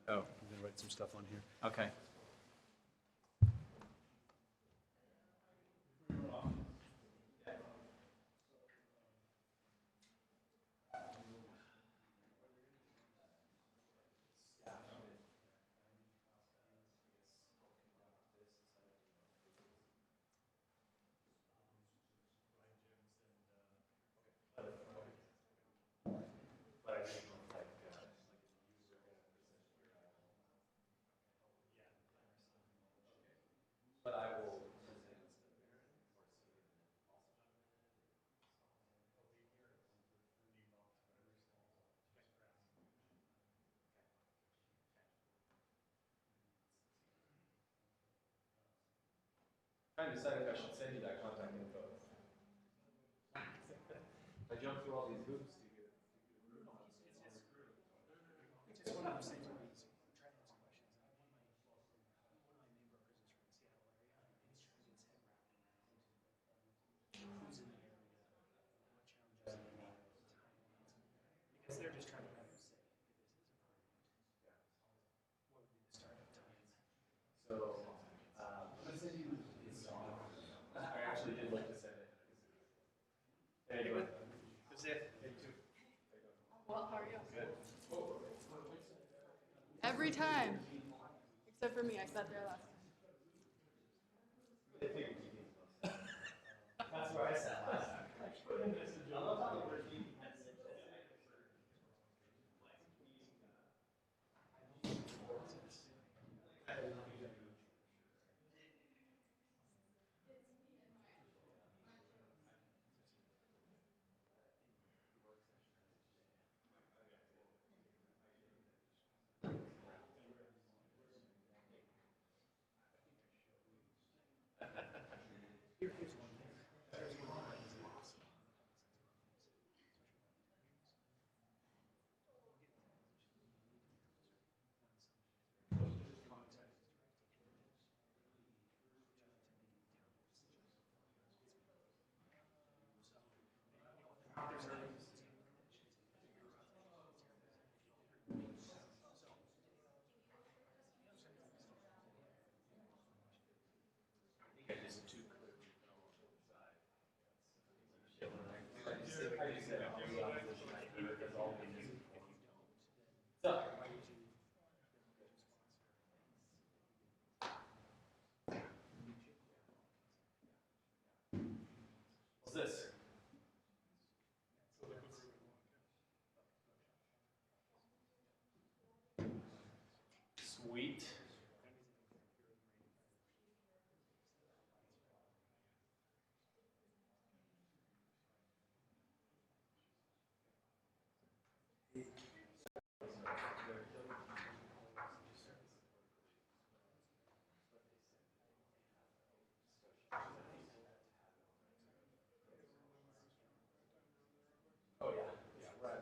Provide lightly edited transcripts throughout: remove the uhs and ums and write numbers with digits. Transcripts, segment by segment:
Oh. I'm gonna write some stuff on here. Okay. Trying to decide if I should send you that contact info. I jumped through all these hoops to get room on this. It's one of those things where he's trying to answer questions. One of my main brokers is from the Seattle area, and he's trying to get his head wrapped around who's in the area, what challenges are there, because they're just trying to have a say if this is approved. What would be the startup time? So, I'm gonna send you his song. I actually did like to send it. Anyway. That's it. Hey, too. Well, how are you? Good. Every time. Except for me, I sat there last time. That's where I sat last time. I love how the word meeting has Here's one thing. There's one thing that is awesome. What's this? Sweet. Oh yeah, yeah, right.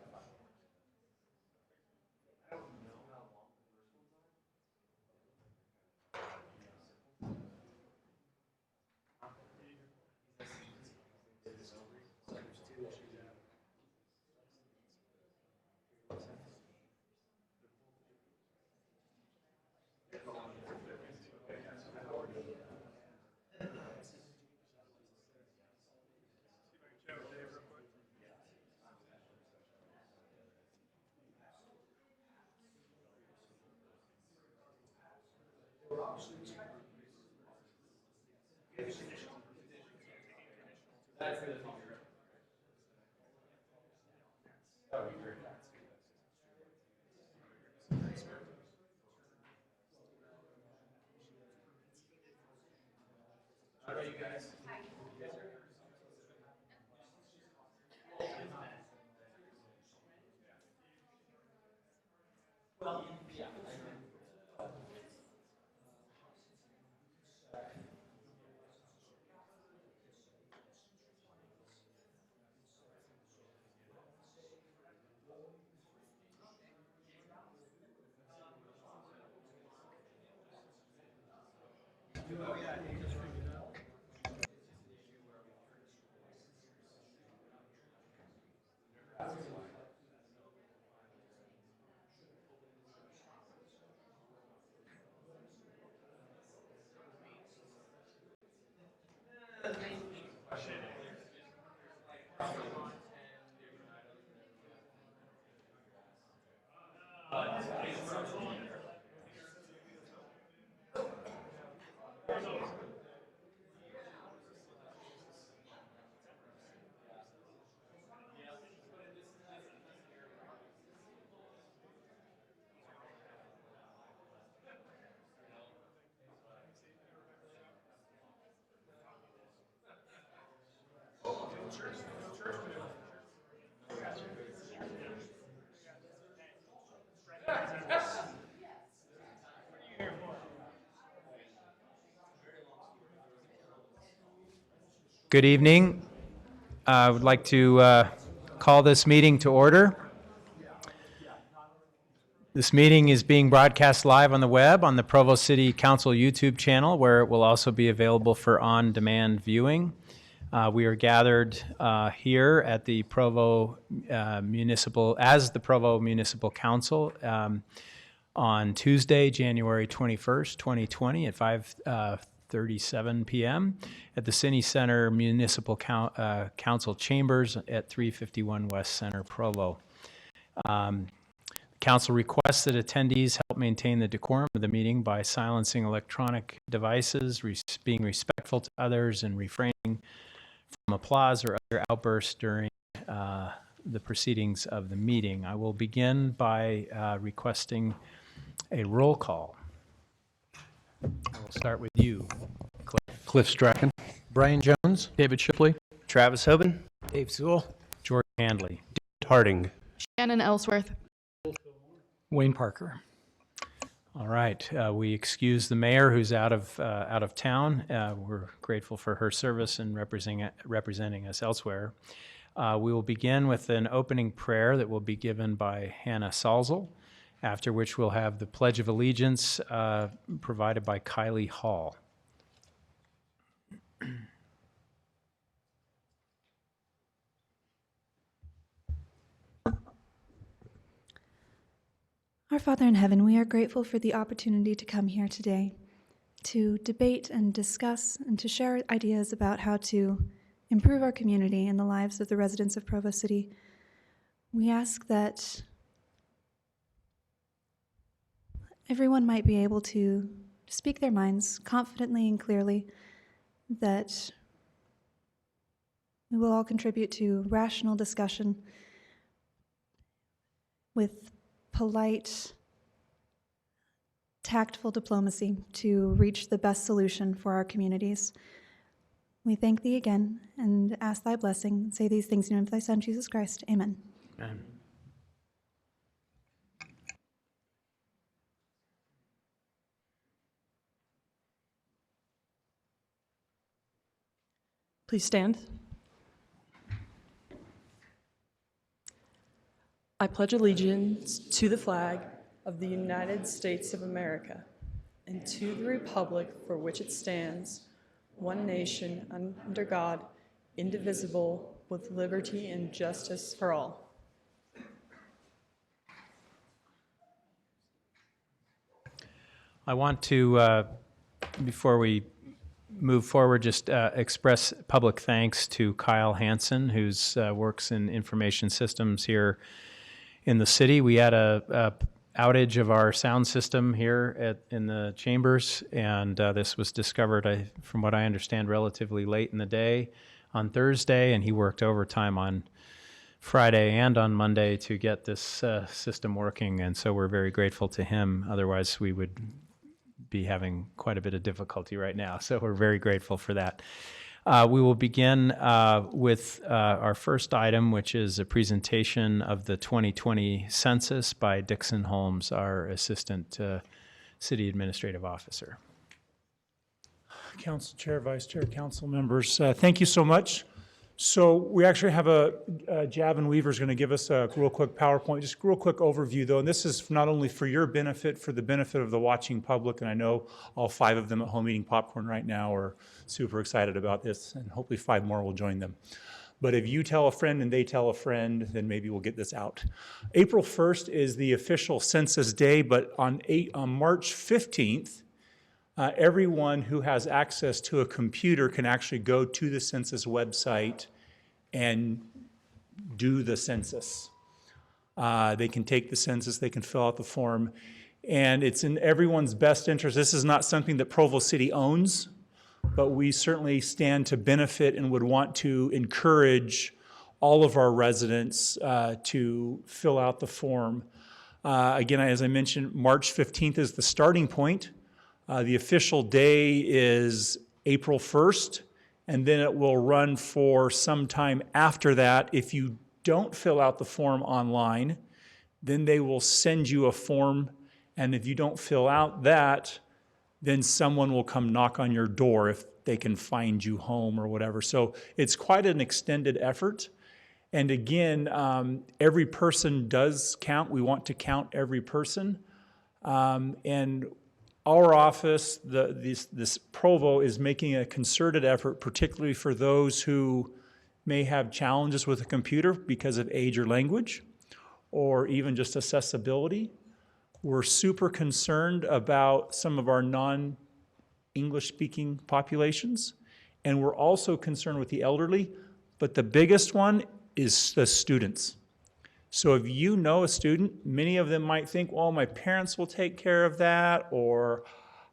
I don't know how long the first ones are. That's the future. That would be great. How about you guys? Well, yeah. Good evening. I would like to call this meeting to order. This meeting is being broadcast live on the web on the Provo City Council YouTube channel, where it will also be available for on-demand viewing. We are gathered here at the Provo Municipal, as the Provo Municipal Council on Tuesday, January 21st, 2020 at 5:37 p.m. at the City Center Municipal Council Chambers at 351 West Center, Provo. Council requests that attendees help maintain the decorum of the meeting by silencing electronic devices, being respectful to others, and refraining from applause or other outbursts during the proceedings of the meeting. I will begin by requesting a roll call. I will start with you, Cliff Strachan. Brian Jones, David Shipley. Travis Hoban. Dave Sewell. George Handley. Harding. Shannon Ellsworth. Wayne Parker. All right, we excuse the mayor who's out of town. We're grateful for her service in representing us elsewhere. We will begin with an opening prayer that will be given by Hannah Salzel, after which we'll have the Pledge of Allegiance provided by Kylie Hall. Our Father in heaven, we are grateful for the opportunity to come here today to debate and discuss and to share ideas about how to improve our community and the lives of the residents of Provo City. We ask that everyone might be able to speak their minds confidently and clearly, that we will all contribute to rational discussion with polite, tactful diplomacy to reach the best solution for our communities. We thank thee again and ask thy blessing. Say these things in the name of thy Son, Jesus Christ. Amen. Amen. Please stand. I pledge allegiance to the flag of the United States of America and to the republic for which it stands, one nation under God, indivisible, with liberty and justice for all. I want to, before we move forward, just express public thanks to Kyle Hansen, who's works in information systems here in the city. We had a outage of our sound system here in the chambers, and this was discovered, from what I understand, relatively late in the day on Thursday, and he worked overtime on Friday and on Monday to get this system working, and so we're very grateful to him. Otherwise, we would be having quite a bit of difficulty right now, so we're very grateful for that. We will begin with our first item, which is a presentation of the 2020 census by Dixon Holmes, our Assistant City Administrative Officer. Council Chair, Vice Chair, Council members, thank you so much. So we actually have Javin Weaver's going to give us a real quick PowerPoint, just a real quick overview though, and this is not only for your benefit, for the benefit of the watching public, and I know all 5 of them at home eating popcorn right now are super excited about this, and hopefully 5 more will join them. But if you tell a friend and they tell a friend, then maybe we'll get this out. April 1st is the official census day, but on March 15th, everyone who has access to a computer can actually go to the census website and do the census. They can take the census, they can fill out the form, and it's in everyone's best interest. This is not something that Provo City owns, but we certainly stand to benefit and would want to encourage all of our residents to fill out the form. Again, as I mentioned, March 15th is the starting point. The official day is April 1st, and then it will run for some time after that. If you don't fill out the form online, then they will send you a form, and if you don't fill out that, then someone will come knock on your door if they can find you home or whatever. So it's quite an extended effort. And again, every person does count. We want to count every person. And our office, this Provo, is making a concerted effort, particularly for those who may have challenges with a computer because of age or language, or even just accessibility. We're super concerned about some of our non-English speaking populations, and we're also concerned with the elderly, but the biggest one is the students. So if you know a student, many of them might think, well, my parents will take care of that, or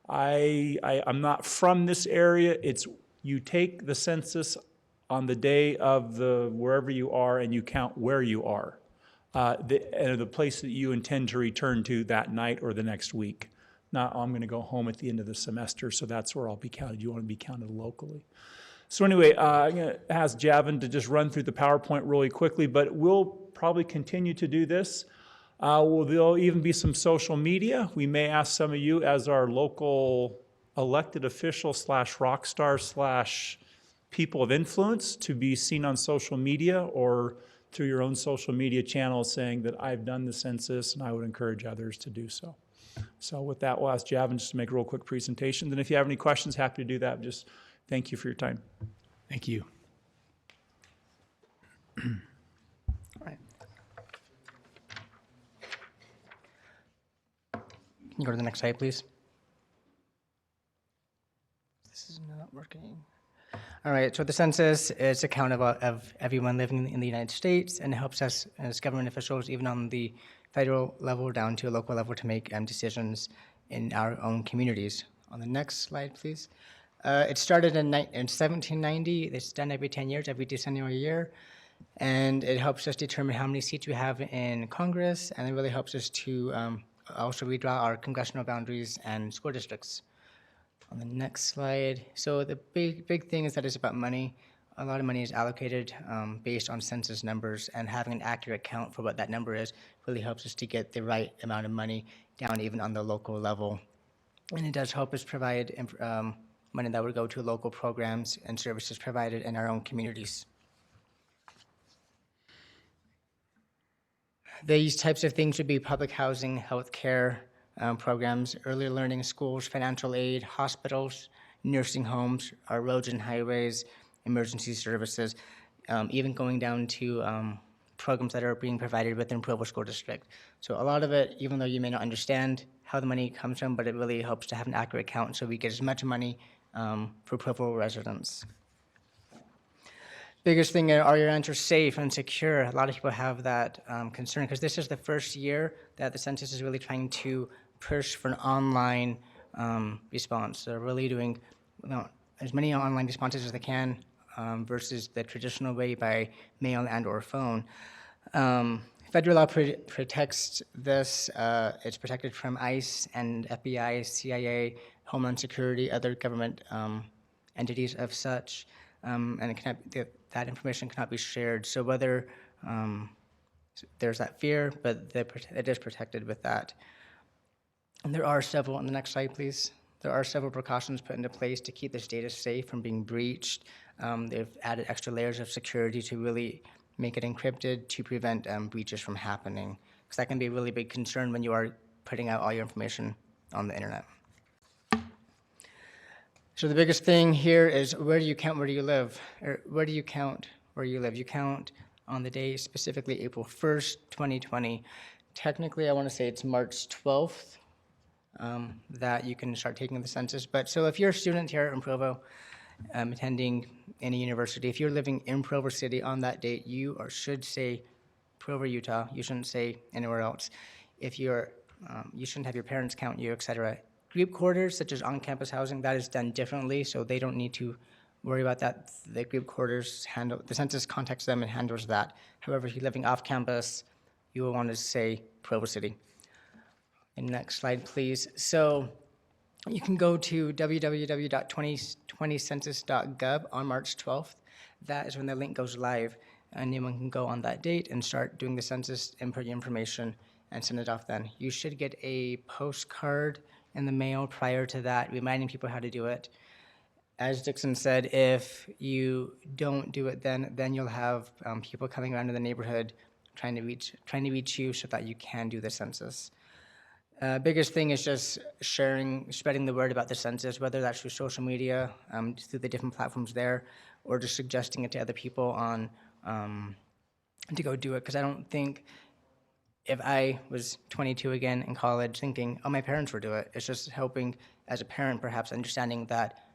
I'm not from this area. It's you take the census on the day of wherever you are, and you count where you are, the place that you intend to return to that night or the next week. Not, I'm going to go home at the end of the semester, so that's where I'll be counted. You want to be counted locally. So anyway, I'm going to ask Javin to just run through the PowerPoint really quickly, but we'll probably continue to do this. There'll even be some social media. We may ask some of you as our local elected official / rock star / people of influence to be seen on social media or through your own social media channels saying that I've done the census and I would encourage others to do so. So with that, we'll ask Javin just to make a real quick presentation. And if you have any questions, happy to do that. Just thank you for your time. Thank you. All right. Can you go to the next slide, please? This is not working. All right, so the census is a count of everyone living in the United States, and it helps us as government officials, even on the federal level down to a local level, to make decisions in our own communities. On the next slide, please. It started in 1790. It's done every 10 years, every decennial year, and it helps us determine how many seats we have in Congress, and it really helps us to also redraw our congressional boundaries and school districts. On the next slide, so the big thing is that it's about money. A lot of money is allocated based on census numbers, and having an accurate count for what that number is really helps us to get the right amount of money down even on the local level. And it does help us provide money that would go to local programs and services provided in our own communities. These types of things would be public housing, health care, programs, early learning schools, financial aid, hospitals, nursing homes, our roads and highways, emergency services, even going down to programs that are being provided within Provo School District. So a lot of it, even though you may not understand how the money comes from, but it really helps to have an accurate count so we get as much money for Provo residents. Biggest thing, are your answers safe and secure? A lot of people have that concern because this is the first year that the census is really trying to push for an online response. They're really doing as many online responses as they can versus the traditional way by mail and or phone. Federal law protects this. It's protected from ICE and FBI, CIA, Homeland Security, other government entities of such, and it cannot, that information cannot be shared. So whether there's that fear, but it is protected with that. And there are several, on the next slide, please. There are several precautions put into place to keep this data safe from being breached. They've added extra layers of security to really make it encrypted to prevent breaches from happening. Because that can be a really big concern when you are putting out all your information on the internet. So the biggest thing here is, where do you count where do you live? Or where do you count where you live? You count on the day, specifically April 1st, 2020. Technically, I want to say it's March 12th that you can start taking the census. But so if you're a student here in Provo, attending any university, if you're living in Provo City on that date, you should say Provo, Utah. You shouldn't say anywhere else. If you're, you shouldn't have your parents count you, etc. Group quarters, such as on-campus housing, that is done differently, so they don't need to worry about that. The group quarters handle, the census contacts them and handles that. However, if you're living off campus, you will want to say Provo City. And next slide, please. So you can go to www.2020census.gov on March 12th. That is when the link goes live. Anyone can go on that date and start doing the census, input your information, and send it off then. You should get a postcard in the mail prior to that, reminding people how to do it. As Dixon said, if you don't do it, then you'll have people coming around to the neighborhood trying to reach you so that you can do the census. Biggest thing is just spreading the word about the census, whether that's through social media, through the different platforms there, or just suggesting it to other people on to go do it. Because I don't think if I was 22 again in college thinking, oh, my parents would do it. It's just helping as a parent, perhaps understanding that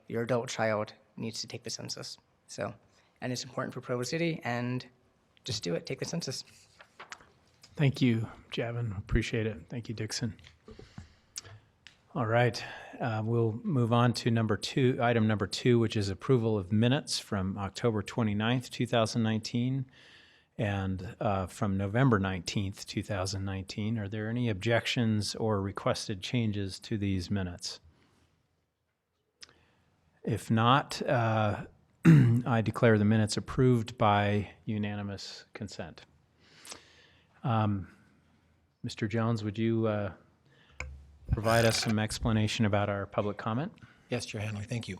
your adult child needs to take the census. So, and it's important for Provo City, and just do it, take the census. Thank you, Javin. Appreciate it. Thank you, Dixon. All right, we'll move on to item number two, which is approval of minutes from October 29th, 2019, and from November 19th, 2019. Are there any objections or requested changes to these minutes? If not, I declare the minutes approved by unanimous consent. Mr. Jones, would you provide us some explanation about our public comment? Yes, Chair Hanley, thank you.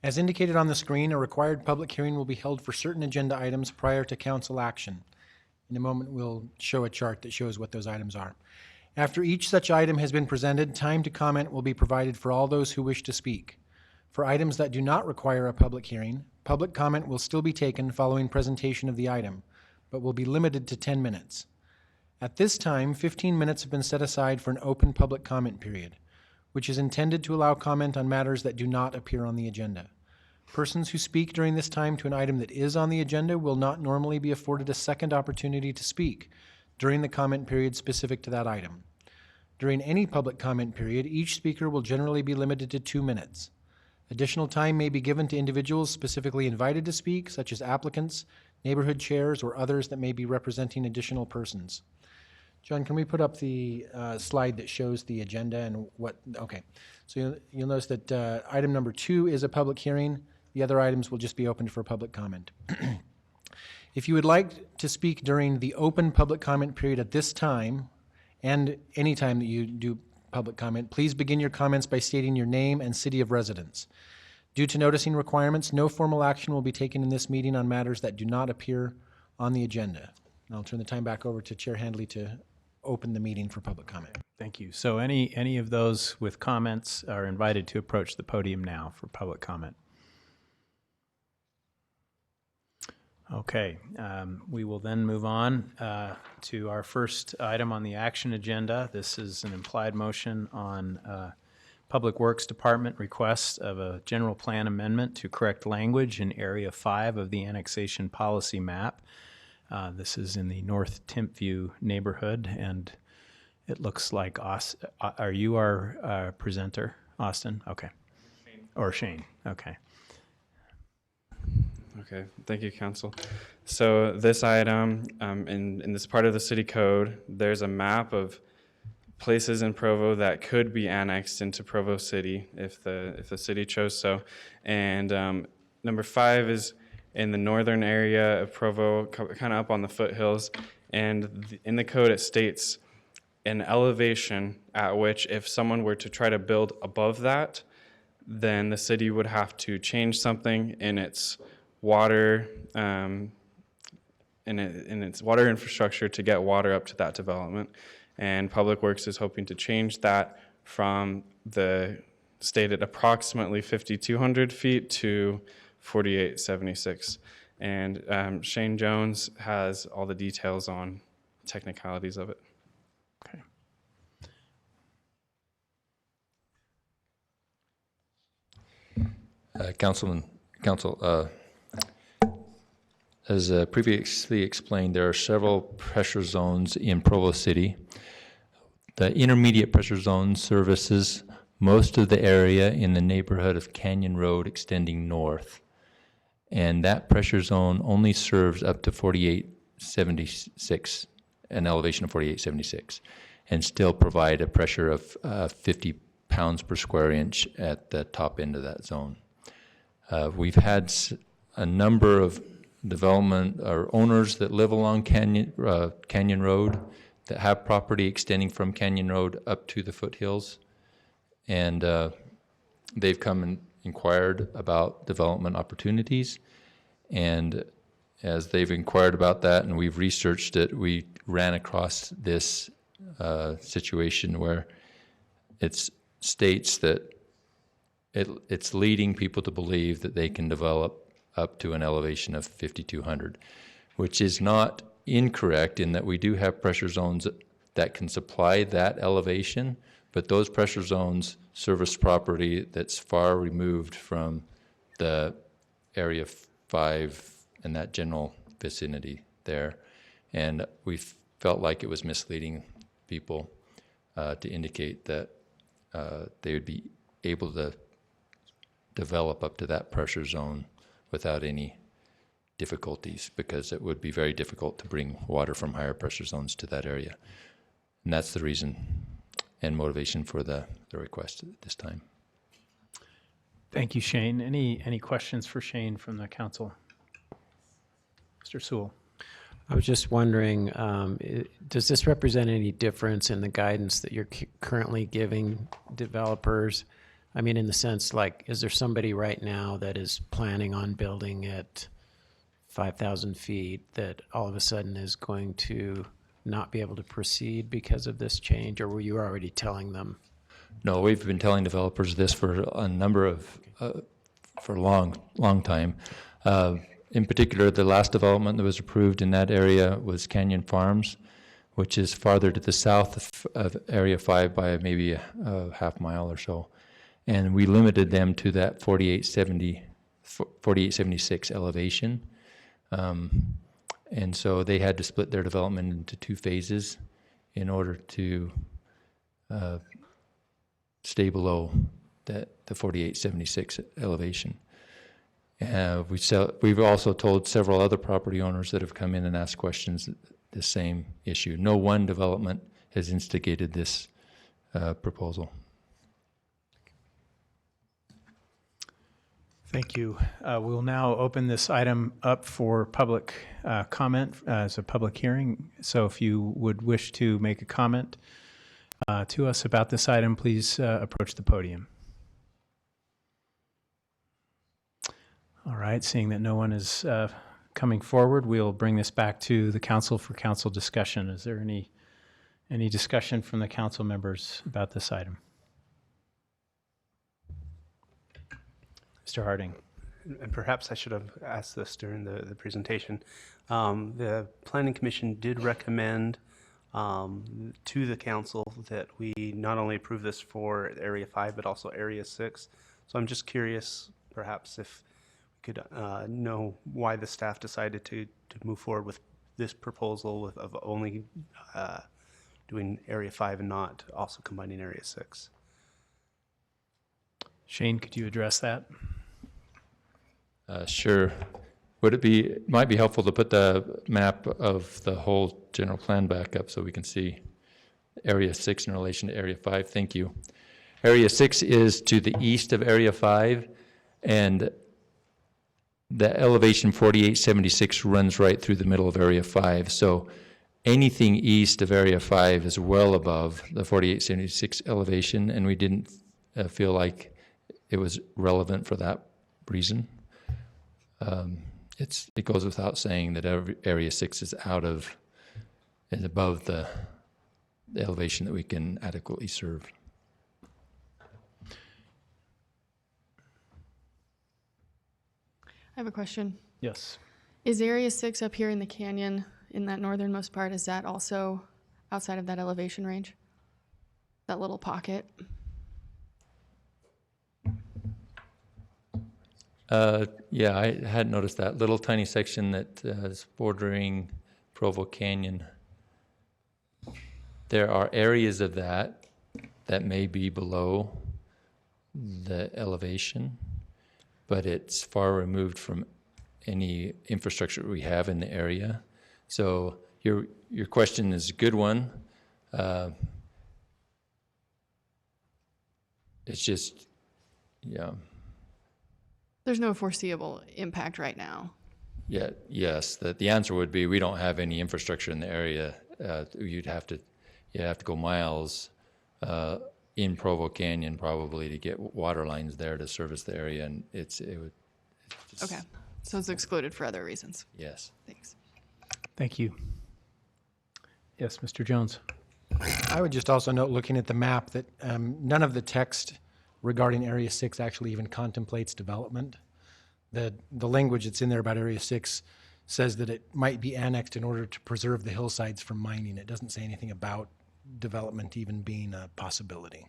As indicated on the screen, a required public hearing will be held for certain agenda items prior to council action. In a moment, we'll show a chart that shows what those items are. After each such item has been presented, time to comment will be provided for all those who wish to speak. For items that do not require a public hearing, public comment will still be taken following presentation of the item, but will be limited to 10 minutes. At this time, 15 minutes have been set aside for an open public comment period, which is intended to allow comment on matters that do not appear on the agenda. Persons who speak during this time to an item that is on the agenda will not normally be afforded a second opportunity to speak during the comment period specific to that item. During any public comment period, each speaker will generally be limited to 2 minutes. Additional time may be given to individuals specifically invited to speak, such as applicants, neighborhood chairs, or others that may be representing additional persons. John, can we put up the slide that shows the agenda and what, okay. So you'll notice that item number 2 is a public hearing. The other items will just be opened for public comment. If you would like to speak during the open public comment period at this time, and any time that you do public comment, please begin your comments by stating your name and city of residence. Due to noticing requirements, no formal action will be taken in this meeting on matters that do not appear on the agenda. I'll turn the time back over to Chair Handley to open the meeting for public comment. Thank you. So any of those with comments are invited to approach the podium now for public comment. Okay, we will then move on to our first item on the action agenda. This is an implied motion on Public Works Department request of a general plan amendment to correct language in Area 5 of the Annexation Policy Map. This is in the North Timpview neighborhood, and it looks like are you our presenter, Austin? Okay. Shane. Or Shane, okay. Okay, thank you, Council. So this item, in this part of the city code, there's a map of places in Provo that could be annexed into Provo City if the city chose so. And number 5 is in the northern area of Provo, kind of up on the foothills. And in the code, it states an elevation at which if someone were to try to build above that, then the city would have to change something in its water in its water infrastructure to get water up to that development. And Public Works is hoping to change that from the stated approximately 5,200 feet to 4,876. And Shane Jones has all the details on technicalities of it. Okay. Council, as previously explained, there are several pressure zones in Provo City. The intermediate pressure zone services most of the area in the neighborhood of Canyon Road extending north. And that pressure zone only serves up to 4,876, an elevation of 4,876, and still provide a pressure of 50 pounds per square inch at the top end of that zone. We've had a number of development or owners that live along Canyon Road that have property extending from Canyon Road up to the foothills. And they've come and inquired about development opportunities. And as they've inquired about that and we've researched it, we ran across this situation where it states that it's leading people to believe that they can develop up to an elevation of 5,200, which is not incorrect in that we do have pressure zones that can supply that elevation, but those pressure zones service property that's far removed from the Area 5 and that general vicinity there. And we felt like it was misleading people to indicate that they would be able to develop up to that pressure zone without any difficulties, because it would be very difficult to bring water from higher pressure zones to that area. And that's the reason and motivation for the request at this time. Thank you, Shane. Any questions for Shane from the council? Mr. Sewell. I was just wondering, does this represent any difference in the guidance that you're currently giving developers? I mean, in the sense, like, is there somebody right now that is planning on building at 5,000 feet that all of a sudden is going to not be able to proceed because of this change, or were you already telling them? No, we've been telling developers this for a number of, for a long time. In particular, the last development that was approved in that area was Canyon Farms, which is farther to the south of Area 5 by maybe a half mile or so. And we limited them to that 4876 elevation. And so they had to split their development into 2 phases in order to stay below the 4876 elevation. We've also told several other property owners that have come in and asked questions the same issue. No one development has instigated this proposal. Thank you. We'll now open this item up for public comment as a public hearing. So if you would wish to make a comment to us about this item, please approach the podium. All right, seeing that no one is coming forward, we'll bring this back to the council for council discussion. Is there any discussion from the council members about this item? Mr. Harding. And perhaps I should have asked this during the presentation. The Planning Commission did recommend to the council that we not only approve this for Area 5, but also Area 6. So I'm just curious, perhaps, if we could know why the staff decided to move forward with this proposal of only doing Area 5 and not also combining Area 6. Shane, could you address that? Sure. It might be helpful to put the map of the whole general plan back up so we can see Area 6 in relation to Area 5. Thank you. Area 6 is to the east of Area 5, and the elevation 4876 runs right through the middle of Area 5. So anything east of Area 5 is well above the 4876 elevation, and we didn't feel like it was relevant for that reason. It goes without saying that Area 6 is above the elevation that we can adequately serve. I have a question. Yes. Is Area 6 up here in the canyon, in that northernmost part, is that also outside of that elevation range? That little pocket? Yeah, I hadn't noticed that little tiny section that is bordering Provo Canyon. There are areas of that may be below the elevation, but it's far removed from any infrastructure we have in the area. So your question is a good one. It's just, yeah. There's no foreseeable impact right now. Yeah, yes, the answer would be we don't have any infrastructure in the area you'd have to go miles in Provo Canyon probably to get water lines there to service the area, and it would. Okay, so it's excluded for other reasons. Yes. Thanks. Thank you. Yes, Mr. Jones. I would just also note, looking at the map, that none of the text regarding Area 6 actually even contemplates development. The language that's in there about Area 6 says that it might be annexed in order to preserve the hillsides from mining. It doesn't say anything about development even being a possibility.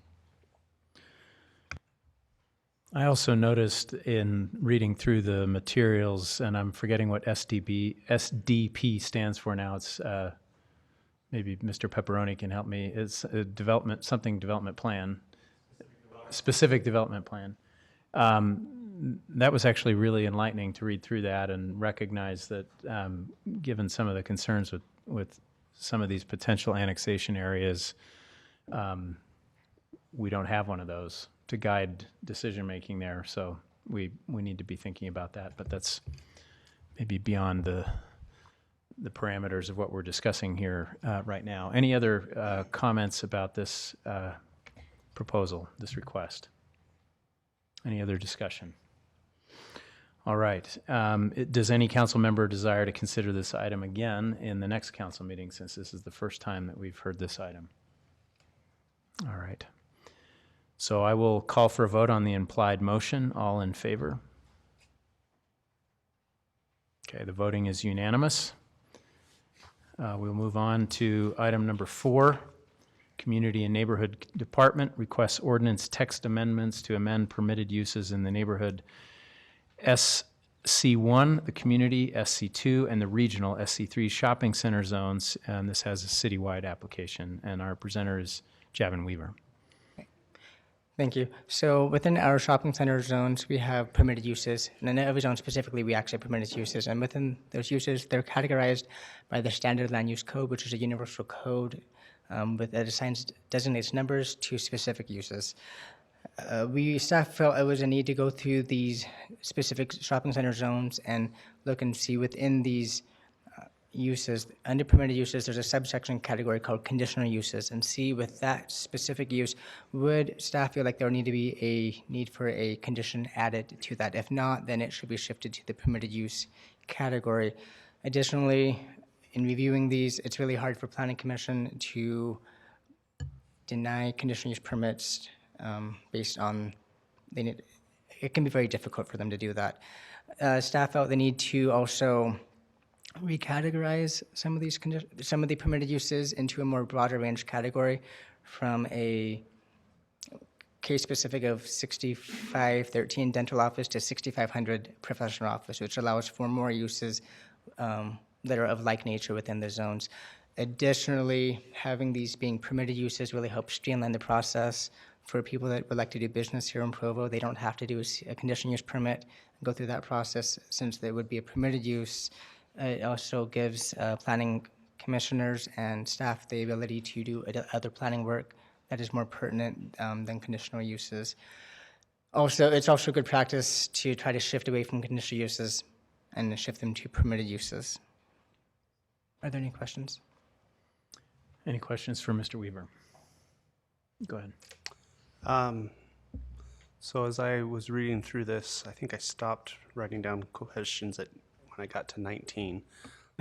I also noticed in reading through the materials, and I'm forgetting what SDP stands for now. It's maybe Mr. Pepperoni can help me. It's a development plan, specific development plan. That was actually really enlightening to read through that and recognize that, given some of the concerns with some of these potential annexation areas, we don't have one of those to guide decision-making there. So we need to be thinking about that, but that's maybe beyond the parameters of what we're discussing here right now. Any other comments about this proposal, this request? Any other discussion? All right. Does any council member desire to consider this item again in the next council meeting, since this is the first time that we've heard this item? All right. So I will call for a vote on the implied motion. All in favor? Okay, the voting is unanimous. We'll move on to item number 4. Community and Neighborhood Department requests ordinance text amendments to amend permitted uses in the neighborhood SC1, the community SC2, and the regional SC3 shopping center zones. And this has a citywide application. And our presenter is Javin Weaver. Thank you. So within our shopping center zones, we have permitted uses. And in every zone specifically, we actually have permitted uses. And within those uses, they're categorized by the standard land use code, which is a universal code that designates numbers to specific uses. Staff felt it was a need to go through these specific shopping center zones and look and see within these uses, under permitted uses, there's a subsection category called conditional uses, and see with that specific use, would staff feel like there would need to be a need for a condition added to that? If not, then it should be shifted to the permitted use category. Additionally, in reviewing these, it's really hard for Planning Commission to deny conditional use permits based on, it can be very difficult for them to do that. Staff felt the need to also recategorize some of the permitted uses into a more broader range category, from a case specific of 6513 dental office to 6500 professional office, which allows for more uses that are of like nature within the zones. Additionally, having these being permitted uses really helps streamline the process for people that would like to do business here in Provo. They don't have to do a conditional use permit and go through that process, since there would be a permitted use. It also gives planning commissioners and staff the ability to do other planning work that is more pertinent than conditional uses. Also, it's also good practice to try to shift away from conditional uses and shift them to permitted uses. Are there any questions? Any questions for Mr. Weaver? Go ahead. So as I was reading through this, I think I stopped writing down questions when I got to 19.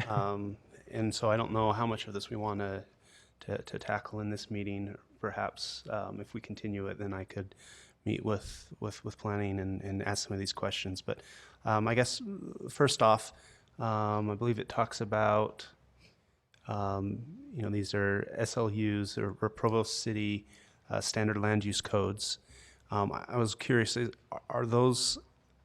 And so I don't know how much of this we want to tackle in this meeting. Perhaps if we continue it, then I could meet with planning and ask some of these questions. But I guess first off, I believe it talks about, these are SLUs or Provo City standard land use codes. I was curious, are those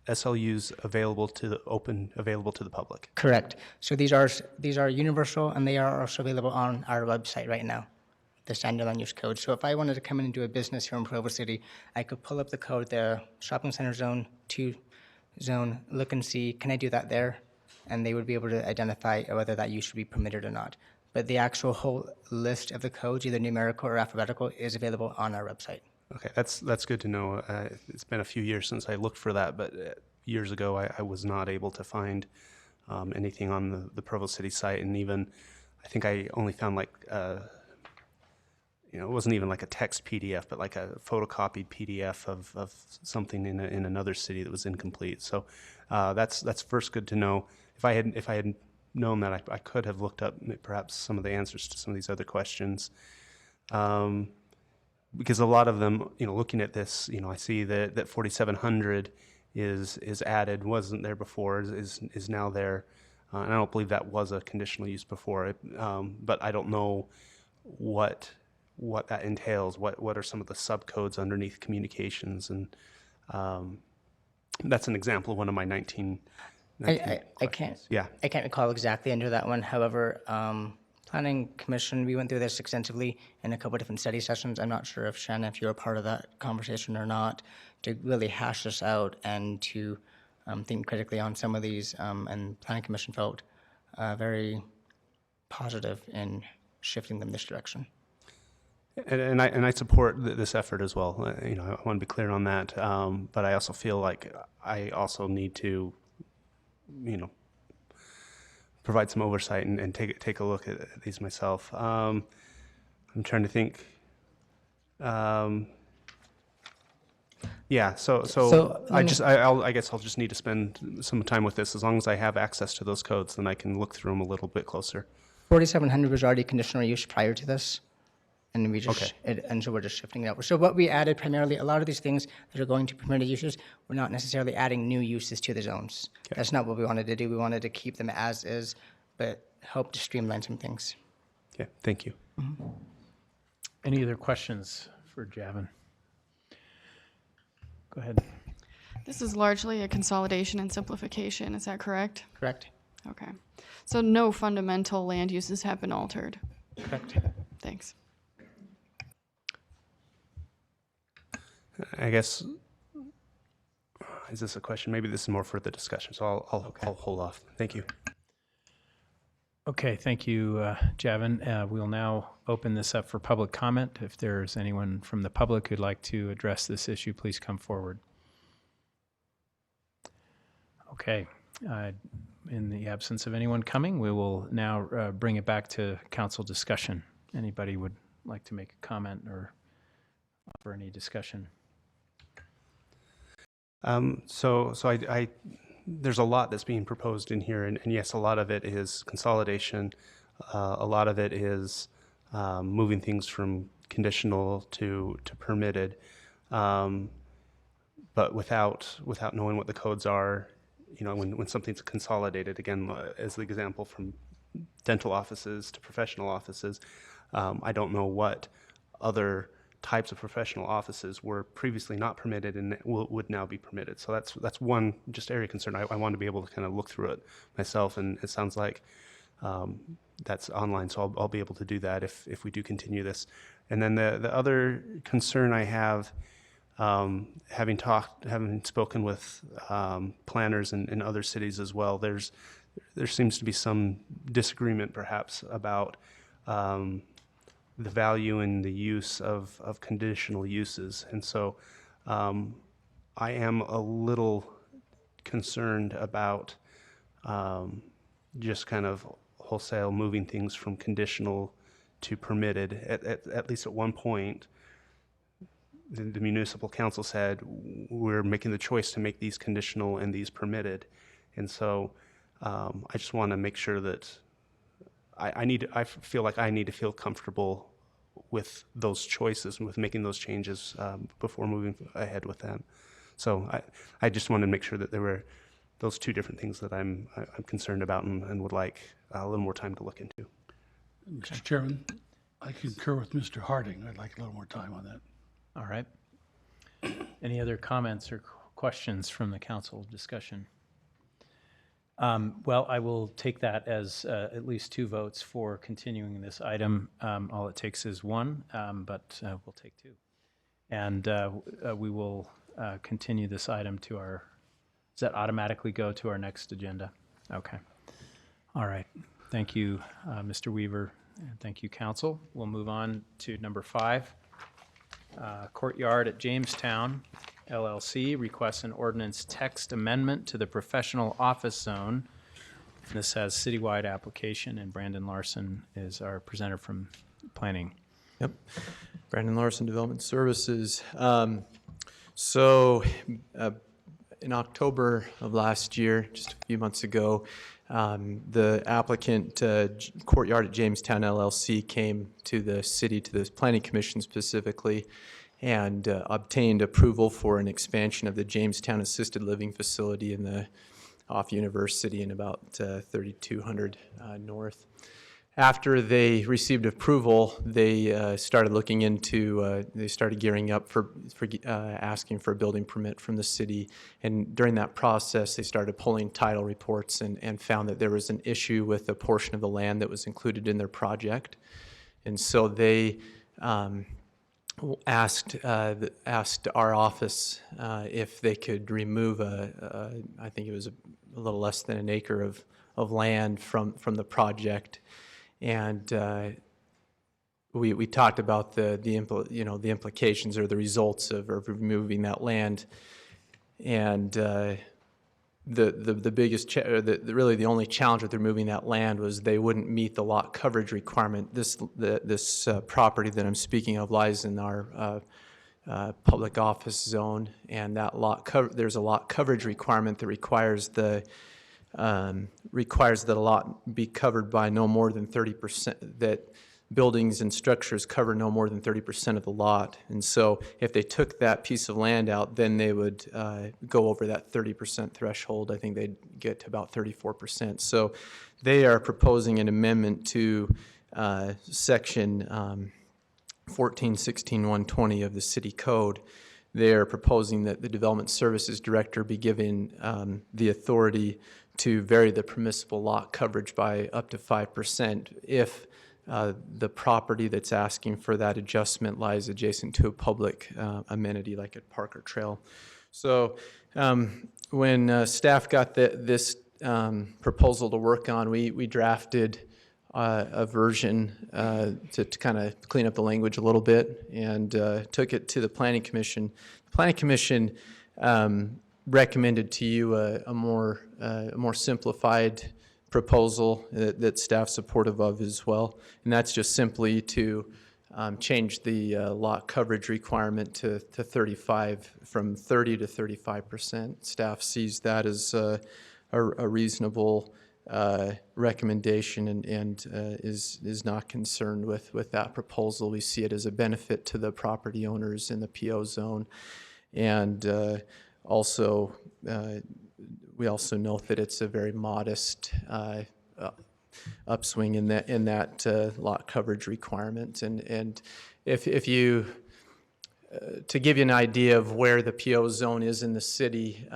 SLUs available to the public? Correct. So these are universal, and they are also available on our website right now, the standard land use code. So if I wanted to come in and do a business here in Provo City, I could pull up the code, the shopping center zone 2 zone, look and see, can I do that there? And they would be able to identify whether that use should be permitted or not. But the actual whole list of the codes, either numerical or alphabetical, is available on our website. Okay, that's good to know. It's been a few years since I looked for that, but years ago I was not able to find anything on the Provo City site, and even I think I only found like, it wasn't even like a text PDF, but like a photocopied PDF of something in another city that was incomplete. So that's first good to know. If I had known that, I could have looked up perhaps some of the answers to some of these other questions. Because a lot of them, looking at this, I see that 4,700 is added, wasn't there before, is now there. And I don't believe that was a conditional use before, but I don't know what that entails. What are some of the subcodes underneath communications? And that's an example of one of my 19 I can't. Yeah. I can't recall exactly under that one. However, Planning Commission, we went through this extensively in a couple of different study sessions. I'm not sure if Shannon, if you were part of that conversation or not, to really hash this out and to think critically on some of these. And Planning Commission felt very positive in shifting them this direction. And I support this effort as well. I want to be clear on that. But I also feel like I also need to, provide some oversight and take a look at these myself. I'm trying to think. Yeah. So I guess I'll just need to spend some time with this. As long as I have access to those codes, then I can look through them a little bit closer. 4,700 was already conditional use prior to this. And we just, and so we're just shifting it over. So what we added primarily, a lot of these things that are going to permitted uses, we're not necessarily adding new uses to the zones. Okay. That's not what we wanted to do. We wanted to keep them as is, but help to streamline some things. Yeah, thank you. Mm-hmm. Any other questions for Javin? Go ahead. This is largely a consolidation and simplification, is that correct? Correct. Okay. So no fundamental land uses have been altered? Correct. Thanks. I guess, is this a question? Maybe this is more for the discussion, so I'll hold off. Thank you. Okay, thank you, Javin. We'll now open this up for public comment. If there's anyone from the public who'd like to address this issue, please come forward. Okay, in the absence of anyone coming, we will now bring it back to council discussion. Anybody would like to make a comment or offer any discussion? So there's a lot that's being proposed in here, and yes, a lot of it is consolidation. A lot of it is moving things from conditional to permitted, but without knowing what the codes are. When something's consolidated, again, as the example from dental offices to professional offices, I don't know what other types of professional offices were previously not permitted and would now be permitted. So that's one just area of concern. I want to be able to kind of look through it myself, and it sounds like that's online, so I'll be able to do that if we do continue this. And then the other concern I have, having spoken with planners in other cities as well, there seems to be some disagreement perhaps about the value and the use of conditional uses. And so I am a little concerned about just kind of wholesale moving things from conditional to permitted. At least at one point, the municipal council said, we're making the choice to make these conditional and these permitted. And so I just want to make sure that I feel like I need to feel comfortable with those choices and with making those changes before moving ahead with them. So I just wanted to make sure that there were those two different things that I'm concerned about and would like a little more time to look into. Mr. Chairman, I concur with Mr. Harding. I'd like a little more time on that. All right. Any other comments or questions from the council discussion? Well, I will take that as at least 2 votes for continuing this item. All it takes is 1, but we'll take 2. And we will continue this item to our, does that automatically go to our next agenda? Okay. All right. Thank you, Mr. Weaver, and thank you, council. We'll move on to number 5. Courtyard at Jamestown, LLC requests an ordinance text amendment to the professional office zone This has Citywide application, and Brandon Larson is our presenter from planning. Yep. Brandon Larson, Development Services. In October of last year, just a few months ago, the applicant, Courtyard at Jamestown LLC, came to the city, to the Planning Commission specifically, and obtained approval for an expansion of the Jamestown Assisted Living Facility in the off University in about 3200 North. After they received approval, they started looking into, they started gearing up for asking for a building permit from the city. And during that process, they started pulling title reports and found that there was an issue with a portion of the land that was included in their project. And so they asked our office if they could remove I think it was a little less than an acre of land from the project. And we talked about the implications or the results of removing that land, and the biggest really the only challenge with removing that land was they wouldn't meet the lot coverage requirement. This property that I'm speaking of lies in our public office zone, and that there's a lot coverage requirement that requires that a lot be covered by no more than 30%, that buildings and structures cover no more than 30% of the lot. And so if they took that piece of land out, then they would go over that 30% threshold. I think they'd get to about 34%. So they are proposing an amendment to section 1416.120 of the city code. They're proposing that the Development Services Director be given the authority to vary the permissible lot coverage by up to 5% if the property that's asking for that adjustment lies adjacent to a public amenity like a park or trail. So when staff got this proposal to work on, we drafted a version to kind of clean up the language a little bit and took it to the Planning Commission. The Planning Commission recommended to you a more simplified proposal that staff's supportive of as well, and that's just simply to change the lot coverage requirement to 35, from 30 to 35%. Staff sees that as a reasonable recommendation and is not concerned with that proposal. We see it as a benefit to the property owners in the PO zone, and also we also note that it's a very modest upswing in that lot coverage requirement. And if you to give you an idea of where the PO zone is in the city,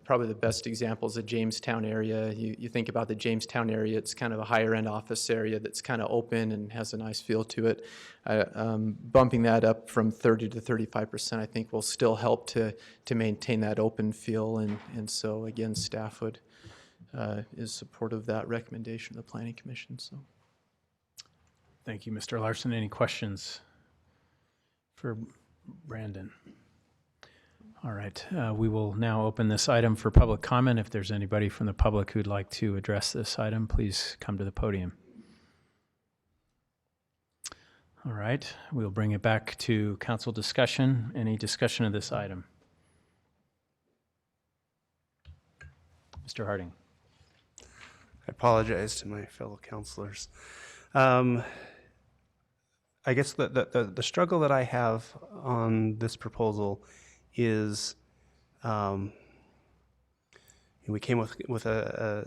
probably the best example is the Jamestown area. You think about the Jamestown area, it's kind of a higher end office area that's kind of open and has a nice feel to it. Bumping that up from 30 to 35%, I think, will still help to maintain that open feel. And so again, staff is supportive of that recommendation of the Planning Commission. So, thank you, Mr. Larson. Any questions for Brandon? All right, we will now open this item for public comment. If there's anybody from the public who'd like to address this item, please come to the podium. All right, we'll bring it back to council discussion. Any discussion of this item? Mr. Harding. I apologize to my fellow councilors. I guess the struggle that I have on this proposal is we came with a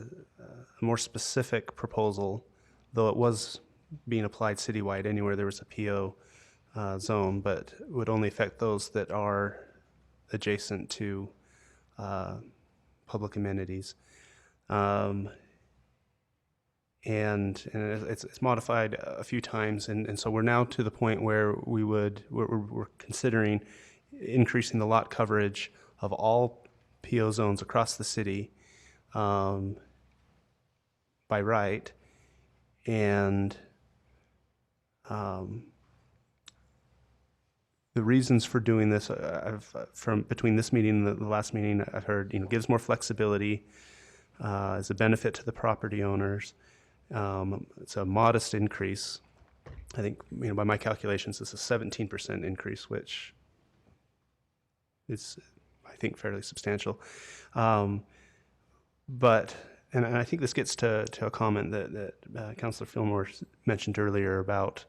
more specific proposal, though it was being applied citywide anywhere there was a PO zone, but would only affect those that are adjacent to public amenities. And it's modified a few times, and so we're now to the point where we're considering increasing the lot coverage of all PO zones across the city by right, and the reasons for doing this, from between this meeting and the last meeting, I've heard, gives more flexibility as a benefit to the property owners. It's a modest increase. I think, by my calculations, it's a 17% increase, which is, I think, fairly substantial. But I think this gets to a comment that Councilor Fillmore mentioned earlier about,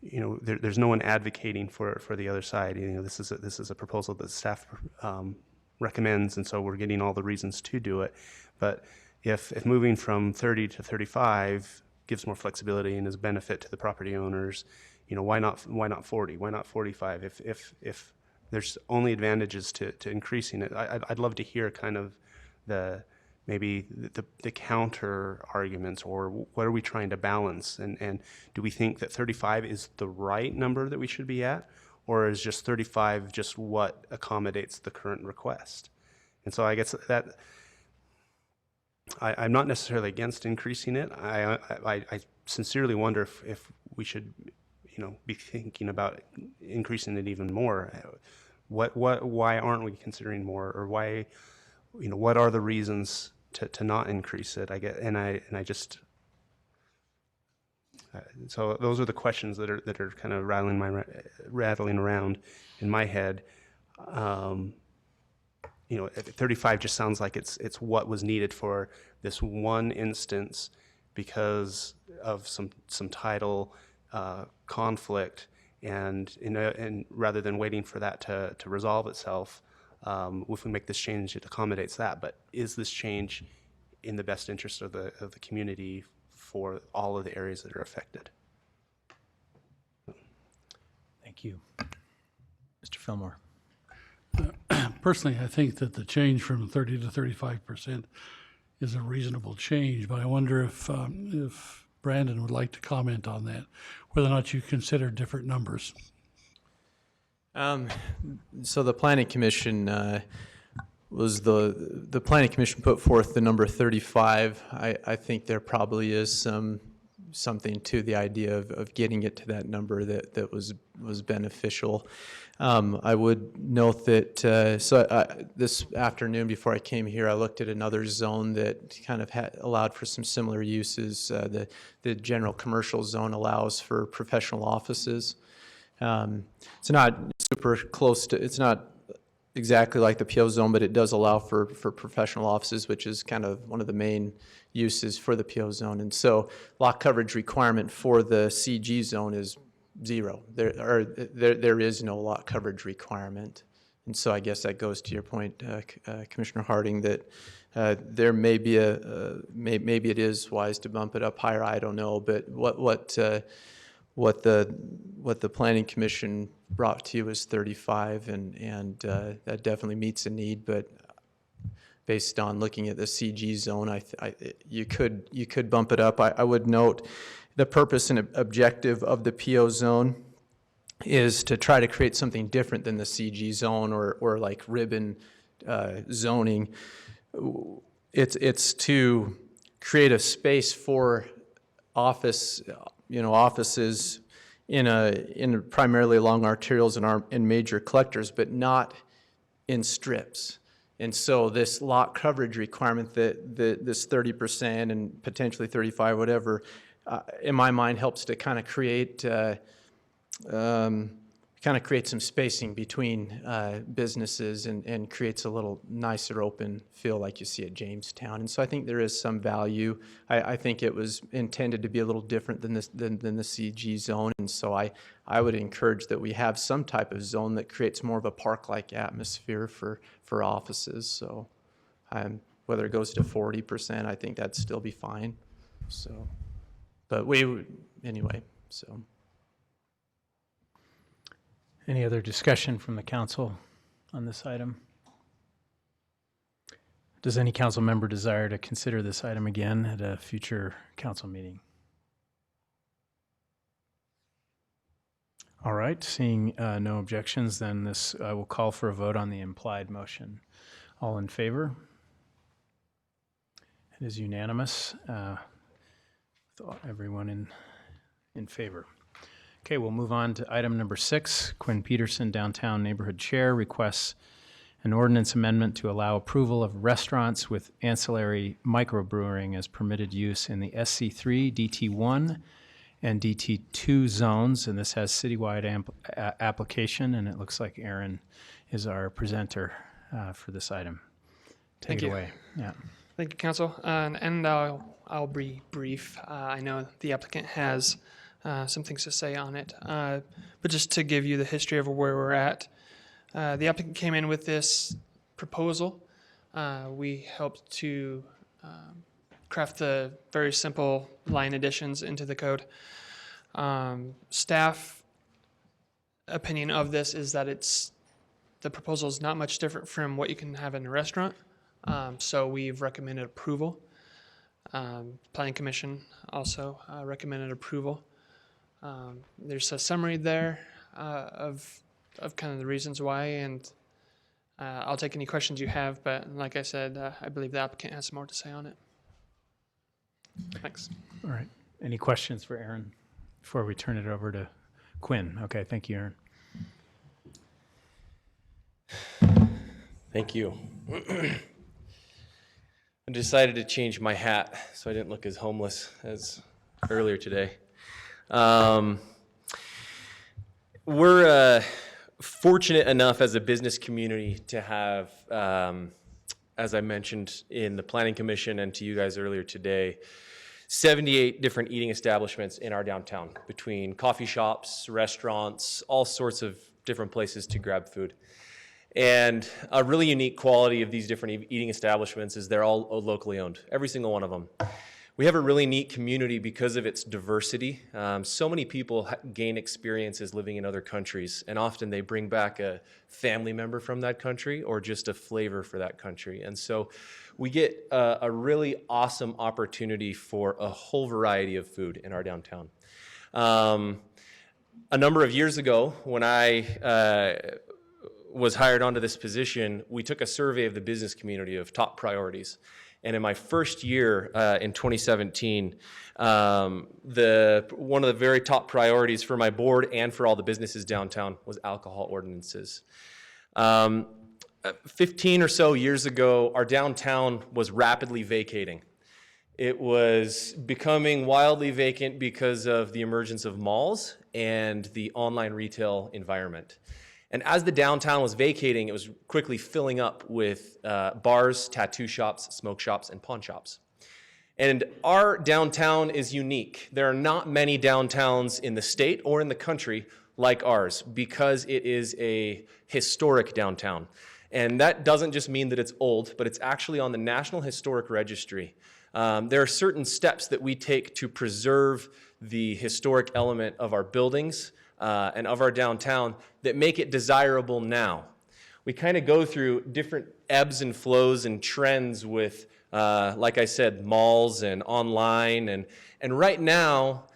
there's no one advocating for the other side. This is a proposal that staff recommends, and so we're getting all the reasons to do it. But if moving from 30 to 35 gives more flexibility and is a benefit to the property owners, why not 40? Why not 45? If there's only advantages to increasing it, I'd love to hear kind of the counter arguments, or what are we trying to balance, and do we think that 35 is the right number that we should be at, or is just 35 just what accommodates the current request? And so I guess that I'm not necessarily against increasing it. I sincerely wonder if we should be thinking about increasing it even more. Why aren't we considering more, or why, what are the reasons to not increase it? So those are the questions that are kind of rattling around in my head. 35 just sounds like it's what was needed for this one instance because of some title conflict, and rather than waiting for that to resolve itself, if we make this change, it accommodates that. But is this change in the best interest of the community for all of the areas that are affected? Thank you. Mr. Fillmore. Personally, I think that the change from 30 to 35% is a reasonable change, but I wonder if Brandon would like to comment on that, whether or not you consider different numbers. So the Planning Commission the Planning Commission put forth the number 35. I think there probably is something to the idea of getting it to that number that was beneficial. I would note that this afternoon before I came here, I looked at another zone that kind of allowed for some similar uses. The general commercial zone allows for professional offices. It's not super close to, it's not exactly like the PO zone, but it does allow for professional offices, which is kind of one of the main uses for the PO zone. And so lot coverage requirement for the CG zone is 0. There is no lot coverage requirement. And so I guess that goes to your point, Commissioner Harding, that there may be maybe it is wise to bump it up higher. I don't know, but what the Planning Commission brought to you is 35, and that definitely meets a need. But based on looking at the CG zone, you could bump it up. I would note the purpose and objective of the PO zone is to try to create something different than the CG zone or like ribbon zoning. It's to create a space for offices in primarily along arterials and major collectors, but not in strips. And so this lot coverage requirement that this 30% and potentially 35, whatever, in my mind helps to kind of create some spacing between businesses and creates a little nicer open feel like you see at Jamestown. And so I think there is some value. I think it was intended to be a little different than the CG zone, and so I would encourage that we have some type of zone that creates more of a park-like atmosphere for offices. So whether it goes to 40%, I think that'd still be fine. So, but anyway, so. Any other discussion from the council on this item? Does any council member desire to consider this item again at a future council meeting? All right, seeing no objections, then this I will call for a vote on the implied motion. All in favor? It is unanimous. With everyone in favor. Okay, we'll move on to item number 6. Quinn Peterson, Downtown Neighborhood Chair, requests an ordinance amendment to allow approval of restaurants with ancillary microbrewing as permitted use in the SC3, DT1, and DT2 zones, and this has citywide application, and it looks like Aaron is our presenter for this item. Take it away. Yeah. Thank you, Council. And I'll be brief. I know the applicant has some things to say on it, but just to give you the history of where we're at, the applicant came in with this proposal. We helped to craft the very simple line additions into the code. Staff opinion of this is that the proposal is not much different from what you can have in a restaurant. So we've recommended approval. Planning Commission also recommended approval. There's a summary there of kind of the reasons why, and I'll take any questions you have, but like I said, I believe the applicant has some more to say on it. Thanks. All right. Any questions for Aaron before we turn it over to Quinn? Okay, thank you, Aaron. Thank you. I decided to change my hat so I didn't look as homeless as earlier today. We're fortunate enough as a business community to have, as I mentioned in the Planning Commission and to you guys earlier today, 78 different eating establishments in our downtown, between coffee shops, restaurants, all sorts of different places to grab food. And a really unique quality of these different eating establishments is they're all locally owned, every single one of them. We have a really neat community because of its diversity. So many people gain experiences living in other countries, and often they bring back a family member from that country or just a flavor for that country. And so we get a really awesome opportunity for a whole variety of food in our downtown. A number of years ago, when I was hired onto this position, we took a survey of the business community of top priorities. And in my first year in 2017, one of the very top priorities for my board and for all the businesses downtown was alcohol ordinances. 15 or so years ago, our downtown was rapidly vacating. It was becoming wildly vacant because of the emergence of malls and the online retail environment. And as the downtown was vacating, it was quickly filling up with bars, tattoo shops, smoke shops, and pawn shops. And our downtown is unique. There are not many downtowns in the state or in the country like ours because it is a historic downtown. And that doesn't just mean that it's old, but it's actually on the National Historic Registry. There are certain steps that we take to preserve the historic element of our buildings and of our downtown that make it desirable now. We kind of go through different ebbs and flows and trends with, like I said, malls and online. And right now,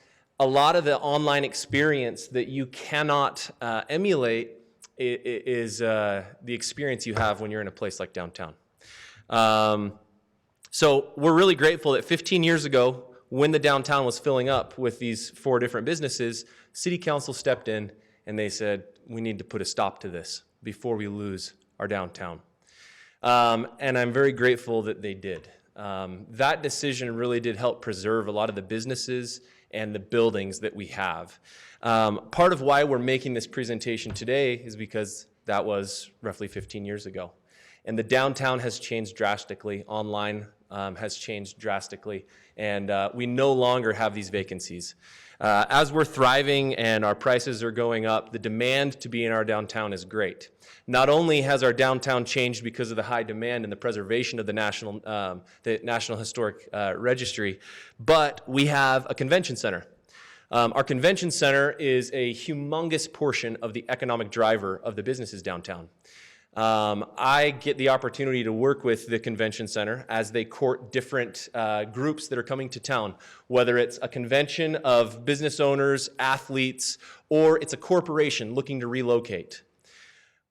a lot of the online experience that you cannot emulate is the experience you have when you're in a place like downtown. So we're really grateful that 15 years ago, when the downtown was filling up with these 4 different businesses, City Council stepped in and they said, we need to put a stop to this before we lose our downtown. And I'm very grateful that they did. That decision really did help preserve a lot of the businesses and the buildings that we have. Part of why we're making this presentation today is because that was roughly 15 years ago. And the downtown has changed drastically. Online has changed drastically. And we no longer have these vacancies. As we're thriving and our prices are going up, the demand to be in our downtown is great. Not only has our downtown changed because of the high demand and the preservation of the National Historic Registry, but we have a convention center. Our convention center is a humongous portion of the economic driver of the businesses downtown. I get the opportunity to work with the convention center as they court different groups that are coming to town, whether it's a convention of business owners, athletes, or it's a corporation looking to relocate.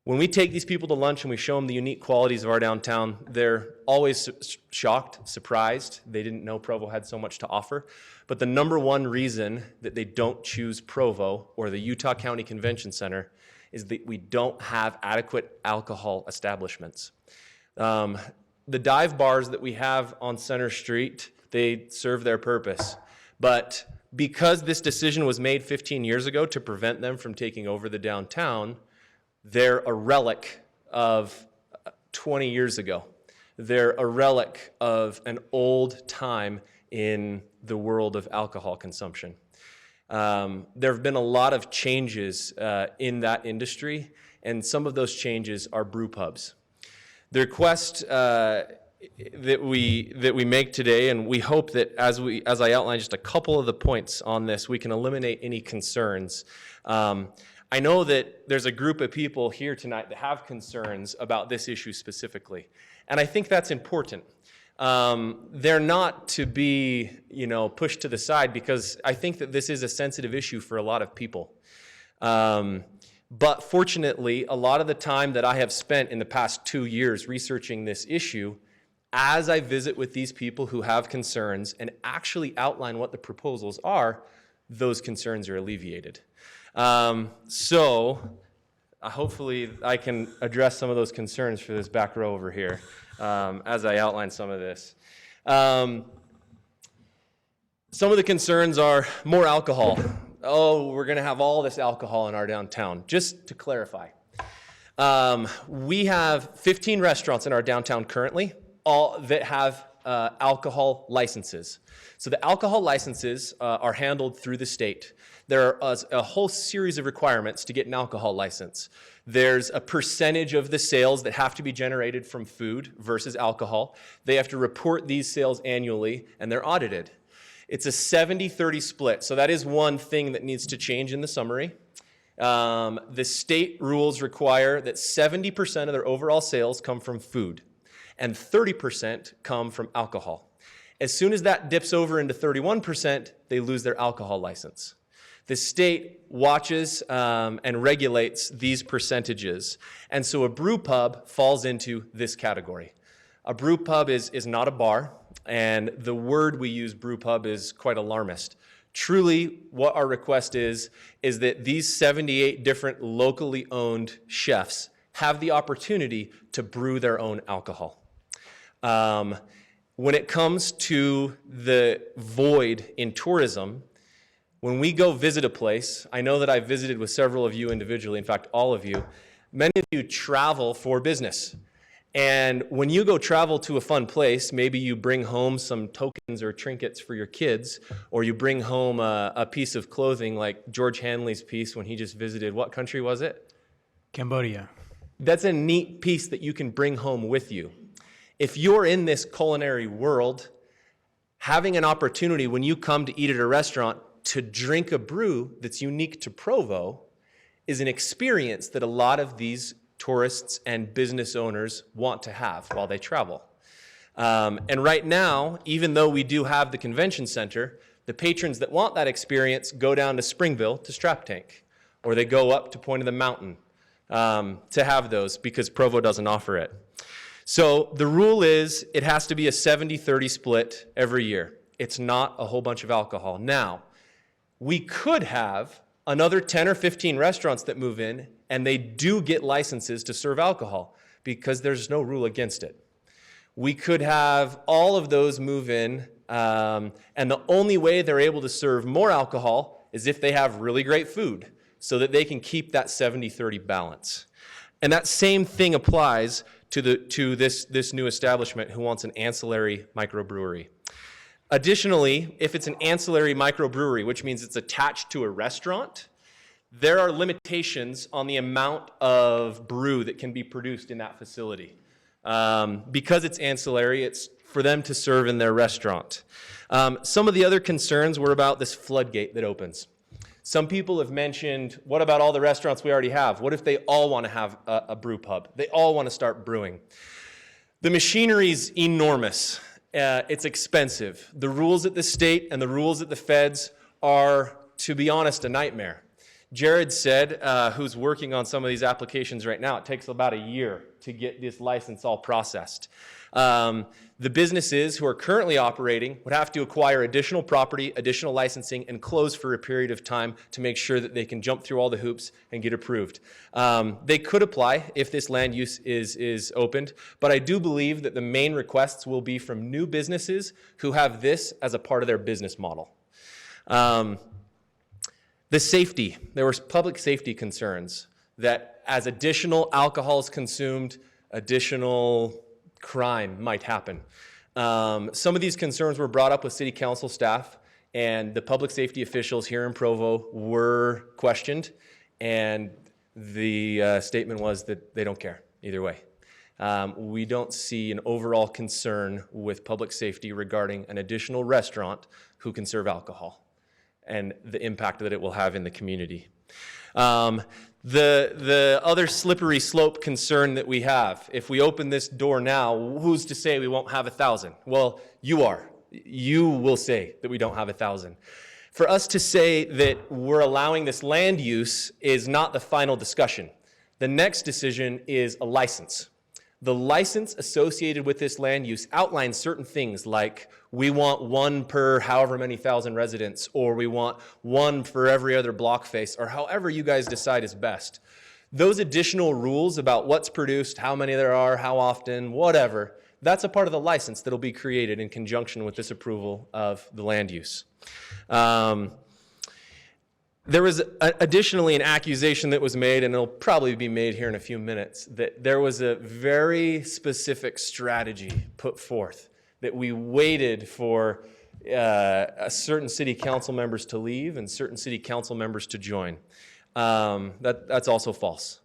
When we take these people to lunch and we show them the unique qualities of our downtown, they're always shocked, surprised. They didn't know Provo had so much to offer. But the number one reason that they don't choose Provo or the Utah County Convention Center is that we don't have adequate alcohol establishments. The dive bars that we have on Center Street, they serve their purpose. But because this decision was made 15 years ago to prevent them from taking over the downtown, they're a relic of 20 years ago. They're a relic of an old time in the world of alcohol consumption. There have been a lot of changes in that industry, and some of those changes are brew pubs. The request that we make today, and we hope that as I outline just a couple of the points on this, we can eliminate any concerns. I know that there's a group of people here tonight that have concerns about this issue specifically, and I think that's important. They're not to be, pushed to the side, because I think that this is a sensitive issue for a lot of people. But fortunately, a lot of the time that I have spent in the past 2 years researching this issue, as I visit with these people who have concerns and actually outline what the proposals are, those concerns are alleviated. So hopefully I can address some of those concerns for this back row over here as I outline some of this. Some of the concerns are more alcohol. Oh, we're going to have all this alcohol in our downtown. Just to clarify, we have 15 restaurants in our downtown currently, all that have alcohol licenses. So the alcohol licenses are handled through the state. There are a whole series of requirements to get an alcohol license. There's a percentage of the sales that have to be generated from food versus alcohol. They have to report these sales annually, and they're audited. It's a 70-30 split, so that is one thing that needs to change in the summary. The state rules require that 70% of their overall sales come from food, and 30% come from alcohol. As soon as that dips over into 31%, they lose their alcohol license. The state watches and regulates these percentages, and so a brew pub falls into this category. A brew pub is not a bar, and the word we use, brew pub, is quite alarmist. Truly, what our request is that these 78 different locally owned chefs have the opportunity to brew their own alcohol. When it comes to the void in tourism, when we go visit a place, I know that I've visited with several of you individually, in fact, all of you. Many of you travel for business. And when you go travel to a fun place, maybe you bring home some tokens or trinkets for your kids, or you bring home a piece of clothing like George Hanley's piece when he just visited, what country was it? Cambodia. That's a neat piece that you can bring home with you. If you're in this culinary world, having an opportunity when you come to eat at a restaurant to drink a brew that's unique to Provo is an experience that a lot of these tourists and business owners want to have while they travel. And right now, even though we do have the convention center, the patrons that want that experience go down to Springville to Strap Tank, or they go up to Point of the Mountain to have those because Provo doesn't offer it. So the rule is it has to be a 70-30 split every year. It's not a whole bunch of alcohol. Now, we could have another 10 or 15 restaurants that move in, and they do get licenses to serve alcohol because there's no rule against it. We could have all of those move in, and the only way they're able to serve more alcohol is if they have really great food so that they can keep that 70-30 balance. And that same thing applies to this new establishment who wants an ancillary microbrewery. Additionally, if it's an ancillary microbrewery, which means it's attached to a restaurant, there are limitations on the amount of brew that can be produced in that facility. Because it's ancillary, it's for them to serve in their restaurant. Some of the other concerns were about this floodgate that opens. Some people have mentioned, what about all the restaurants we already have? What if they all want to have a brew pub? They all want to start brewing. The machinery's enormous. It's expensive. The rules at the state and the rules at the feds are, to be honest, a nightmare. Jared said, who's working on some of these applications right now, it takes about a year to get this license all processed. The businesses who are currently operating would have to acquire additional property, additional licensing, and close for a period of time to make sure that they can jump through all the hoops and get approved. They could apply if this land use is opened, but I do believe that the main requests will be from new businesses who have this as a part of their business model. The safety, there were public safety concerns that as additional alcohol is consumed, additional crime might happen. Some of these concerns were brought up with city council staff, and the public safety officials here in Provo were questioned, and the statement was that they don't care either way. We don't see an overall concern with public safety regarding an additional restaurant who can serve alcohol and the impact that it will have in the community. The other slippery slope concern that we have, if we open this door now, who's to say we won't have 1,000? Well, you are. You will say that we don't have 1,000. For us to say that we're allowing this land use is not the final discussion. The next decision is a license. The license associated with this land use outlines certain things like we want one per however many thousand residents, or we want one for every other block face, or however you guys decide is best. Those additional rules about what's produced, how many there are, how often, whatever, that's a part of the license that'll be created in conjunction with this approval of the land use. There was additionally an accusation that was made, and it'll probably be made here in a few minutes, that there was a very specific strategy put forth, that we waited for certain city council members to leave and certain city council members to join. That's also false.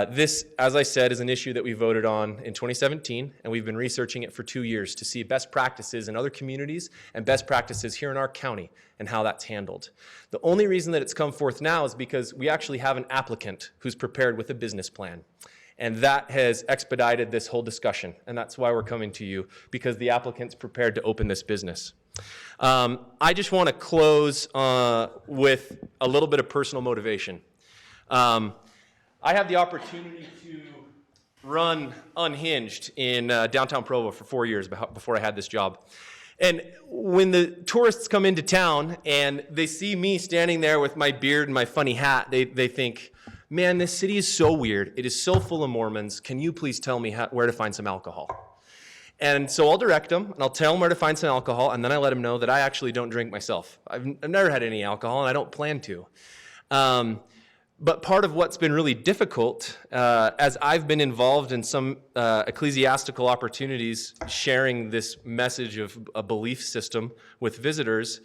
This, as I said, is an issue that we voted on in 2017, and we've been researching it for 2 years to see best practices in other communities and best practices here in our county and how that's handled. The only reason that it's come forth now is because we actually have an applicant who's prepared with a business plan. And that has expedited this whole discussion, and that's why we're coming to you, because the applicant's prepared to open this business. I just want to close with a little bit of personal motivation. I had the opportunity to run Unhinged in downtown Provo for 4 years before I had this job. And when the tourists come into town and they see me standing there with my beard and my funny hat, they think, man, this city is so weird. It is so full of Mormons. Can you please tell me where to find some alcohol? And so I'll direct them, and I'll tell them where to find some alcohol, and then I let them know that I actually don't drink myself. I've never had any alcohol, and I don't plan to. But part of what's been really difficult, as I've been involved in some ecclesiastical opportunities sharing this message of a belief system with visitors,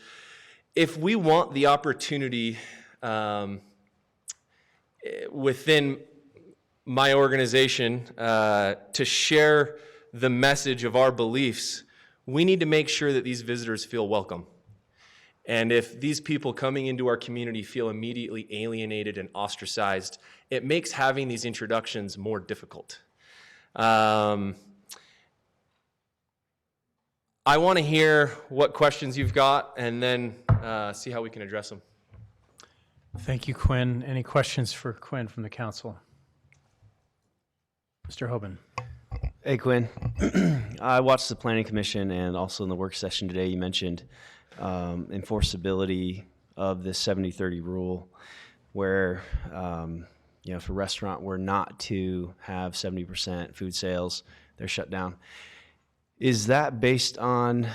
if we want the opportunity within my organization to share the message of our beliefs, we need to make sure that these visitors feel welcome. And if these people coming into our community feel immediately alienated and ostracized, it makes having these introductions more difficult. I want to hear what questions you've got and then see how we can address them. Thank you, Quinn. Any questions for Quinn from the council? Mr. Hoban. Hey, Quinn. I watched the Planning Commission, and also in the work session today, you mentioned enforceability of this 70-30 rule, where if a restaurant were not to have 70% food sales, they're shut down. Is that based on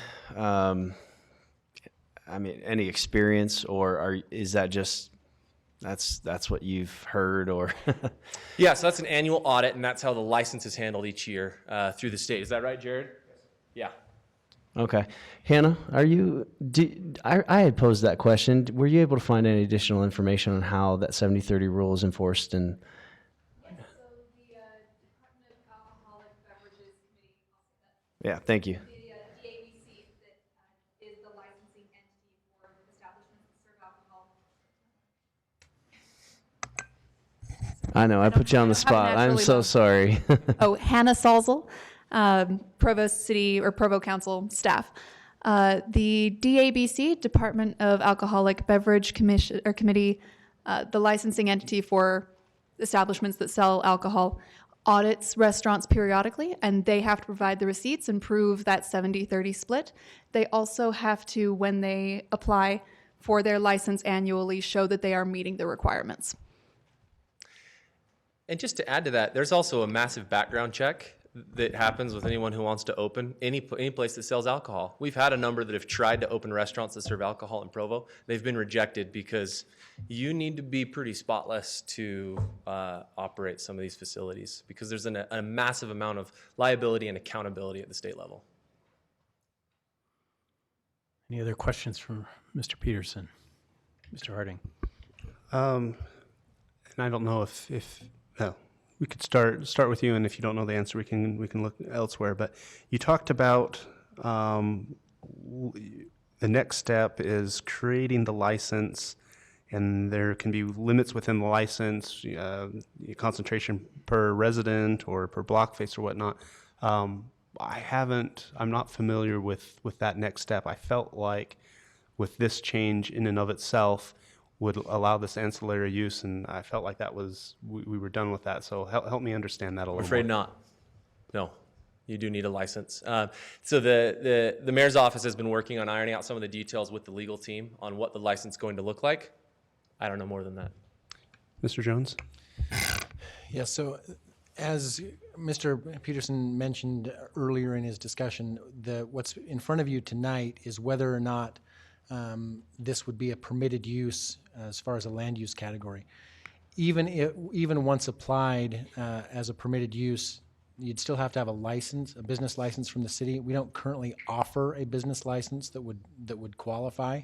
any experience, or is that just that's what you've heard, or? Yeah, so that's an annual audit, and that's how the license is handled each year through the state. Is that right, Jared? Yeah. Okay. Hannah, I had posed that question. Were you able to find any additional information on how that 70-30 rule is enforced? And yeah, thank you. I know, I put you on the spot. I'm so sorry. Oh, Hannah Salzel, Provo City or Provo Council staff. The DABC, Department of Alcoholic Beverage Committee, The licensing entity for establishments that sell alcohol audits restaurants periodically, and they have to provide the receipts and prove that 70-30 split. They also have to, when they apply for their license annually, show that they are meeting the requirements. And just to add to that, there's also a massive background check that happens with anyone who wants to open any place that sells alcohol. We've had a number that have tried to open restaurants that serve alcohol in Provo. They've been rejected because you need to be pretty spotless to operate some of these facilities, because there's a massive amount of liability and accountability at the state level. Any other questions from Mr. Peterson? Mr. Harding? And I don't know if we could start with you, and if you don't know the answer, we can look elsewhere. But you talked about the next step is creating the license, and there can be limits within the license, concentration per resident or per block face or whatnot. I'm not familiar with that next step. I felt like with this change in and of itself would allow this ancillary use, and I felt like that was, we were done with that. So help me understand that a little I'm afraid more. not. No, you do need a license. So the mayor's office has been working on ironing out some of the details with the legal team on what the license is going to look like. I don't know more than that. Mr. Jones? Yeah, so as Mr. Peterson mentioned earlier in his discussion, what's in front of you tonight is whether or not this would be a permitted use as far as a land use category. Even once applied as a permitted use, you'd still have to have a license, a business license from the city. We don't currently offer a business license that would qualify.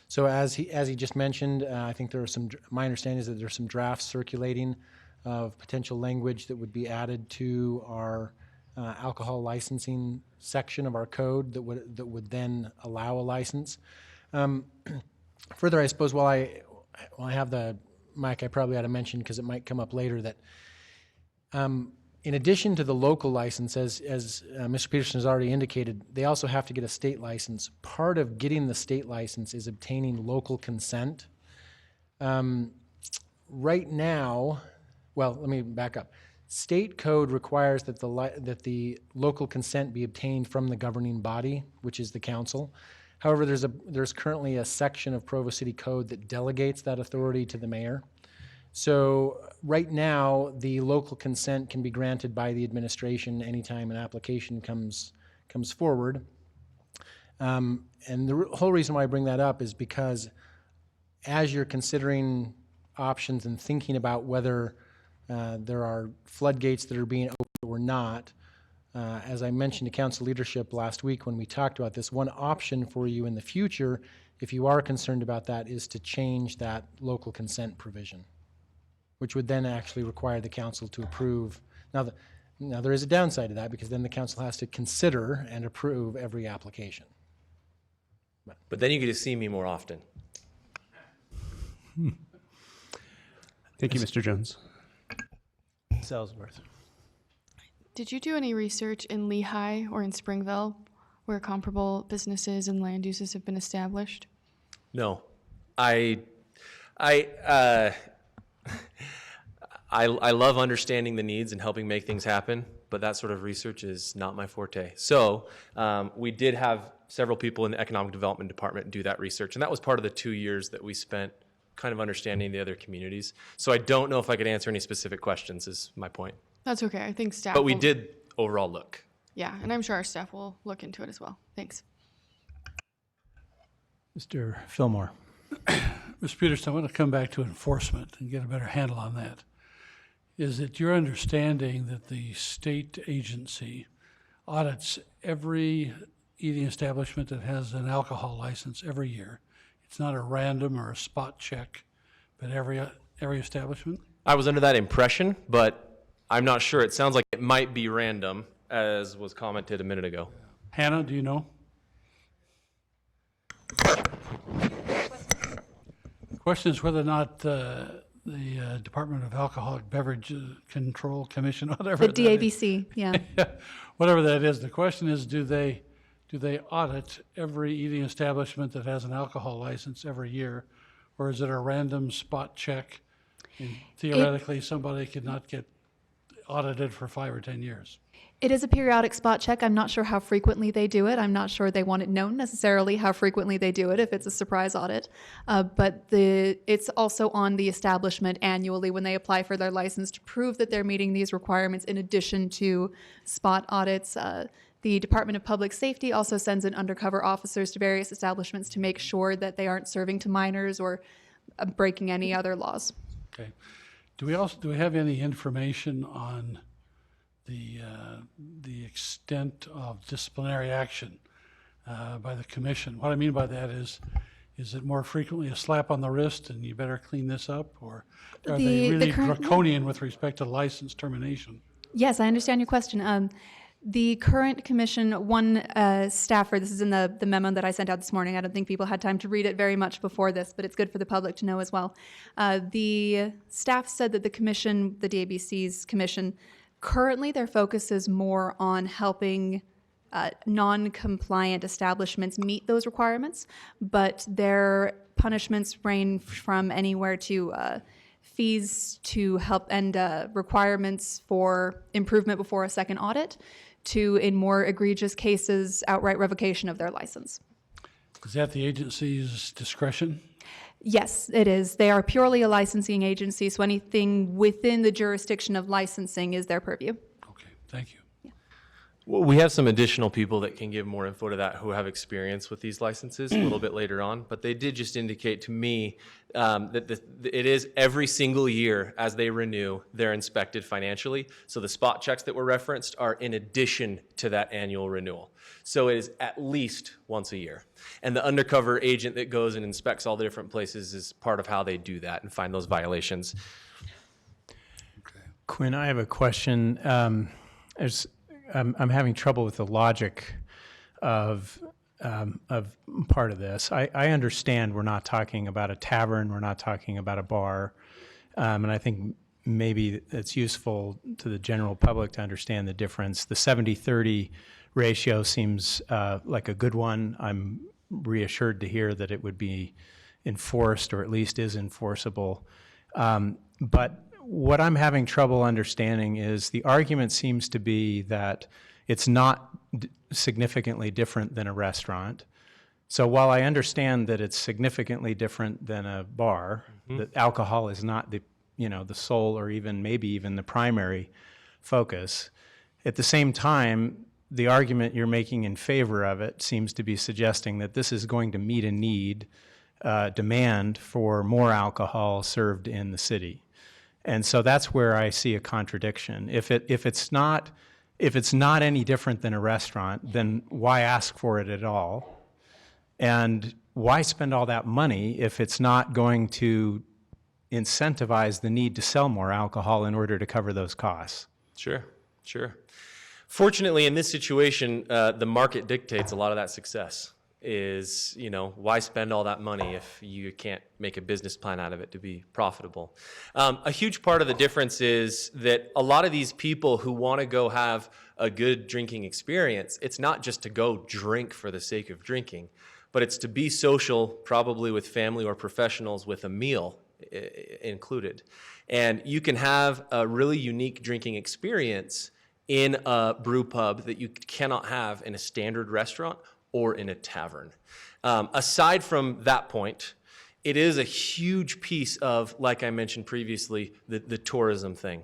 So as he just mentioned, I think there are my understanding is that there's some drafts circulating of potential language that would be added to our alcohol licensing section of our code that would then allow a license. Further, I suppose while I have the mic, I probably ought to mention, because it might come up later, that in addition to the local license, as Mr. Peterson has already indicated, they also have to get a state license. Part of getting the state license is obtaining local consent. Right now, well, let me back up. State code requires that the local consent be obtained from the governing body, which is the council. However, there's currently a section of Provo City Code that delegates that authority to the mayor. So right now, the local consent can be granted by the administration anytime an application comes forward. And the whole reason why I bring that up is because as you're considering options and thinking about whether there are floodgates that are being opened or not, as I mentioned to council leadership last week when we talked about this, one option for you in the future, if you are concerned about that, is to change that local consent provision, which would then actually require the council to approve. Now there is a downside to that, because then the council has to consider and approve every application. But then you get to see me more often. Thank you, Mr. Jones. Ellsworth. Did you do any research in Lehigh or in Springville where comparable businesses and land uses have been established? No, I love understanding the needs and helping make things happen, but that sort of research is not my forte. So we did have several people in the economic development department do that research, and that was part of the 2 years that we spent kind of understanding the other communities. So I don't know if I could answer any specific questions, is my point. That's okay. I think staff But we will- did overall look. Yeah, and I'm sure our staff will look into it as well. Thanks. Mr. Fillmore. Mr. Peterson, I want to come back to enforcement and get a better handle on that. Is it your understanding that the state agency audits every eating establishment that has an alcohol license every year? It's not a random or a spot check, but every establishment? I was under that impression, but I'm not sure. It sounds like it might be random, as was commented a minute ago. Hannah, do you know? The question is whether or not the Department of Alcoholic Beverage Control Commission, whatever The that is. DABC, yeah. Whatever that is, the question is, do they audit every eating establishment that has an alcohol license every year, or is it a random spot check? And theoretically, somebody could not get audited for 5 or 10 years. It is a periodic spot check. I'm not sure how frequently they do it. I'm not sure they want it known necessarily how frequently they do it if it's a surprise audit. But it's also on the establishment annually when they apply for their license to prove that they're meeting these requirements in addition to spot audits. The Department of Public Safety also sends in undercover officers to various establishments to make sure that they aren't serving to minors or breaking any other laws. Okay. Do we have any information on the extent of disciplinary action by the commission? What I mean by that is it more frequently a slap on the wrist and you better clean this up, or are they really draconian with respect to license termination? Yes, I understand your question. The current commission, one staffer, this is in the memo that I sent out this morning. I don't think people had time to read it very much before this, but it's good for the public to know as well. The staff said that the commission, the DABC's commission, currently their focus is more on helping non-compliant establishments meet those requirements, but their punishments range from anywhere to fees to help and requirements for improvement before a second audit to, in more egregious cases, outright revocation of their license. Is that the agency's discretion? Yes, it is. They are purely a licensing agency, so anything within the jurisdiction of licensing is their purview. Okay, thank you. Well, we have some additional people that can give more info to that who have experience with these licenses a little bit later on, but they did just indicate to me that it is every single year as they renew, they're inspected financially. So the spot checks that were referenced are in addition to that annual renewal. So it is at least once a year. And the undercover agent that goes and inspects all the different places is part of how they do that and find those violations. Quinn, I have a question. I'm having trouble with the logic of part of this. I understand we're not talking about a tavern, we're not talking about a bar, and I think maybe it's useful to the general public to understand the difference. The 70-30 ratio seems like a good one. I'm reassured to hear that it would be enforced, or at least is enforceable. But what I'm having trouble understanding is the argument seems to be that it's not significantly different than a restaurant. So while I understand that it's significantly different than a bar, that alcohol is not the sole or even maybe even the primary focus, at the same time, the argument you're making in favor of it seems to be suggesting that this is going to meet a need, demand for more alcohol served in the city. And so that's where I see a contradiction. If it's not any different than a restaurant, then why ask for it at all? And why spend all that money if it's not going to incentivize the need to sell more alcohol in order to cover those costs? Sure. Fortunately, in this situation, the market dictates a lot of that success. Is, why spend all that money if you can't make a business plan out of it to be profitable? A huge part of the difference is that a lot of these people who want to go have a good drinking experience, it's not just to go drink for the sake of drinking, but it's to be social, probably with family or professionals, with a meal included. And you can have a really unique drinking experience in a brew pub that you cannot have in a standard restaurant or in a tavern. Aside from that point, it is a huge piece of, like I mentioned previously, the tourism thing.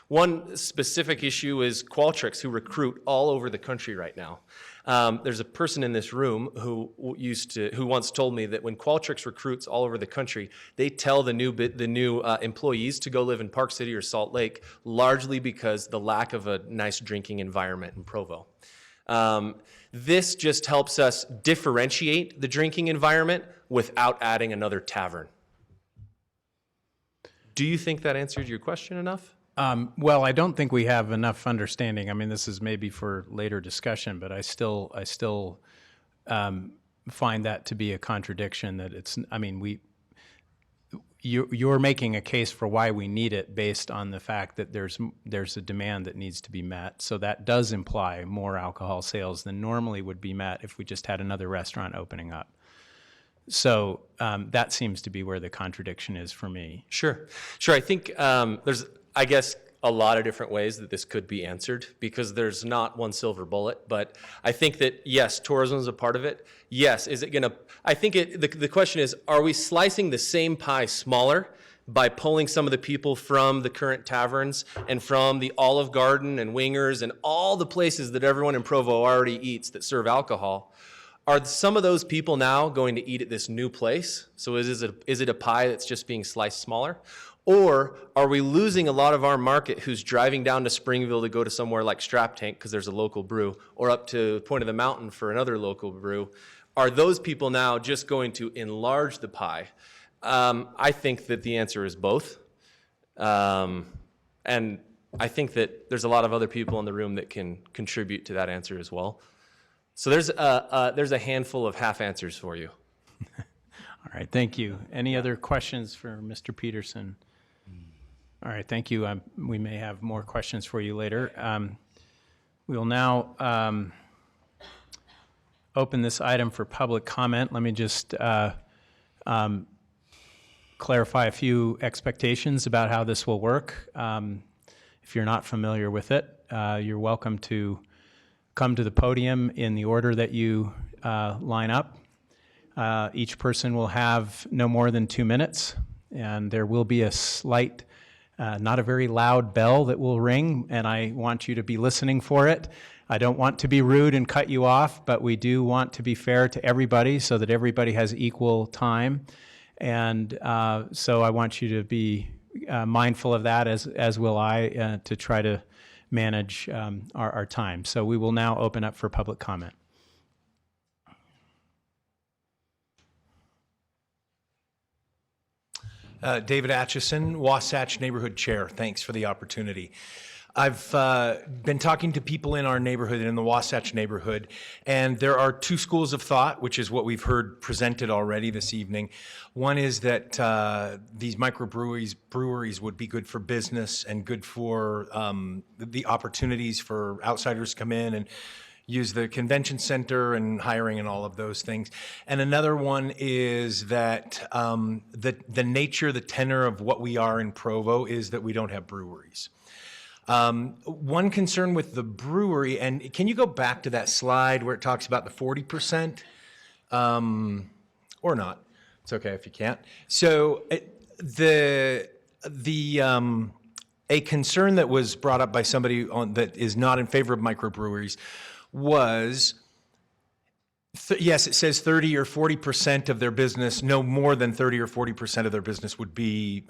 One specific issue is Qualtrics, who recruit all over the country right now. There's a person in this room who once told me that when Qualtrics recruits all over the country, they tell the new employees to go live in Park City or Salt Lake, largely because the lack of a nice drinking environment in Provo. This just helps us differentiate the drinking environment without adding another tavern. Do you think that answered your question enough? Well, I don't think we have enough understanding. I mean, this is maybe for later discussion, but I still find that to be a contradiction. That it's, I mean, you're making a case for why we need it based on the fact that there's a demand that needs to be met. So that does imply more alcohol sales than normally would be met if we just had another restaurant opening up. So that seems to be where the contradiction is for me. Sure. I think there's, I guess, a lot of different ways that this could be answered because there's not one silver bullet. But I think that, yes, tourism is a part of it. Yes, is it going to, I think the question is, are we slicing the same pie smaller by pulling some of the people from the current taverns and from the Olive Garden and Wingers and all the places that everyone in Provo already eats that serve alcohol? Are some of those people now going to eat at this new place? So is it a pie that's just being sliced smaller? Or are we losing a lot of our market who's driving down to Springville to go to somewhere like Strap Tank because there's a local brew, or up to Point of the Mountain for another local brew? Are those people now just going to enlarge the pie? I think that the answer is both. And I think that there's a lot of other people in the room that can contribute to that answer as well. So there's a handful of half answers for you. All right, thank you. Any other questions for Mr. Peterson? All right, thank you. We may have more questions for you later. We will now open this item for public comment. Let me just clarify a few expectations about how this will work. If you're not familiar with it, you're welcome to come to the podium in the order that you line up. Each person will have no more than 2 minutes, and there will be a slight, not a very loud bell that will ring, and I want you to be listening for it. I don't want to be rude and cut you off, but we do want to be fair to everybody so that everybody has equal time. And so I want you to be mindful of that, as will I, to try to manage our time. So we will now open up for public comment. David Atchison, Wasatch Neighborhood Chair. Thanks for the opportunity. I've been talking to people in our neighborhood, in the Wasatch neighborhood, and there are two schools of thought, which is what we've heard presented already this evening. One is that these breweries would be good for business and good for the opportunities for outsiders to come in and use the convention center and hiring and all of those things. And another one is that the nature, the tenor of what we are in Provo is that we don't have breweries. One concern with the brewery, and can you go back to that slide where it talks about the 40%? Or not. It's okay if you can't. So a concern that was brought up by somebody that is not in favor of microbreweries was, yes, it says 30 or 40% of their business, no more than 30 or 40% of their business would be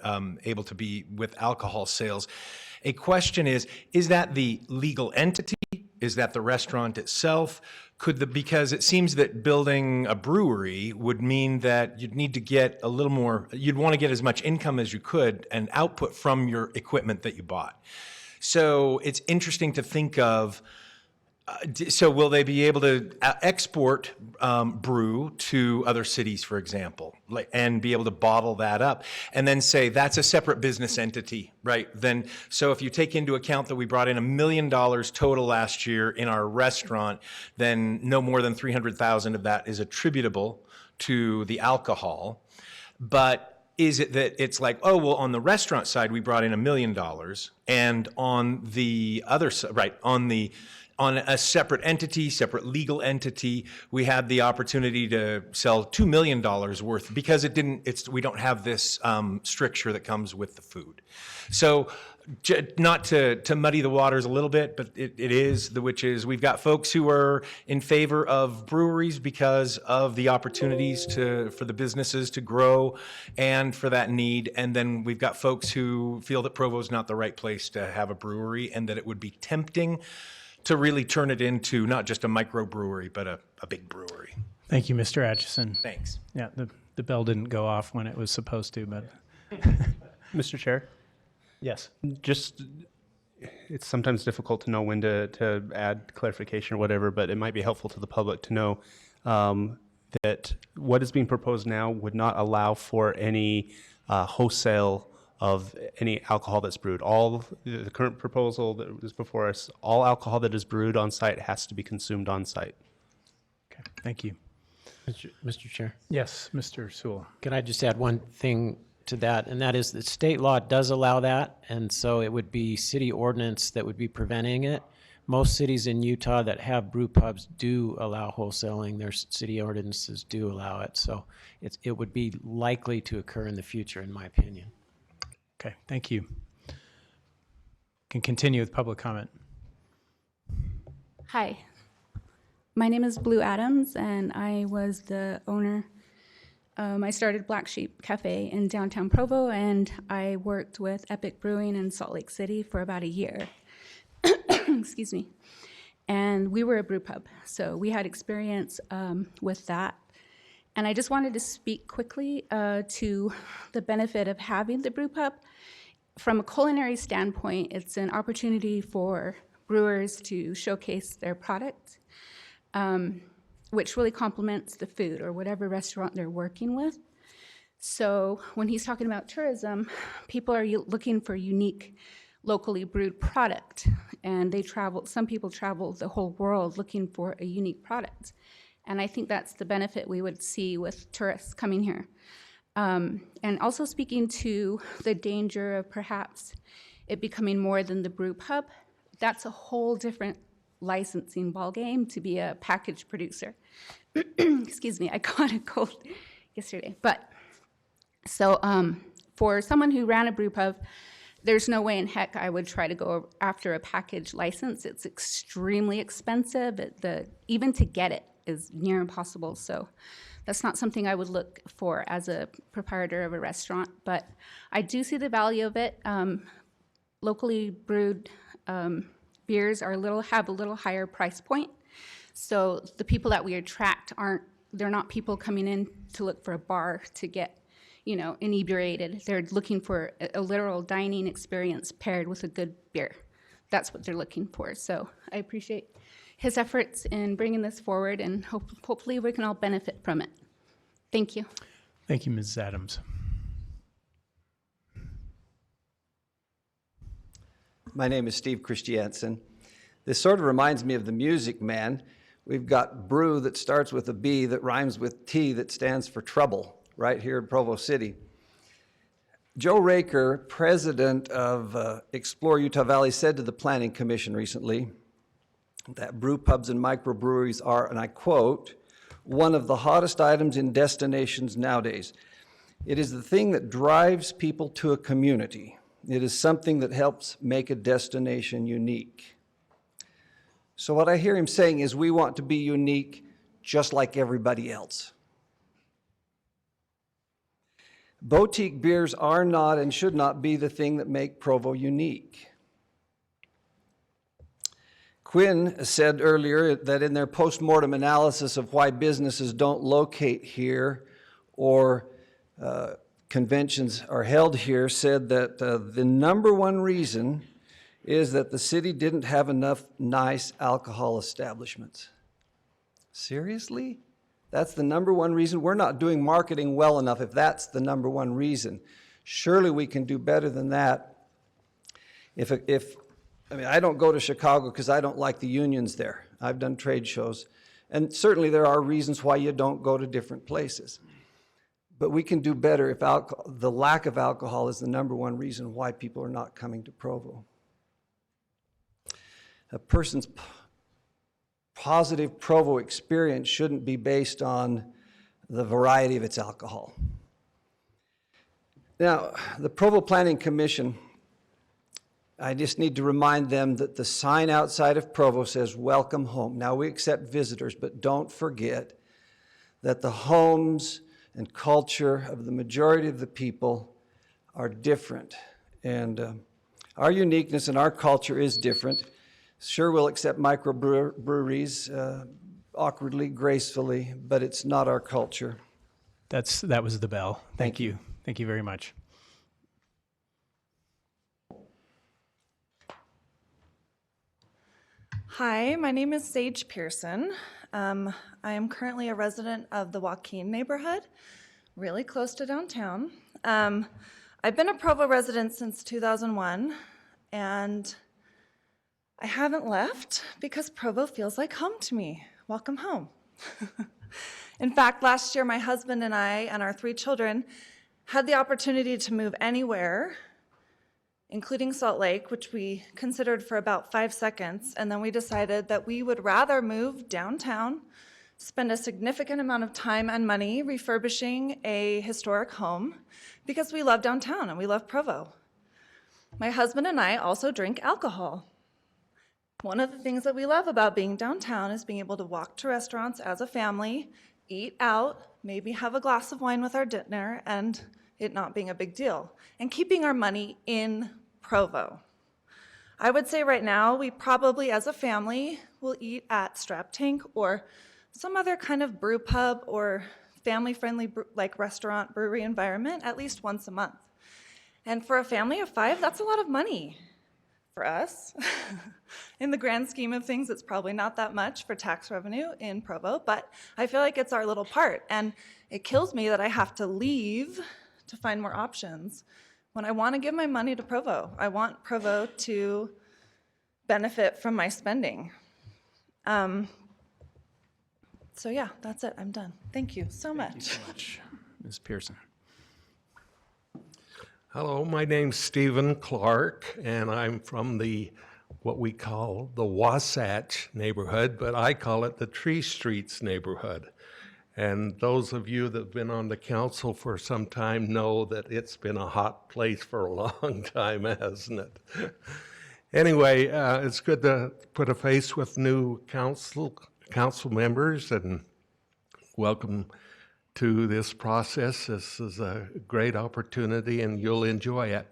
able to be with alcohol sales. A question is that the legal entity? Is that the restaurant itself? Because it seems that building a brewery would mean that you'd need to get a little more, you'd want to get as much income as you could and output from your equipment that you bought. So it's interesting to think of, so will they be able to export brew to other cities, for example, and be able to bottle that up and then say that's a separate business entity, right? Then, so if you take into account that we brought in $1 million total last year in our restaurant, then no more than 300,000 of that is attributable to the alcohol. But is it that it's like, oh, well, on the restaurant side, we brought in $1 million, and on the other side, right, on a separate entity, separate legal entity, we had the opportunity to sell $2 million worth because we don't have this stricture that comes with the food. So not to muddy the waters a little bit, but it is, which is we've got folks who are in favor of breweries because of the opportunities for the businesses to grow and for that need. And then we've got folks who feel that Provo is not the right place to have a brewery and that it would be tempting to really turn it into not just a microbrewery, but a big brewery. Thank you, Mr. Atchison. Thanks. Yeah, the bell didn't go off when it was supposed to, but. Mr. Chair? Yes. Just, it's sometimes difficult to know when to add clarification or whatever, but it might be helpful to the public to know that what is being proposed now would not allow for any wholesale of any alcohol that's brewed. All the current proposal that is before us, all alcohol that is brewed on site has to be consumed on site. Okay, thank you. Mr. Chair. Yes, Mr. Sewell. Can I just add one thing to that? And that is that state law does allow that. And so it would be city ordinance that would be preventing it. Most cities in Utah that have brew pubs do allow wholesaling. Their city ordinances do allow it. So it would be likely to occur in the future, in my opinion. Okay, thank you. Can continue with public comment. Hi, my name is Blue Adams, and I was the owner. I started Black Sheep Cafe in downtown Provo, and I worked with Epic Brewing in Salt Lake City for about a year. Excuse me. And we were a brew pub, so we had experience with that. And I just wanted to speak quickly to the benefit of having the brew pub. From a culinary standpoint, it's an opportunity for brewers to showcase their product, which really complements the food or whatever restaurant they're working with. So when he's talking about tourism, people are looking for unique, locally brewed product, and some people travel the whole world looking for a unique product. And I think that's the benefit we would see with tourists coming here. And also speaking to the danger of perhaps it becoming more than the brew pub, that's a whole different licensing ballgame to be a package producer. Excuse me, I caught a cold yesterday. But so for someone who ran a brew pub, there's no way in heck I would try to go after a package license. It's extremely expensive. Even to get it is near impossible. So that's not something I would look for as a proprietor of a restaurant. But I do see the value of it. Locally brewed beers have a little higher price point. So the people that we attract they're not people coming in to look for a bar to get, inebriated. They're looking for a literal dining experience paired with a good beer. That's what they're looking for. So I appreciate his efforts in bringing this forward, and hopefully we can all benefit from it. Thank you. Thank you, Ms. Adams. My name is Steve Christiansen. This sort of reminds me of the Music Man. We've got brew that starts with a B that rhymes with T that stands for trouble right here in Provo City. Joe Raker, president of Explore Utah Valley, said to the Planning Commission recently that brew pubs and microbreweries are, and I quote, one of the hottest items in destinations nowadays. It is the thing that drives people to a community. It is something that helps make a destination unique. So what I hear him saying is we want to be unique just like everybody else. Boutique beers are not and should not be the thing that make Provo unique. Quinn said earlier that in their post-mortem analysis of why businesses don't locate here or conventions are held here, said that the number one reason is that the city didn't have enough nice alcohol establishments. Seriously? That's the number one reason? We're not doing marketing well enough if that's the number one reason. Surely we can do better than that. I don't go to Chicago because I don't like the unions there. I've done trade shows. And certainly there are reasons why you don't go to different places. But we can do better if the lack of alcohol is the number one reason why people are not coming to Provo. A person's positive Provo experience shouldn't be based on the variety of its alcohol. Now, the Provo Planning Commission, I just need to remind them that the sign outside of Provo says, "Welcome home." Now, we accept visitors, but don't forget that the homes and culture of the majority of the people are different. And our uniqueness and our culture is different. Sure, we'll accept microbreweries awkwardly, gracefully, but it's not our culture. That was the bell. Thank you. Thank you very much. Hi, my name is Sage Pearson. I am currently a resident of the Joaquin neighborhood, really close to downtown. I've been a Provo resident since 2001, and I haven't left because Provo feels like home to me. Welcome home. In fact, last year, my husband and I and our 3 children had the opportunity to move anywhere, including Salt Lake, which we considered for about 5 seconds, and then we decided that we would rather move downtown, spend a significant amount of time and money refurbishing a historic home, because we love downtown and we love Provo. My husband and I also drink alcohol. One of the things that we love about being downtown is being able to walk to restaurants as a family, eat out, maybe have a glass of wine with our dinner, and it not being a big deal, and keeping our money in Provo. I would say right now, we probably as a family will eat at Strap Tank or some other kind of brew pub or family-friendly like restaurant, brewery environment at least once a month. And for a family of 5, that's a lot of money for us. In the grand scheme of things, it's probably not that much for tax revenue in Provo, but I feel like it's our little part. And it kills me that I have to leave to find more options when I want to give my money to Provo. I want Provo to benefit from my spending. So yeah, that's it. I'm done. Thank you so much. Thank you so much. Ms. Pearson. Hello, my name's Stephen Clark, and I'm from what we call the Wasatch neighborhood, but I call it the Tree Streets neighborhood. And those of you that have been on the council for some time know that it's been a hot place for a long time, hasn't it? Anyway, it's good to put a face with new council members, and welcome to this process. This is a great opportunity and you'll enjoy it.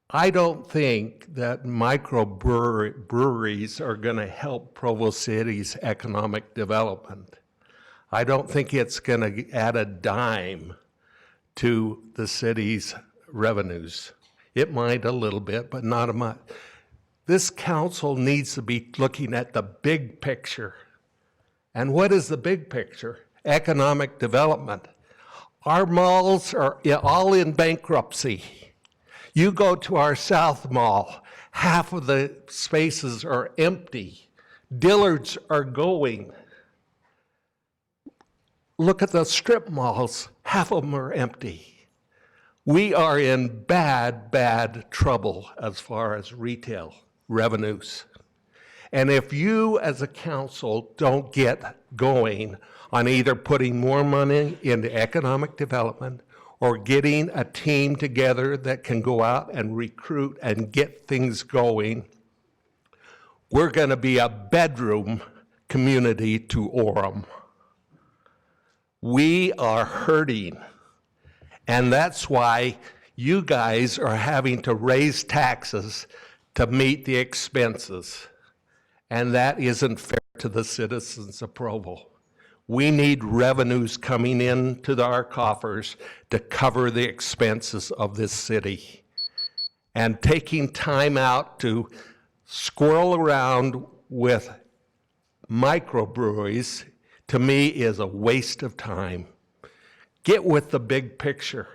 I don't think that microbreweries are going to help Provo City's economic development. I don't think it's going to add a dime to the city's revenues. It might a little bit, but not much. This council needs to be looking at the big picture. And what is the big picture? Economic development. Our malls are all in bankruptcy. You go to our South Mall, half of the spaces are empty. Dillard's are going. Look at the strip malls, half of them are empty. We are in bad, bad trouble as far as retail revenues. And if you as a council don't get going on either putting more money into economic development or getting a team together that can go out and recruit and get things going, we're going to be a bedroom community to Orem. We are hurting, and that's why you guys are having to raise taxes to meet the expenses. And that isn't fair to the citizens of Provo. We need revenues coming into our coffers to cover the expenses of this city. And taking time out to squirrel around with microbreweries, to me, is a waste of time. Get with the big picture.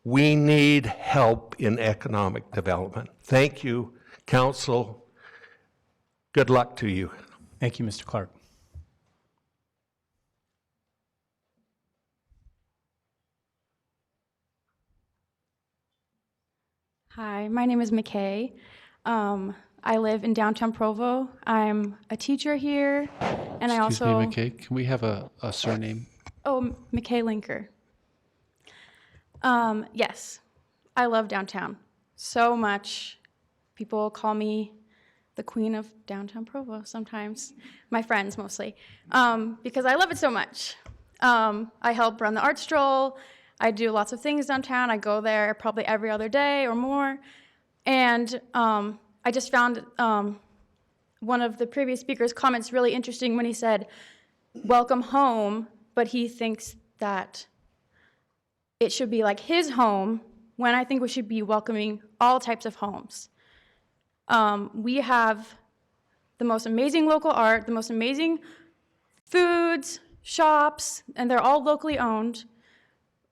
We need help in economic development. Thank you, Council. Good luck to you. Thank you, Mr. Clark. Hi, my name is McKay. I live in downtown Provo. I'm a teacher here, and I also... Excuse me, McKay, can we have a surname? Oh, McKay Linker. Yes, I love downtown so much. People call me the queen of downtown Provo sometimes, my friends mostly, because I love it so much. I help run the art stroll. I do lots of things downtown. I go there probably every other day or more. And I just found one of the previous speaker's comments really interesting when he said, welcome home, but he thinks that it should be like his home, when I think we should be welcoming all types of homes. We have the most amazing local art, the most amazing foods, shops, and they're all locally owned.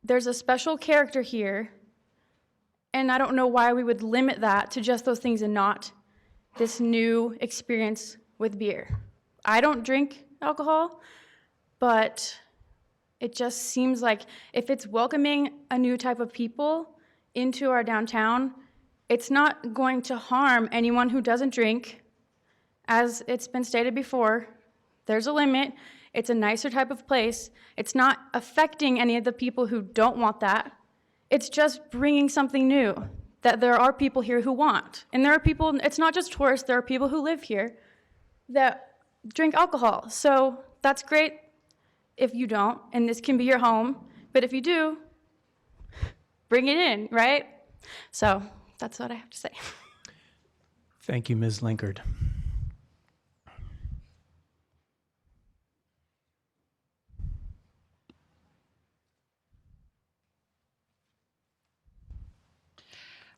There's a special character here, and I don't know why we would limit that to just those things and not this new experience with beer. I don't drink alcohol, but It just seems like if it's welcoming a new type of people into our downtown, it's not going to harm anyone who doesn't drink. As it's been stated before, there's a limit. It's a nicer type of place. It's not affecting any of the people who don't want that. It's just bringing something new that there are people here who want. And there are people, it's not just tourists, there are people who live here that drink alcohol. So that's great if you don't, and this can be your home. But if you do, bring it in, right? So that's what I have to say. Thank you, Ms. Linkard.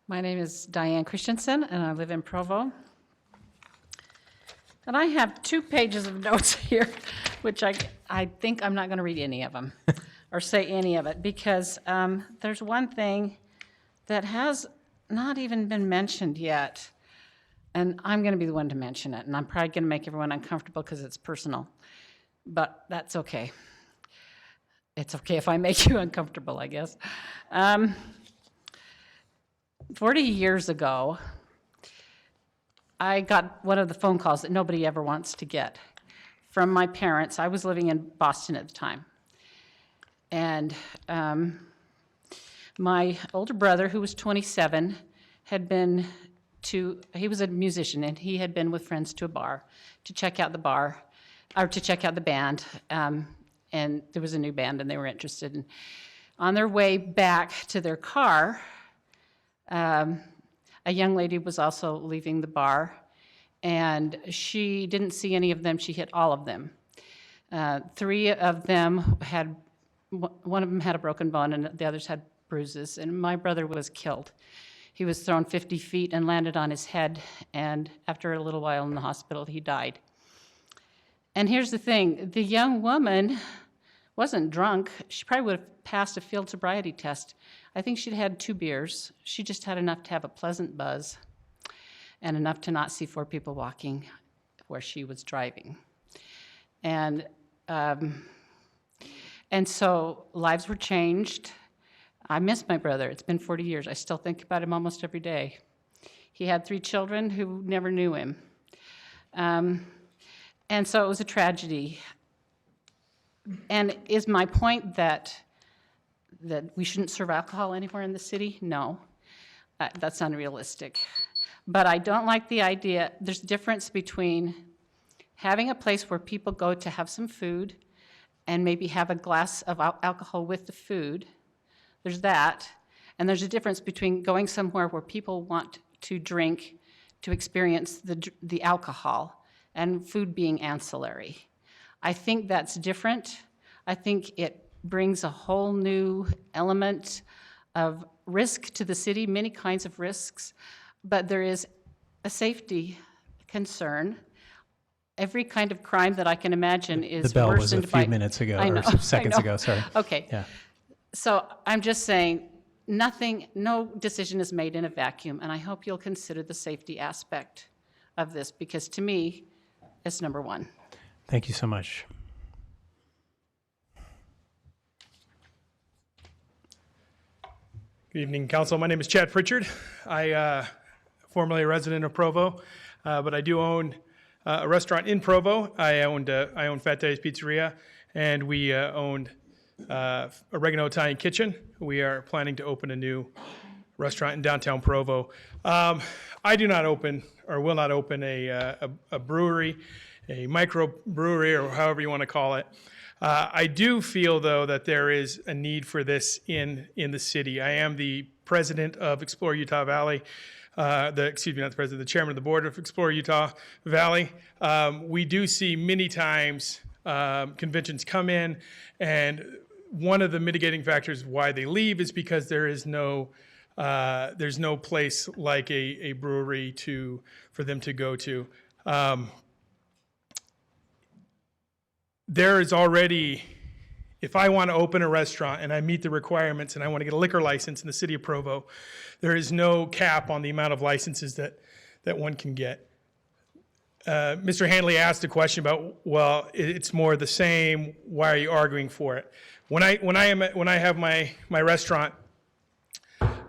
My name is Diane Christensen, and I live in Provo. And I have 2 pages of notes here, which I think I'm not going to read any of them or say any of it, because there's one thing that has not even been mentioned yet, and I'm going to be the one to mention it, and I'm probably going to make everyone uncomfortable because it's personal, but that's okay. It's okay if I make you uncomfortable, I guess. 40 years ago, I got one of the phone calls that nobody ever wants to get from my parents. I was living in Boston at the time. And my older brother, who was 27, he was a musician, and he had been with friends to a bar to check out the band. And there was a new band, and they were interested. And on their way back to their car, a young lady was also leaving the bar, and she didn't see any of them. She hit all of them. 3 of them one of them had a broken bone, and the others had bruises, and my brother was killed. He was thrown 50 feet and landed on his head, and after a little while in the hospital, he died. And here's the thing, the young woman wasn't drunk. She probably would have passed a field sobriety test. I think she'd had 2 beers. She just had enough to have a pleasant buzz and enough to not see 4 people walking where she was driving. And so lives were changed. I miss my brother. It's been 40 years. I still think about him almost every day. He had 3 children who never knew him. And so it was a tragedy. And is my point that we shouldn't serve alcohol anywhere in the city? No, that's unrealistic. But I don't like the idea, there's a difference between having a place where people go to have some food and maybe have a glass of alcohol with the food. There's that. And there's a difference between going somewhere where people want to drink, to experience the alcohol, and food being ancillary. I think that's different. I think it brings a whole new element of risk to the city, many kinds of risks, but there is a safety concern. Every kind of crime that I can imagine is The bell was a worsened by... few minutes ago, I know, or seconds I know. ago, sorry. Okay. Yeah. So I'm just saying, no decision is made in a vacuum, and I hope you'll consider the safety aspect of this, because to me, it's number 1. Thank you so much. Good evening, Council. My name is Chad Pritchard. I formerly a resident of Provo, but I do own a restaurant in Provo. I own Fat Daddy's Pizzeria, and we owned Oregano Italian Kitchen. We are planning to open a new restaurant in downtown Provo. I do not open, or will not open, a brewery, a microbrewery, or however you want to call it. I do feel, though, that there is a need for this in the city. I am the president of Explore Utah Valley, the chairman of the board of Explore Utah Valley. We do see many times conventions come in, and one of the mitigating factors why they leave is because there's no place like a brewery for them to go to. There is already, if I want to open a restaurant and I meet the requirements and I want to get a liquor license in the city of Provo, there is no cap on the amount of licenses that one can get. Mr. Handley asked a question about, well, it's more the same. Why are you arguing for it? When I have my restaurant,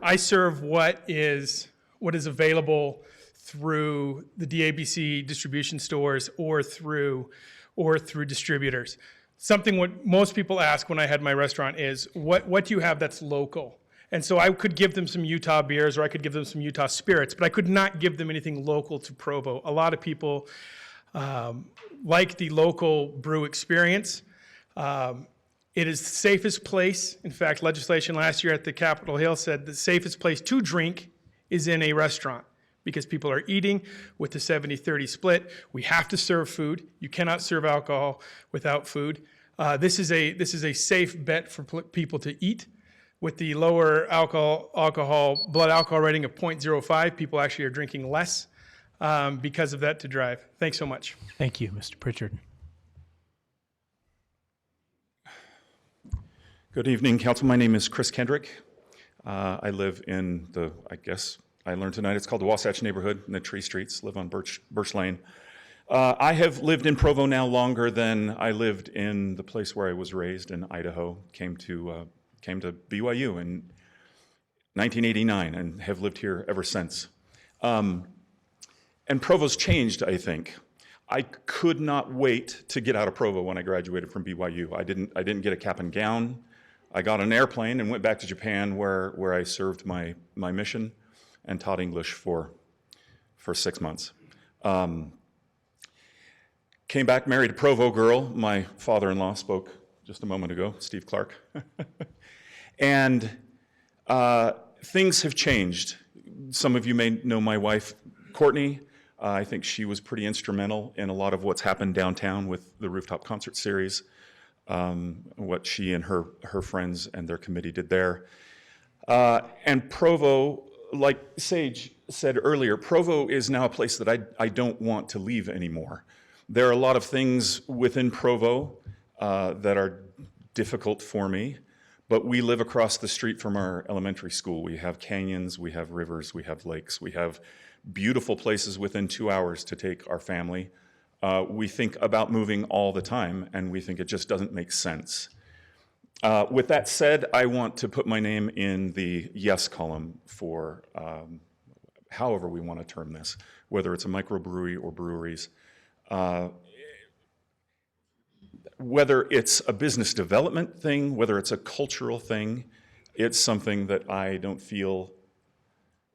I serve what is available through the DABC distribution stores or through distributors. Something what most people ask when I had my restaurant is, what do you have that's local? And so I could give them some Utah beers or I could give them some Utah spirits, but I could not give them anything local to Provo. A lot of people like the local brew experience. It is the safest place. In fact, legislation last year at the Capitol Hill said the safest place to drink is in a restaurant because people are eating with the 70-30 split. We have to serve food. You cannot serve alcohol without food. This is a safe bet for people to eat. With the lower blood alcohol rating of 0.05, people actually are drinking less because of that to drive. Thanks so much. Thank you, Mr. Pritchard. Good evening, Council. My name is Chris Kendrick. I live in I learned tonight it's called the Wasatch neighborhood in the Tree Streets, live on Birch Lane. I have lived in Provo now longer than I lived in the place where I was raised in Idaho. Came to BYU in 1989 and have lived here ever since. And Provo's changed, I think. I could not wait to get out of Provo when I graduated from BYU. I didn't get a cap and gown. I got on an airplane and went back to Japan where I served my mission and taught English for 6 months. Came back, married a Provo girl. My father-in-law spoke just a moment ago, Steve Clark. And things have changed. Some of you may know my wife, Courtney. I think she was pretty instrumental in a lot of what's happened downtown with the rooftop concert series, what she and her friends and their committee did there. And Provo, like Sage said earlier, Provo is now a place that I don't want to leave anymore. There are a lot of things within Provo that are difficult for me, but we live across the street from our elementary school. We have canyons, we have rivers, we have lakes, we have beautiful places within 2 hours to take our family. We think about moving all the time, and we think it just doesn't make sense. With that said, I want to put my name in the yes column for however we want to term this, whether it's a microbrewery or breweries. Whether it's a business development thing, whether it's a cultural thing, it's something that I don't feel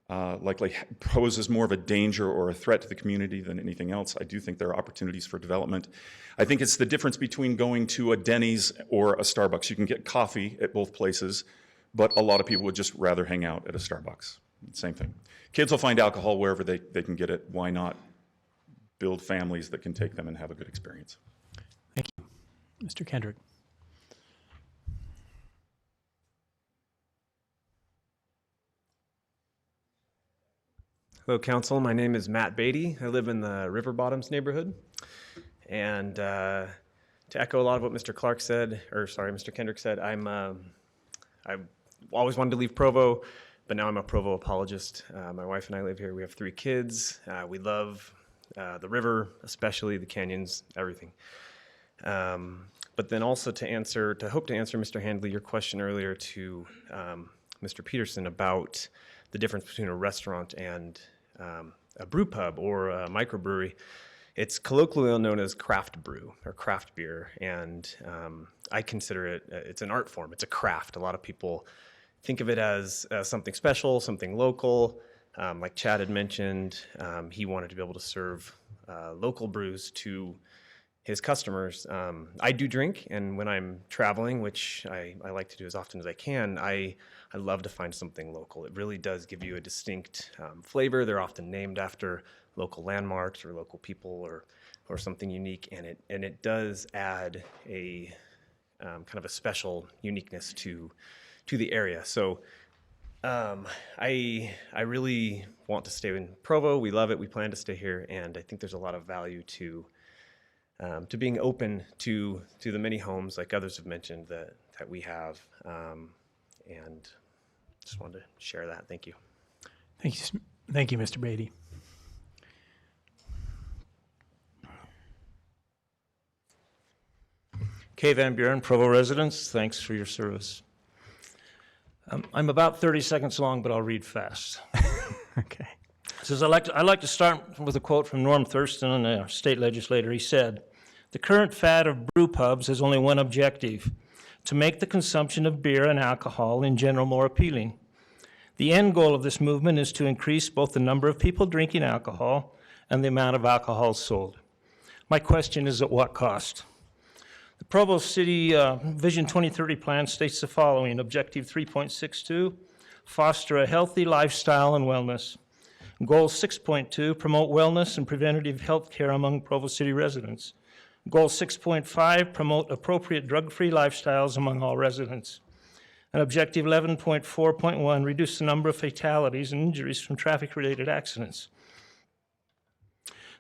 likely poses more of a danger or a threat to the community than anything else. I do think there are opportunities for development. I think it's the difference between going to a Denny's or a Starbucks. You can get coffee at both places, but a lot of people would just rather hang out at a Starbucks. Same thing. Kids will find alcohol wherever they can get it. Why not build families that can take them and have a good experience? Thank you. Mr. Kendrick. Hello, Council. My name is Matt Beatty. I live in the River Bottoms neighborhood. And to echo a lot of what Mr. Kendrick said, I always wanted to leave Provo, but now I'm a Provo apologist. My wife and I live here. We have 3 kids. We love the river, especially the canyons, everything. But then also to hope to answer Mr. Handley, your question earlier to Mr. Peterson about the difference between a restaurant and a brew pub or a microbrewery. It's colloquially known as craft brew or craft beer, and I consider it's an art form. It's a craft. A lot of people think of it as something special, something local. Like Chad had mentioned, he wanted to be able to serve local brews to his customers. I do drink, and when I'm traveling, which I like to do as often as I can, I love to find something local. It really does give you a distinct flavor. They're often named after local landmarks or local people or something unique, and it does add a kind of a special uniqueness to the area. So I really want to stay in Provo. We love it. We plan to stay here, and I think there's a lot of value to being open to the many homes, like others have mentioned, that we have, and just wanted to share that. Thank you. Thank you, Mr. Beatty. Kay Van Buren, Provo residents, thanks for your service. I'm about 30 seconds long, but I'll read fast. Okay. It says, I'd like to start with a quote from Norm Thurston, a state legislator. He said, "The current fad of brew pubs has only one objective, to make the consumption of beer and alcohol in general more appealing. The end goal of this movement is to increase both the number of people drinking alcohol and the amount of alcohol sold. My question is, at what cost?" The Provo City Vision 2030 plan states the following: Objective 3.62, foster a healthy lifestyle and wellness. Goal 6.2, promote wellness and preventative health care among Provo City residents. Goal 6.5, promote appropriate drug-free lifestyles among all residents. And Objective 11.4.1, reduce the number of fatalities and injuries from traffic-related accidents.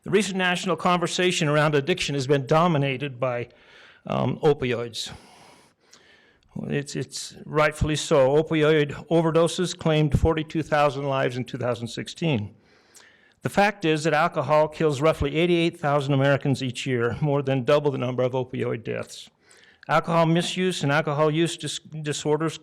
The recent national conversation around addiction has been dominated by opioids. It's rightfully so. Opioid overdoses claimed 42,000 lives in 2016. The fact is that alcohol kills roughly 88,000 Americans each year, more than double the number of opioid deaths. Alcohol misuse and alcohol use disorders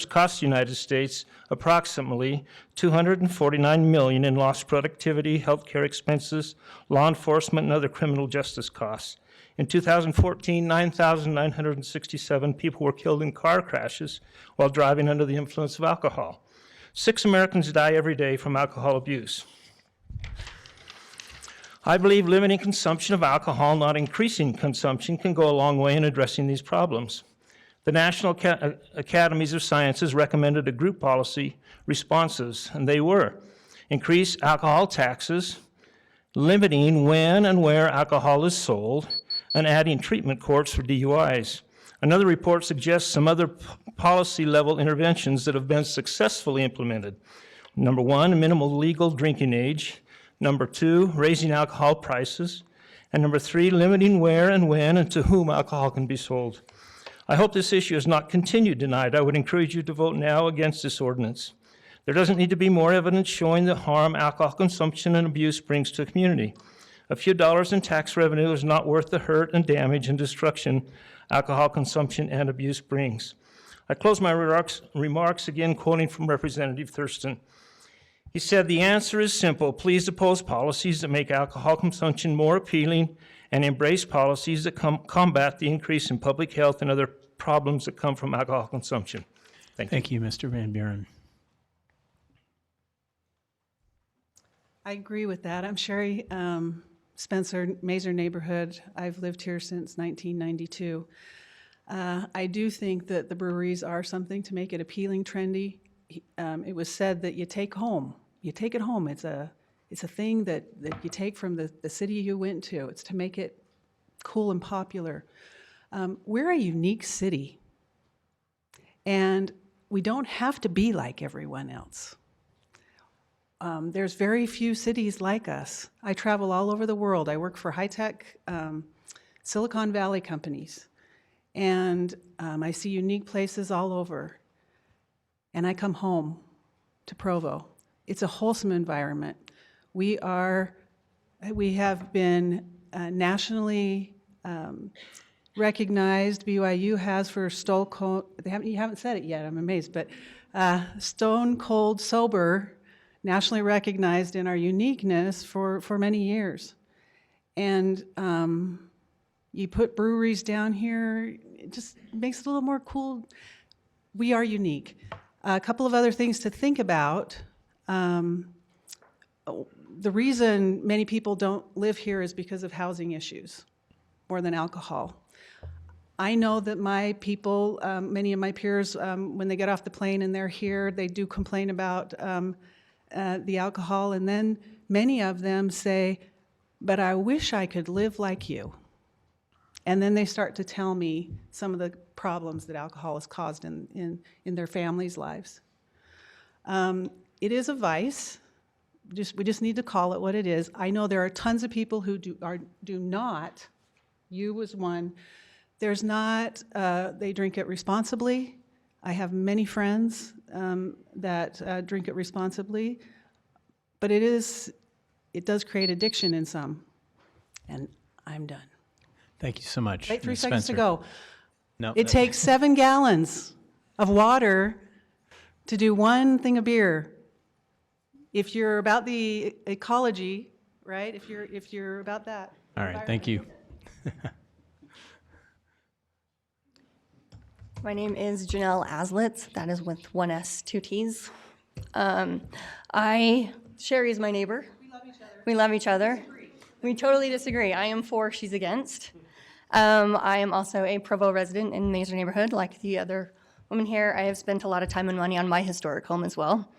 cost the United States approximately $249 million in lost productivity, healthcare expenses, law enforcement, and other criminal justice costs. In 2014, 9,967 people were killed in car crashes while driving under the influence of alcohol. 6 Americans die every day from alcohol abuse. I believe limiting consumption of alcohol, not increasing consumption, can go a long way in addressing these problems. The National Academies of Sciences recommended a group policy responses, and they were: increase alcohol taxes, limiting when and where alcohol is sold, and adding treatment courts for DUIs. Another report suggests some other policy-level interventions that have been successfully implemented. Number 1, minimal legal drinking age. Number 2, raising alcohol prices. And number 3, limiting where and when and to whom alcohol can be sold. I hope this issue is not continued tonight. I would encourage you to vote now against this ordinance. There doesn't need to be more evidence showing the harm alcohol consumption and abuse brings to the community. A few dollars in tax revenue is not worth the hurt and damage and destruction alcohol consumption and abuse brings. I close my remarks again quoting from Representative Thurston. He said, "The answer is simple. Please oppose policies that make alcohol consumption more appealing and embrace policies that combat the increase in public health and other problems that come from alcohol consumption." Thank you, Mr. Van Buren. I agree with that. I'm Sherry Spencer, Mazer neighborhood. I've lived here since 1992. I do think that the breweries are something to make it appealing, trendy. It was said that you take it home. It's a thing that you take from the city you went to. It's to make it cool and popular. We're a unique city, and we don't have to be like everyone else. There's very few cities like us. I travel all over the world. I work for high-tech Silicon Valley companies, and I see unique places all over. And I come home to Provo. It's a wholesome environment. We have been nationally recognized. BYU has for Stone Cold. You haven't said it yet. I'm amazed, but Stone Cold Sober. Nationally recognized in our uniqueness for many years. And you put breweries down here, it just makes it a little more cool. We are unique. A couple of other things to think about. The reason many people don't live here is because of housing issues, more than alcohol. I know that my people, many of my peers, when they get off the plane and they're here, they do complain about the alcohol, and then many of them say, "But I wish I could live like you." And then they start to tell me some of the problems that alcohol has caused in their families' lives. It is a vice. We just need to call it what it is. I know there are tons of people who do not. You was one. There's not. They drink it responsibly. I have many friends that drink it responsibly, but it does create addiction in some. And I'm done. Thank you so much. Wait, 3 Ms. seconds to Spencer. go. No, It takes 7 gallons of water to do 1 thing of beer. If you're about the ecology, right? If you're about that. All right, thank you. My name is Janelle Aslitz. That is with 1 S, 2 T's. Sherry is my neighbor. We love each other. We totally disagree. I am for, she's against. I am also a Provo resident in Mazer neighborhood, like the other woman here. I have spent a lot of time and money on my historic home as well.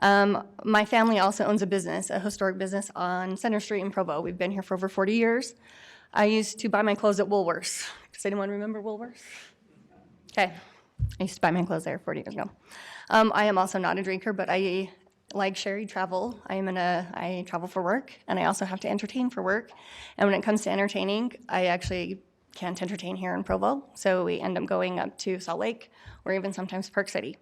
My family also owns a business, a historic business on Center Street in Provo. We've been here for over 40 years. I used to buy my clothes at Woolworths. Does anyone remember Woolworths? Okay. I used to buy my clothes there 40 years ago. I am also not a drinker, but I, like Sherry, travel. I travel for work, and I also have to entertain for work. And when it comes to entertaining, I actually can't entertain here in Provo, so we end up going up to Salt Lake or even sometimes Park City.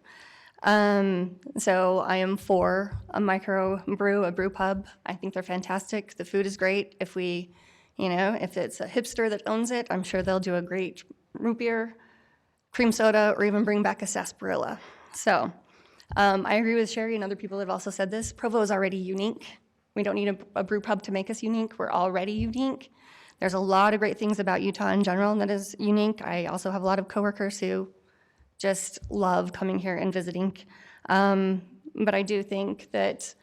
So I am for a microbrew, a brew pub. I think they're fantastic. The food is great. If it's a hipster that owns it, I'm sure they'll do a great root beer, cream soda, or even bring back a sarsaparilla. So I agree with Sherry and other people that have also said this. Provo is already unique. We don't need a brew pub to make us unique. We're already unique. There's a lot of great things about Utah in general that is unique. I also have a lot of coworkers who just love coming here and visiting. But I do think that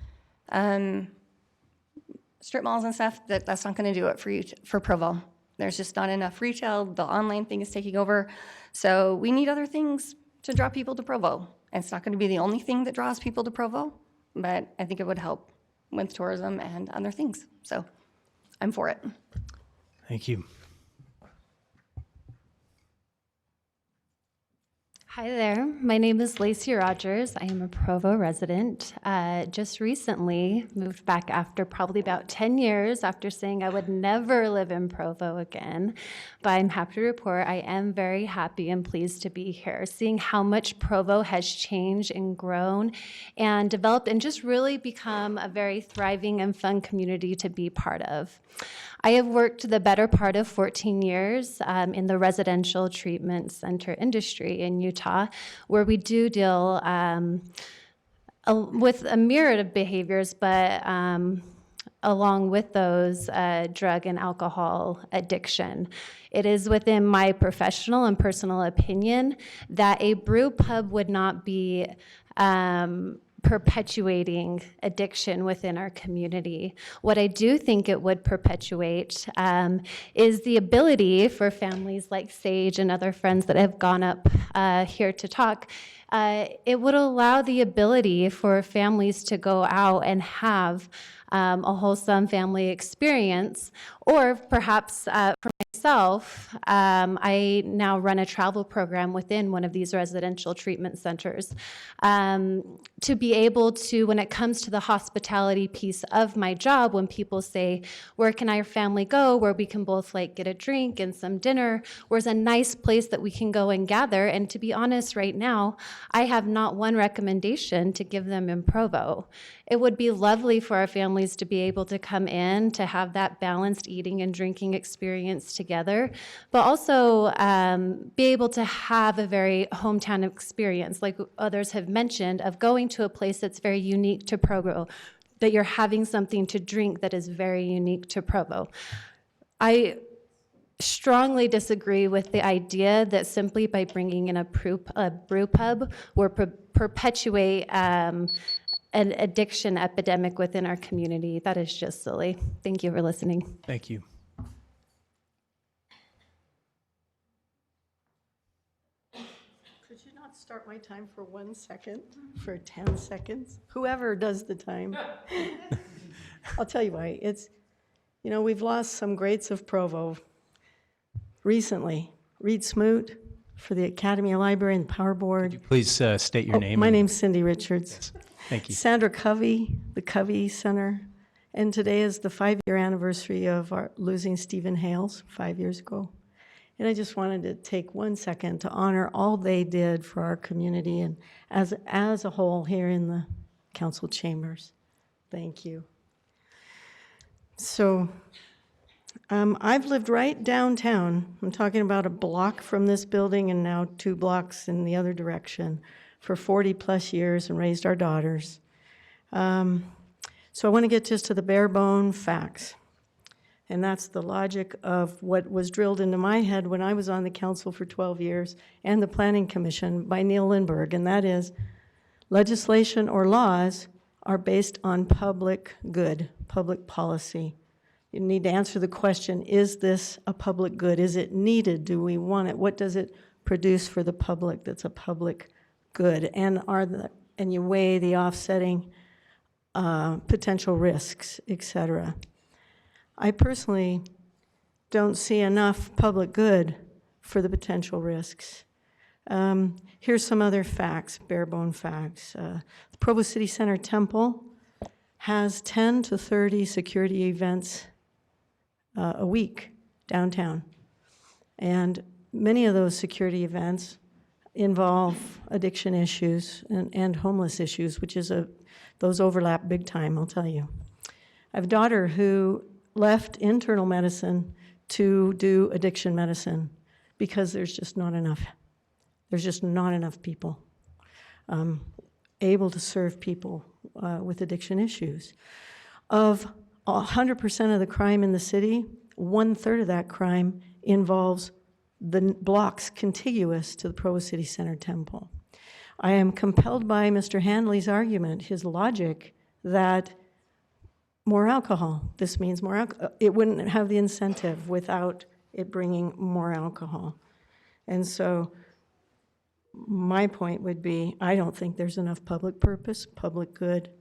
strip malls and stuff, that's not going to do it for Provo. There's just not enough retail. The online thing is taking over. So we need other things to draw people to Provo. It's not going to be the only thing that draws people to Provo, but I think it would help with tourism and other things. So I'm for it. Thank you. Hi there. My name is Lacey Rogers. I am a Provo resident. Just recently moved back after probably about 10 years after saying I would never live in Provo again. But I'm happy to report I am very happy and pleased to be here, seeing how much Provo has changed and grown and developed and just really become a very thriving and fun community to be part of. I have worked the better part of 14 years in the residential treatment center industry in Utah, where we do deal with a myriad of behaviors, but along with those, drug and alcohol addiction. It is within my professional and personal opinion that a brew pub would not be perpetuating addiction within our community. What I do think it would perpetuate is the ability for families like Sage and other friends that have gone up here to talk. It would allow the ability for families to go out and have a wholesome family experience, or perhaps for myself, I now run a travel program within one of these residential treatment centers to be able to, when it comes to the hospitality piece of my job, when people say, where can our family go, where we can both like get a drink and some dinner, where's a nice place that we can go and gather, and to be honest right now, I have not one recommendation to give them in Provo. It would be lovely for our families to be able to come in, to have that balanced eating and drinking experience together, but also be able to have a very hometown experience, like others have mentioned, of going to a place that's very unique to Provo, that you're having something to drink that is very unique to Provo. I strongly disagree with the idea that simply by bringing in a brew pub will perpetuate an addiction epidemic within our community. That is just silly. Thank you for listening. Thank you. Could you not start my time for 1 second, for 10 seconds? Whoever does the time. I'll tell you why. We've lost some greats of Provo recently. Reed Smoot for the Academy Library and Power Board. Please state your name. My name's Cindy Richards. Thank you. Sandra Covey, the Covey Center. And today is the 5-year anniversary of our losing Stephen Hales 5 years ago. And I just wanted to take 1 second to honor all they did for our community and as a whole here in the council chambers. Thank you. So I've lived right downtown. I'm talking about a block from this building and now 2 blocks in the other direction for 40 plus years and raised our daughters. So I want to get just to the bare bone facts. And that's the logic of what was drilled into my head when I was on the council for 12 years and the Planning Commission by Neil Lindbergh, and that is legislation or laws are based on public good, public policy. You need to answer the question, is this a public good? Is it needed? Do we want it? What does it produce for the public that's a public good? And you weigh the offsetting potential risks, et cetera. I personally don't see enough public good for the potential risks. Here's some other facts, bare bone facts. The Provo City Center Temple has 10 to 30 security events a week downtown. And many of those security events involve addiction issues and homeless issues, which is those overlap big time, I'll tell you. I have a daughter who left internal medicine to do addiction medicine because there's just not enough. There's just not enough people able to serve people with addiction issues. Of 100% of the crime in the city, 1/3 of that crime involves the blocks contiguous to the Provo City Center Temple. I am compelled by Mr. Hanley's argument, his logic, that more alcohol, this means more alcohol. It wouldn't have the incentive without it bringing more alcohol. And so my point would be, I don't think there's enough public purpose, public good,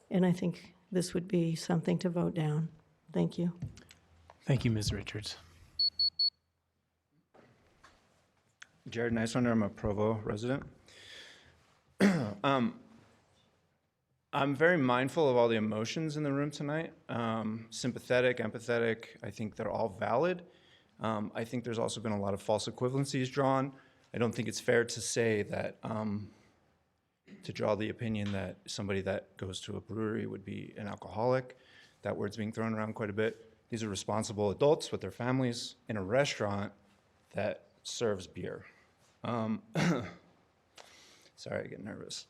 and I think this would be something to vote down. Thank you. Thank you, Ms. Richards. Jared Nicewander, I'm a Provo resident. I'm very mindful of all the emotions in the room tonight. Sympathetic, empathetic, I think they're all valid. I think there's also been a lot of false equivalencies drawn. I don't think it's fair to say that, to draw the opinion that somebody that goes to a brewery would be an alcoholic. That word's being thrown around quite a bit. These are responsible adults with their families in a restaurant that serves beer. Sorry, I get nervous.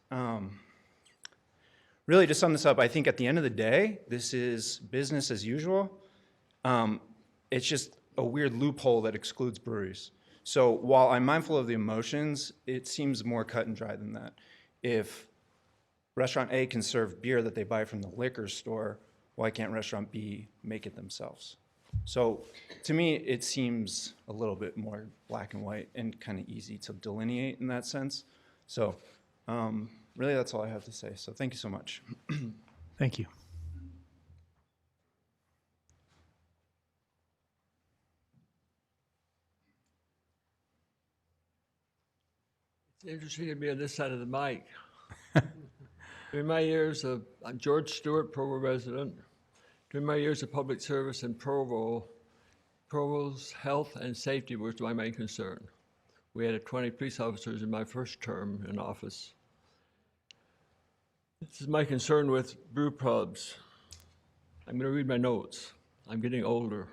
Really, to sum this up, I think at the end of the day, this is business as usual. It's just a weird loophole that excludes breweries. So while I'm mindful of the emotions, it seems more cut and dry than that. If restaurant A can serve beer that they buy from the liquor store, why can't restaurant B make it themselves? So to me, it seems a little bit more black and white and kind of easy to delineate in that sense. So really, that's all I have to say. So thank you so much. Thank you. It's interesting to be on this side of the mic. During my years of, I'm George Stewart, Provo resident. During my years of public service in Provo, Provo's health and safety was my main concern. We had 20 police officers in my first term in office. This is my concern with brew pubs. I'm going to read my notes. I'm getting older.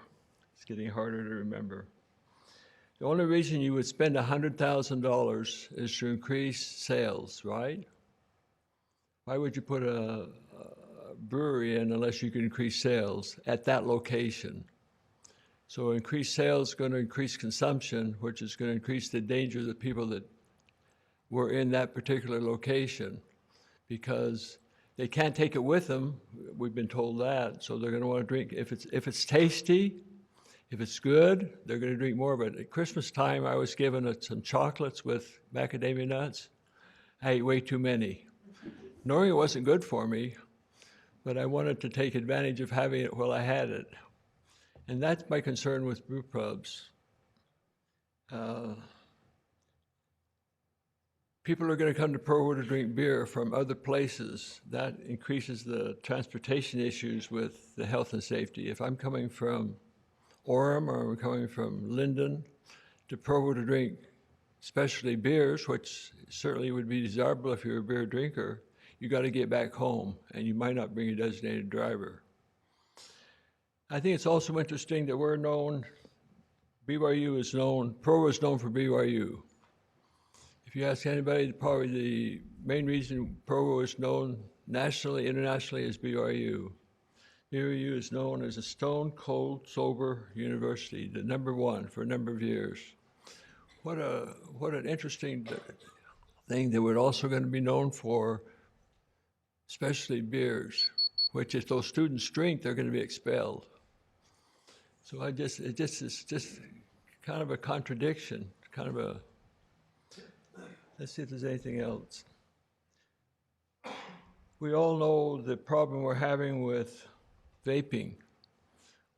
It's getting harder to remember. The only reason you would spend $100,000 is to increase sales, right? Why would you put a brewery in unless you can increase sales at that location? So increased sales is going to increase consumption, which is going to increase the danger of the people that were in that particular location, because they can't take it with them. We've been told that, so they're going to want to drink. If it's tasty, if it's good, they're going to drink more of it. At Christmas time, I was given some chocolates with macadamia nuts. I ate way too many, knowing it wasn't good for me, but I wanted to take advantage of having it while I had it. And that's my concern with brew pubs. People are going to come to Provo to drink beer from other places. That increases the transportation issues with the health and safety. If I'm coming from Orem or I'm coming from Linden to Provo to drink specialty beers, which certainly would be desirable if you're a beer drinker, you got to get back home, and you might not bring a designated driver. I think it's also interesting that we're known, BYU is known, Provo is known for BYU. If you ask anybody, probably the main reason Provo is known nationally, internationally is BYU. BYU is known as a stone cold, sober university, the #1 for a number of years. What an interesting thing that we're also going to be known for, especially beers, which if those students drink, they're going to be expelled. So it's just kind of a contradiction, kind of a, let's see if there's anything else. We all know the problem we're having with vaping.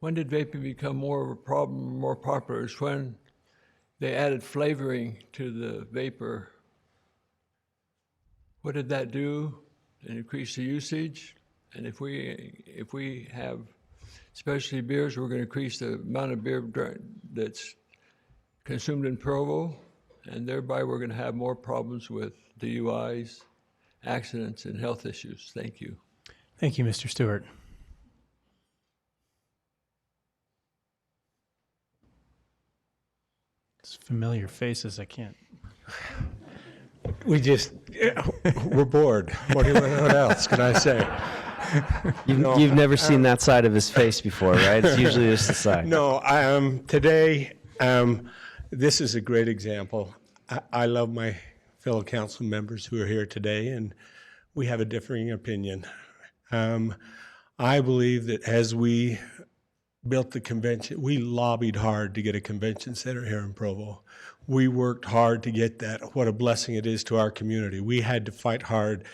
When did vaping become more of a problem, more popular? It's when they added flavoring to the vapor. What did that do? It increased the usage. And if we have specialty beers, we're going to increase the amount of beer that's consumed in Provo, and thereby we're going to have more problems with DUIs, accidents, and health issues. Thank you. Thank you, Mr. Stewart. It's familiar faces, I can't. We're bored. What else can I say? You've never seen that side of his face before, right? It's usually just the side. No, today, this is a great example. I love my fellow council members who are here today, and we have a differing opinion. I believe that as we built the convention, we lobbied hard to get a convention center here in Provo. We worked hard to get that. What a blessing it is to our community. We had to fight hard,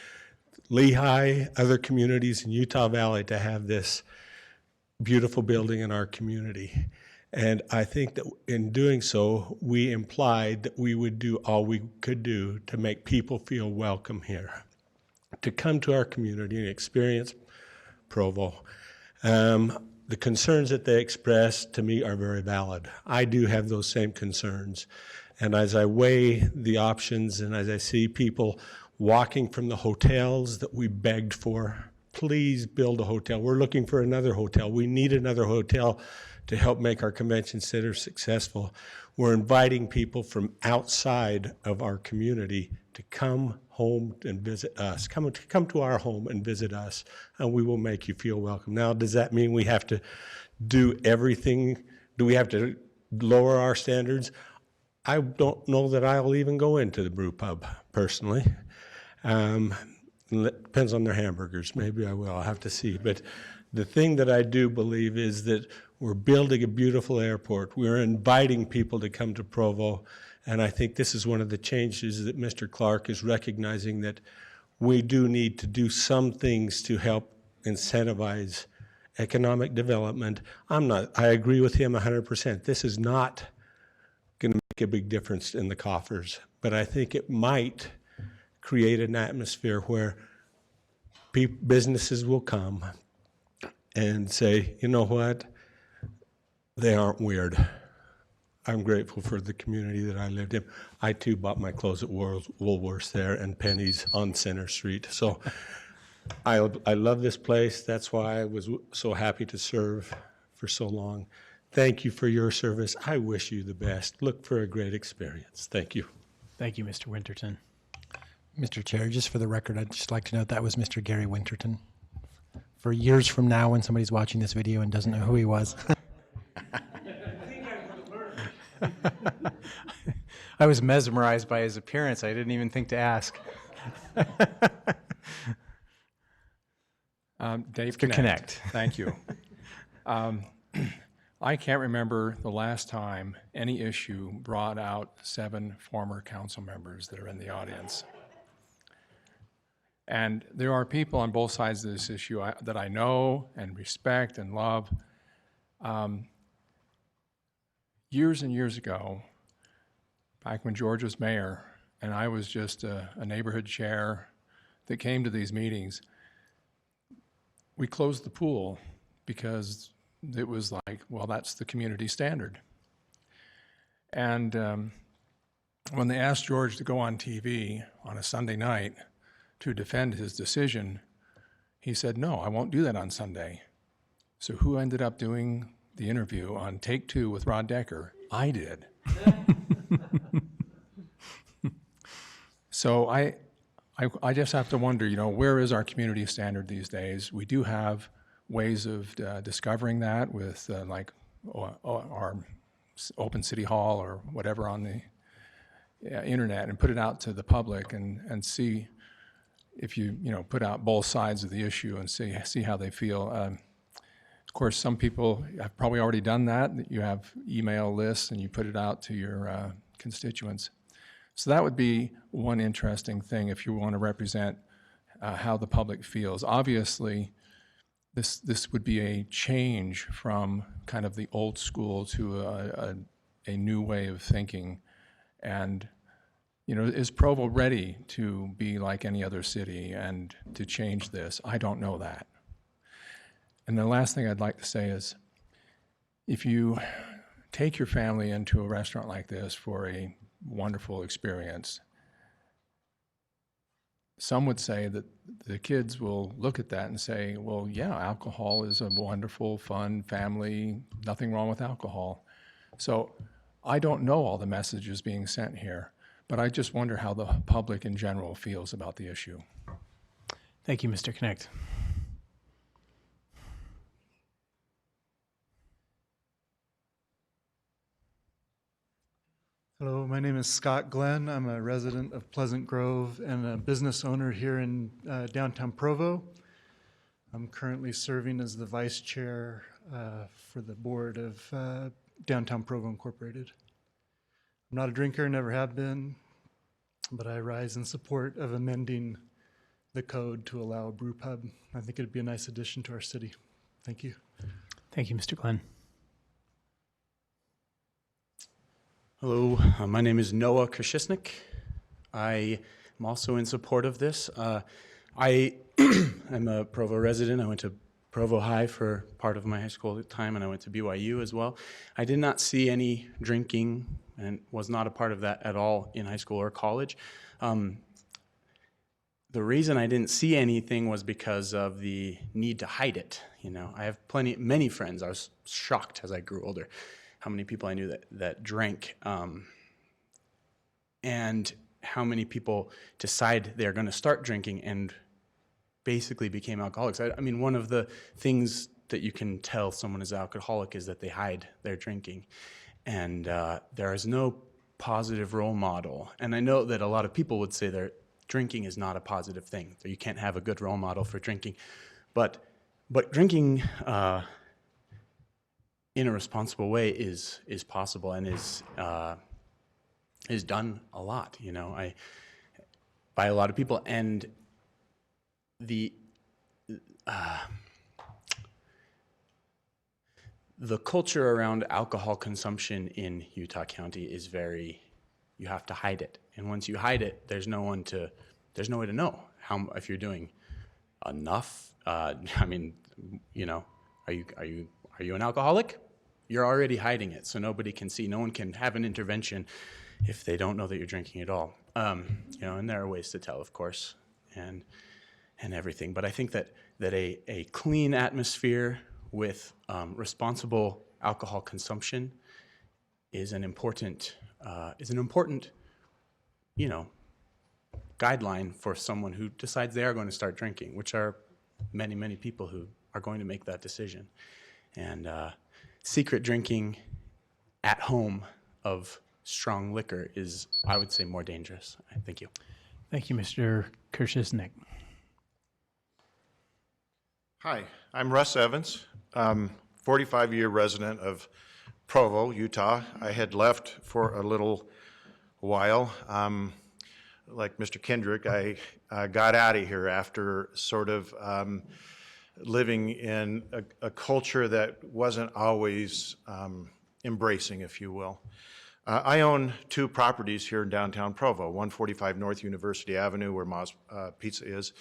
Lehigh, other communities in Utah Valley, to have this beautiful building in our community. And I think that in doing so, we implied that we would do all we could do to make people feel welcome here, to come to our community and experience Provo. The concerns that they expressed to me are very valid. I do have those same concerns. And as I weigh the options and as I see people walking from the hotels that we begged for, please build a hotel. We're looking for another hotel. We need another hotel to help make our convention center successful. We're inviting people from outside of our community to come home and visit us. Come to our home and visit us, and we will make you feel welcome. Now, does that mean we have to do everything? Do we have to lower our standards? I don't know that I'll even go into the brew pub personally. It depends on their hamburgers. Maybe I will. I'll have to see. But the thing that I do believe is that we're building a beautiful airport. We're inviting people to come to Provo. And I think this is one of the changes that Mr. Clark is recognizing, that we do need to do some things to help incentivize economic development. I agree with him 100%. This is not going to make a big difference in the coffers, but I think it might create an atmosphere where businesses will come and say, you know what, they aren't weird. I'm grateful for the community that I lived in. I too bought my clothes at Woolworths there and Penny's on Center Street. So I love this place. That's why I was so happy to serve for so long. Thank you for your service. I wish you the best. Look for a great experience. Thank you. Thank you, Mr. Winterton. Mr. Chair, just for the record, I'd just like to note that was Mr. Gary Winterton. For years from now, when somebody's watching this video and doesn't know who he was. I was mesmerized by his appearance. I didn't even think to ask. Dave Mr. Connect. Thank you. I can't remember the last time any issue brought out 7 former council members that are in the audience. And there are people on both sides of this issue that I know and respect and love. Years and years ago, back when George was mayor and I was just a neighborhood chair that came to these meetings, we closed the pool because it was like, well, that's the community standard. And when they asked George to go on TV on a Sunday night to defend his decision, he said, no, I won't do that on Sunday. So who ended up doing the interview on take 2 with Rod Decker? I did. So I just have to wonder, where is our community standard these days? We do have ways of discovering that with like our open city hall or whatever on the internet, and put it out to the public and see if you put out both sides of the issue and see how they feel. Of course, some people have probably already done that. You have email lists and you put it out to your constituents. So that would be one interesting thing if you want to represent how the public feels. Obviously, this would be a change from kind of the old school to a new way of thinking. And, is Provo ready to be like any other city and to change this? I don't know that. And the last thing I'd like to say is, if you take your family into a restaurant like this for a wonderful experience, some would say that the kids will look at that and say, well, yeah, alcohol is a wonderful, fun family, nothing wrong with alcohol. So I don't know all the messages being sent here, but I just wonder how the public in general feels about the issue. Thank you, Mr. Knecht. Hello, my name is Scott Glenn. I'm a resident of Pleasant Grove and a business owner here in downtown Provo. I'm currently serving as the vice chair for the board of Downtown Provo Incorporated. I'm not a drinker, never have been, but I rise in support of amending the code to allow a brew pub. I think it'd be a nice addition to our city. Thank you. Thank you, Mr. Glenn. Hello, my name is Noah Krashisnik. I am also in support of this. I am a Provo resident. I went to Provo High for part of my high school time, and I went to BYU as well. I did not see any drinking and was not a part of that at all in high school or college. The reason I didn't see anything was because of the need to hide it. I have many friends. I was shocked as I grew older how many people I knew that drank, and how many people decide they're going to start drinking and basically became alcoholics. I mean, one of the things that you can tell someone is alcoholic is that they hide their drinking, and there is no positive role model. And I know that a lot of people would say that drinking is not a positive thing, that you can't have a good role model for drinking, but drinking in a responsible way is possible and is done a lot, by a lot of people. And the culture around alcohol consumption in Utah County is you have to hide it. And once you hide it, there's no way to know if you're doing enough. Are you an alcoholic? You're already hiding it, so nobody can see. No one can have an intervention if they don't know that you're drinking at all. And there are ways to tell, of course, and everything. But I think that a clean atmosphere with responsible alcohol consumption is an important guideline for someone who decides they are going to start drinking, which are many, many people who are going to make that decision. And secret drinking at home of strong liquor is, I would say, more dangerous. Thank you. Thank you, Mr. Krashisnik. Hi, I'm Russ Evans, 45-year resident of Provo, Utah. I had left for a little while. Like Mr. Kendrick, I got out of here after sort of living in a culture that wasn't always embracing, if you will. I own 2 properties here in downtown Provo, 145 North University Avenue, where Ma's Pizza is,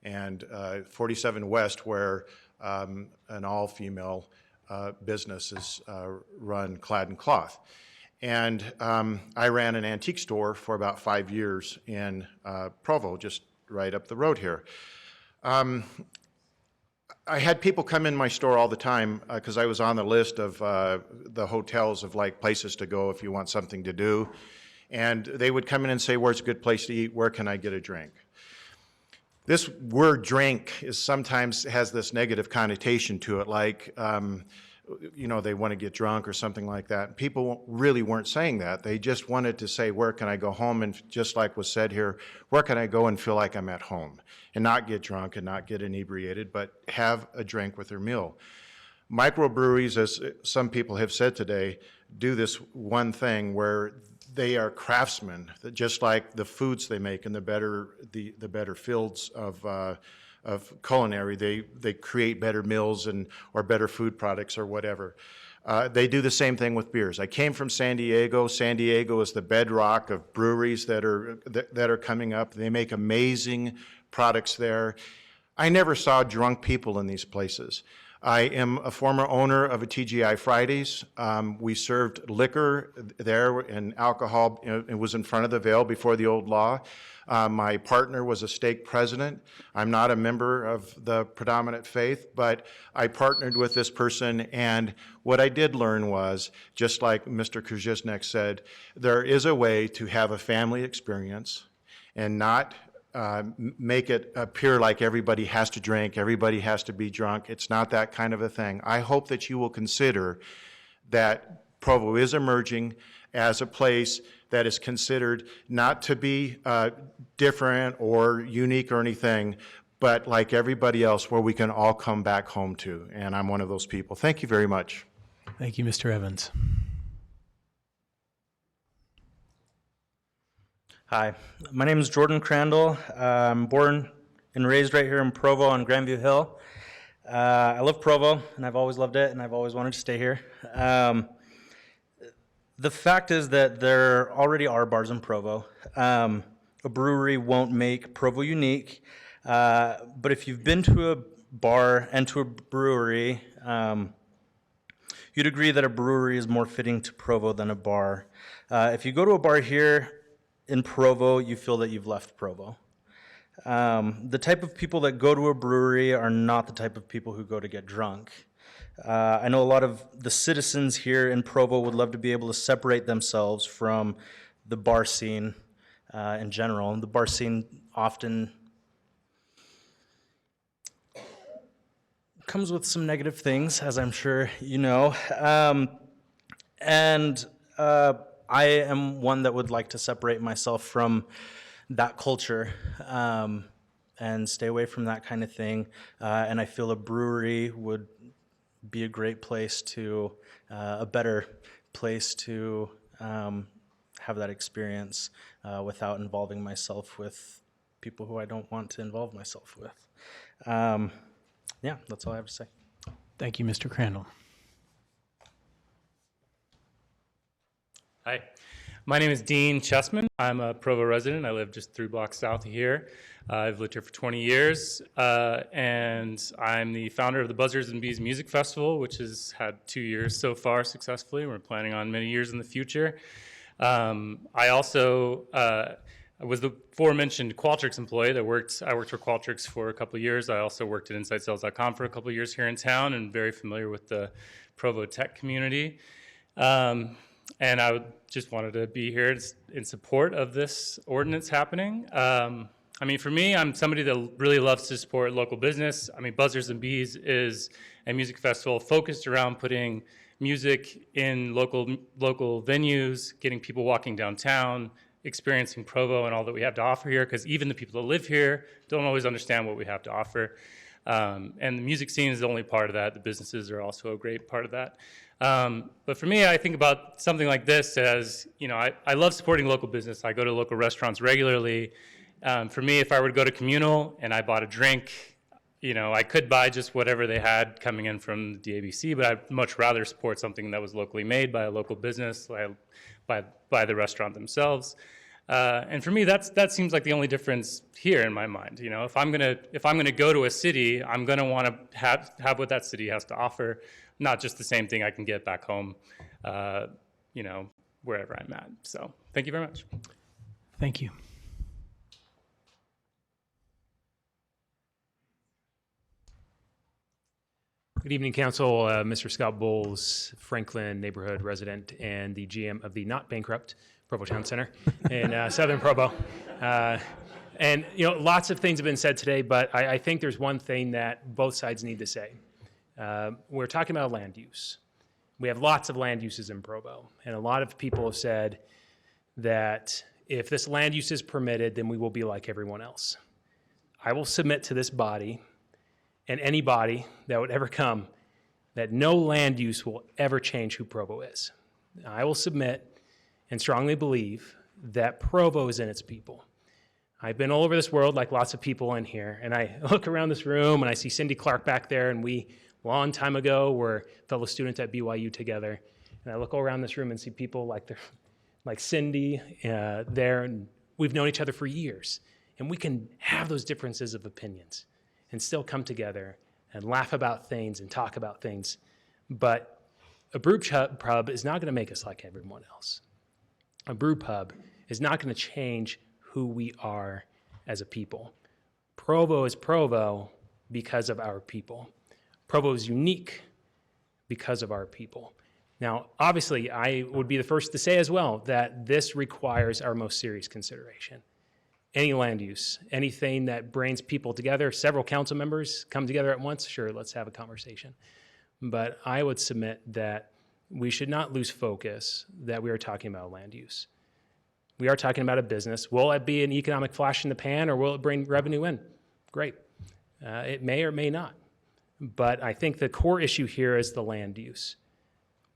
and 47 West, where an all-female business is run Clad and Cloth. And I ran an antique store for about 5 years in Provo, just right up the road here. I had people come in my store all the time because I was on the list of the hotels of like places to go if you want something to do. And they would come in and say, where's a good place to eat? Where can I get a drink? This word drink is sometimes has this negative connotation to it, like, you know, they want to get drunk or something like that. People really weren't saying that. They just wanted to say, where can I go home? And just like was said here, where can I go and feel like I'm at home and not get drunk and not get inebriated, but have a drink with their meal. Microbreweries, as some people have said today, do this one thing where they are craftsmen, just like the foods they make in the better fields of culinary. They create better meals or better food products or whatever. They do the same thing with beers. I came from San Diego. San Diego is the bedrock of breweries that are coming up. They make amazing products there. I never saw drunk people in these places. I am a former owner of a TGI Fridays. We served liquor there and alcohol. It was in front of the veil before the old law. My partner was a stake president. I'm not a member of the predominant faith, but I partnered with this person, and what I did learn was, just like Mr. Krzyznik said, there is a way to have a family experience and not make it appear like everybody has to drink, everybody has to be drunk. It's not that kind of a thing. I hope that you will consider that Provo is emerging as a place that is considered not to be different or unique or anything, but like everybody else, where we can all come back home to. And I'm one of those people. Thank you very much. Thank you, Mr. Evans. Hi, my name is Jordan Crandall. I'm born and raised right here in Provo on Grandview Hill. I love Provo, and I've always loved it, and I've always wanted to stay here. The fact is that there already are bars in Provo. A brewery won't make Provo unique, but if you've been to a bar and to a brewery, you'd agree that a brewery is more fitting to Provo than a bar. If you go to a bar here in Provo, you feel that you've left Provo. The type of people that go to a brewery are not the type of people who go to get drunk. I know a lot of the citizens here in Provo would love to be able to separate themselves from the bar scene in general. The bar scene often comes with some negative things, as I'm sure you know. I am one that would like to separate myself from that culture and stay away from that kind of thing. And I feel a brewery would be a great place to, a better place to have that experience without involving myself with people who I don't want to involve myself with. Yeah, that's all I have to say. Thank you, Mr. Crandall. Hi, my name is Dean Chessman. I'm a Provo resident. I live just 3 blocks south of here. I've lived here for 20 years, and I'm the founder of the Buzzards and Bees Music Festival, which has had 2 years so far successfully. We're planning on many years in the future. I also was the aforementioned Qualtrics employee I worked for Qualtrics for a couple of years. I also worked at InsideSales.com for a couple of years here in town, and very familiar with the Provo tech community. And I just wanted to be here in support of this ordinance happening. I mean, for me, I'm somebody that really loves to support local business. I mean, Buzzards and Bees is a music festival focused around putting music in local venues, getting people walking downtown, experiencing Provo and all that we have to offer here, because even the people that live here don't always understand what we have to offer. And the music scene is the only part of that. The businesses are also a great part of that. But for me, I think about something like this as, you know, I love supporting local business. I go to local restaurants regularly. For me, if I were to go to Communal and I bought a drink, you know, I could buy just whatever they had coming in from the DABC, but I'd much rather support something that was locally made by a local business, by the restaurant themselves. And for me, that seems like the only difference here in my mind. You know, if I'm gonna go to a city, I'm gonna want to have what that city has to offer, not just the same thing I can get back home, you know, wherever I'm at. So, thank you very much. Thank you. Good evening, Council. Mr. Scott Bowles, Franklin neighborhood resident and the GM of the not bankrupt Provo Town Center in Southern Provo. And lots of things have been said today, but I think there's one thing that both sides need to say. We're talking about land use. We have lots of land uses in Provo, and a lot of people have said that if this land use is permitted, then we will be like everyone else. I will submit to this body and anybody that would ever come that no land use will ever change who Provo is. I will submit and strongly believe that Provo is in its people. I've been all over this world like lots of people in here, and I look around this room and I see Cindy Clark back there, and we, a long time ago, were fellow students at BYU together. And I look all around this room and see people like Cindy there, and we've known each other for years. And we can have those differences of opinions and still come together and laugh about things and talk about things. But a brew pub is not going to make us like everyone else. A brew pub is not going to change who we are as a people. Provo is Provo because of our people. Provo is unique because of our people. Now, obviously, I would be the first to say as well that this requires our most serious consideration. Any land use, anything that brings people together, several council members come together at once, sure, let's have a conversation. But I would submit that we should not lose focus that we are talking about land use. We are talking about a business. Will it be an economic flash in the pan, or will it bring revenue in? Great. It may or may not. But I think the core issue here is the land use.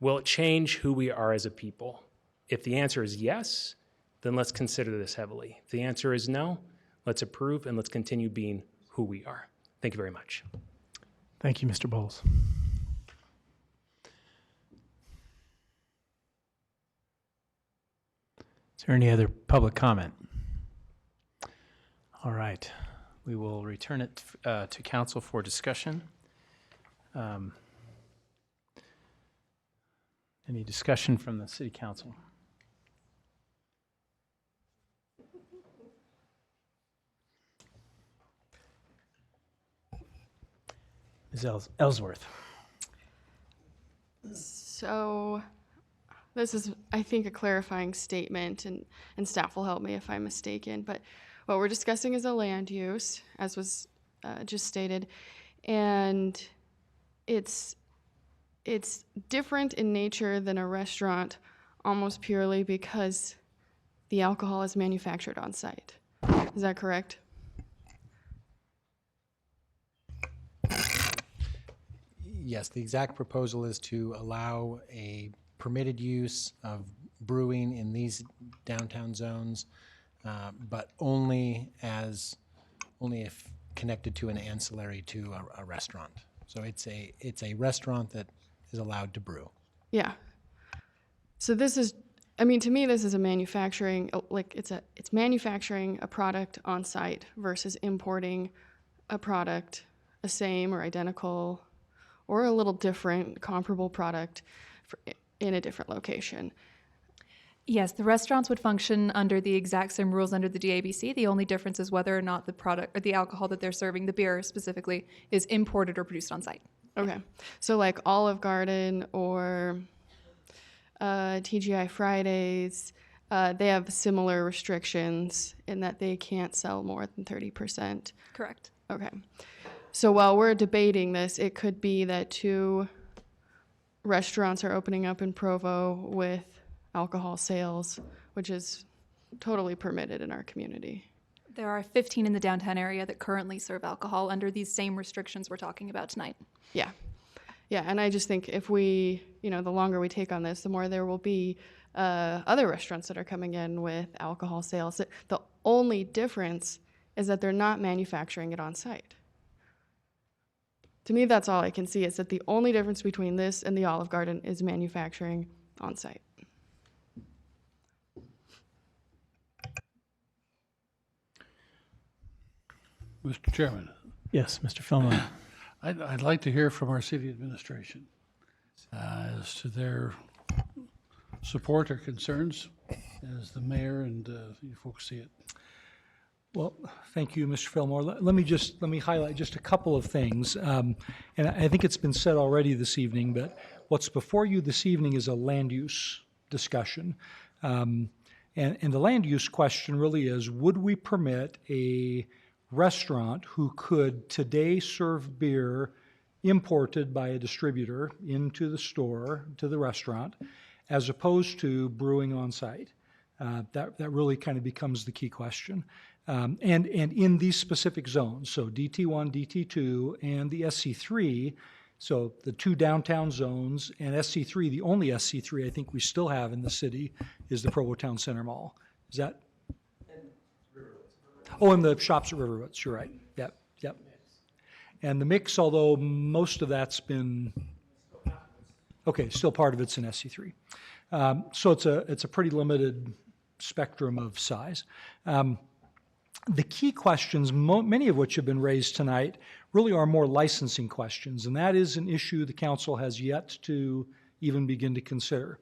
Will it change who we are as a people? If the answer is yes, then let's consider this heavily. If the answer is no, let's approve and let's continue being who we are. Thank you very much. Thank you, Mr. Bowles. Is there any other public comment? All right, we will return it to council for discussion. Any discussion from the city council? Ms. Ellsworth. So this is, I think, a clarifying statement, and staff will help me if I'm mistaken, but what we're discussing is a land use, as was just stated, and it's different in nature than a restaurant almost purely because the alcohol is manufactured on site. Is that correct? Yes, the exact proposal is to allow a permitted use of brewing in these downtown zones, but only if connected to an ancillary to a restaurant. So it's a restaurant that is allowed to brew. Yeah. So this is, I mean, to me, this is a manufacturing, it's manufacturing a product on site versus importing a product, a same or identical or a little different comparable product in a different location. Yes, the restaurants would function under the exact same rules under the DABC. The only difference is whether or not the product or the alcohol that they're serving, the beer specifically, is imported or produced on site. Okay. So like Olive Garden or TGI Fridays, they have similar restrictions in that they can't sell more than 30%. Correct. Okay. So while we're debating this, it could be that 2 restaurants are opening up in Provo with alcohol sales, which is totally permitted in our community. There are 15 in the downtown area that currently serve alcohol under these same restrictions we're talking about tonight. Yeah. Yeah, and I just think if we, the longer we take on this, the more there will be other restaurants that are coming in with alcohol sales. The only difference is that they're not manufacturing it on site. To me, that's all I can see, is that the only difference between this and the Olive Garden is manufacturing on site. Mr. Chairman. Yes, Mr. Philman. I'd like to hear from our city administration as to their support or concerns as the mayor and you folks see it. Well, thank you, Mr. Fillmore. Let me highlight just a couple of things. And I think it's been said already this evening, but what's before you this evening is a land use discussion. And the land use question really is, would we permit a restaurant who could today serve beer imported by a distributor into the store, to the restaurant, as opposed to brewing on site? That really kind of becomes the key question. And in these specific zones, so DT1, DT2, and the SC3, so the two downtown zones, and SC3, the only SC3 I think we still have in the city is the Provo Town Center Mall. Is that? Oh, and the shops at Riverwoods, you're right. Yep, yep. And the mix, although most of that's been, okay, still part of it's in SC3. So it's a pretty limited spectrum of size. The key questions, many of which have been raised tonight, really are more licensing questions, and that is an issue the council has yet to even begin to consider.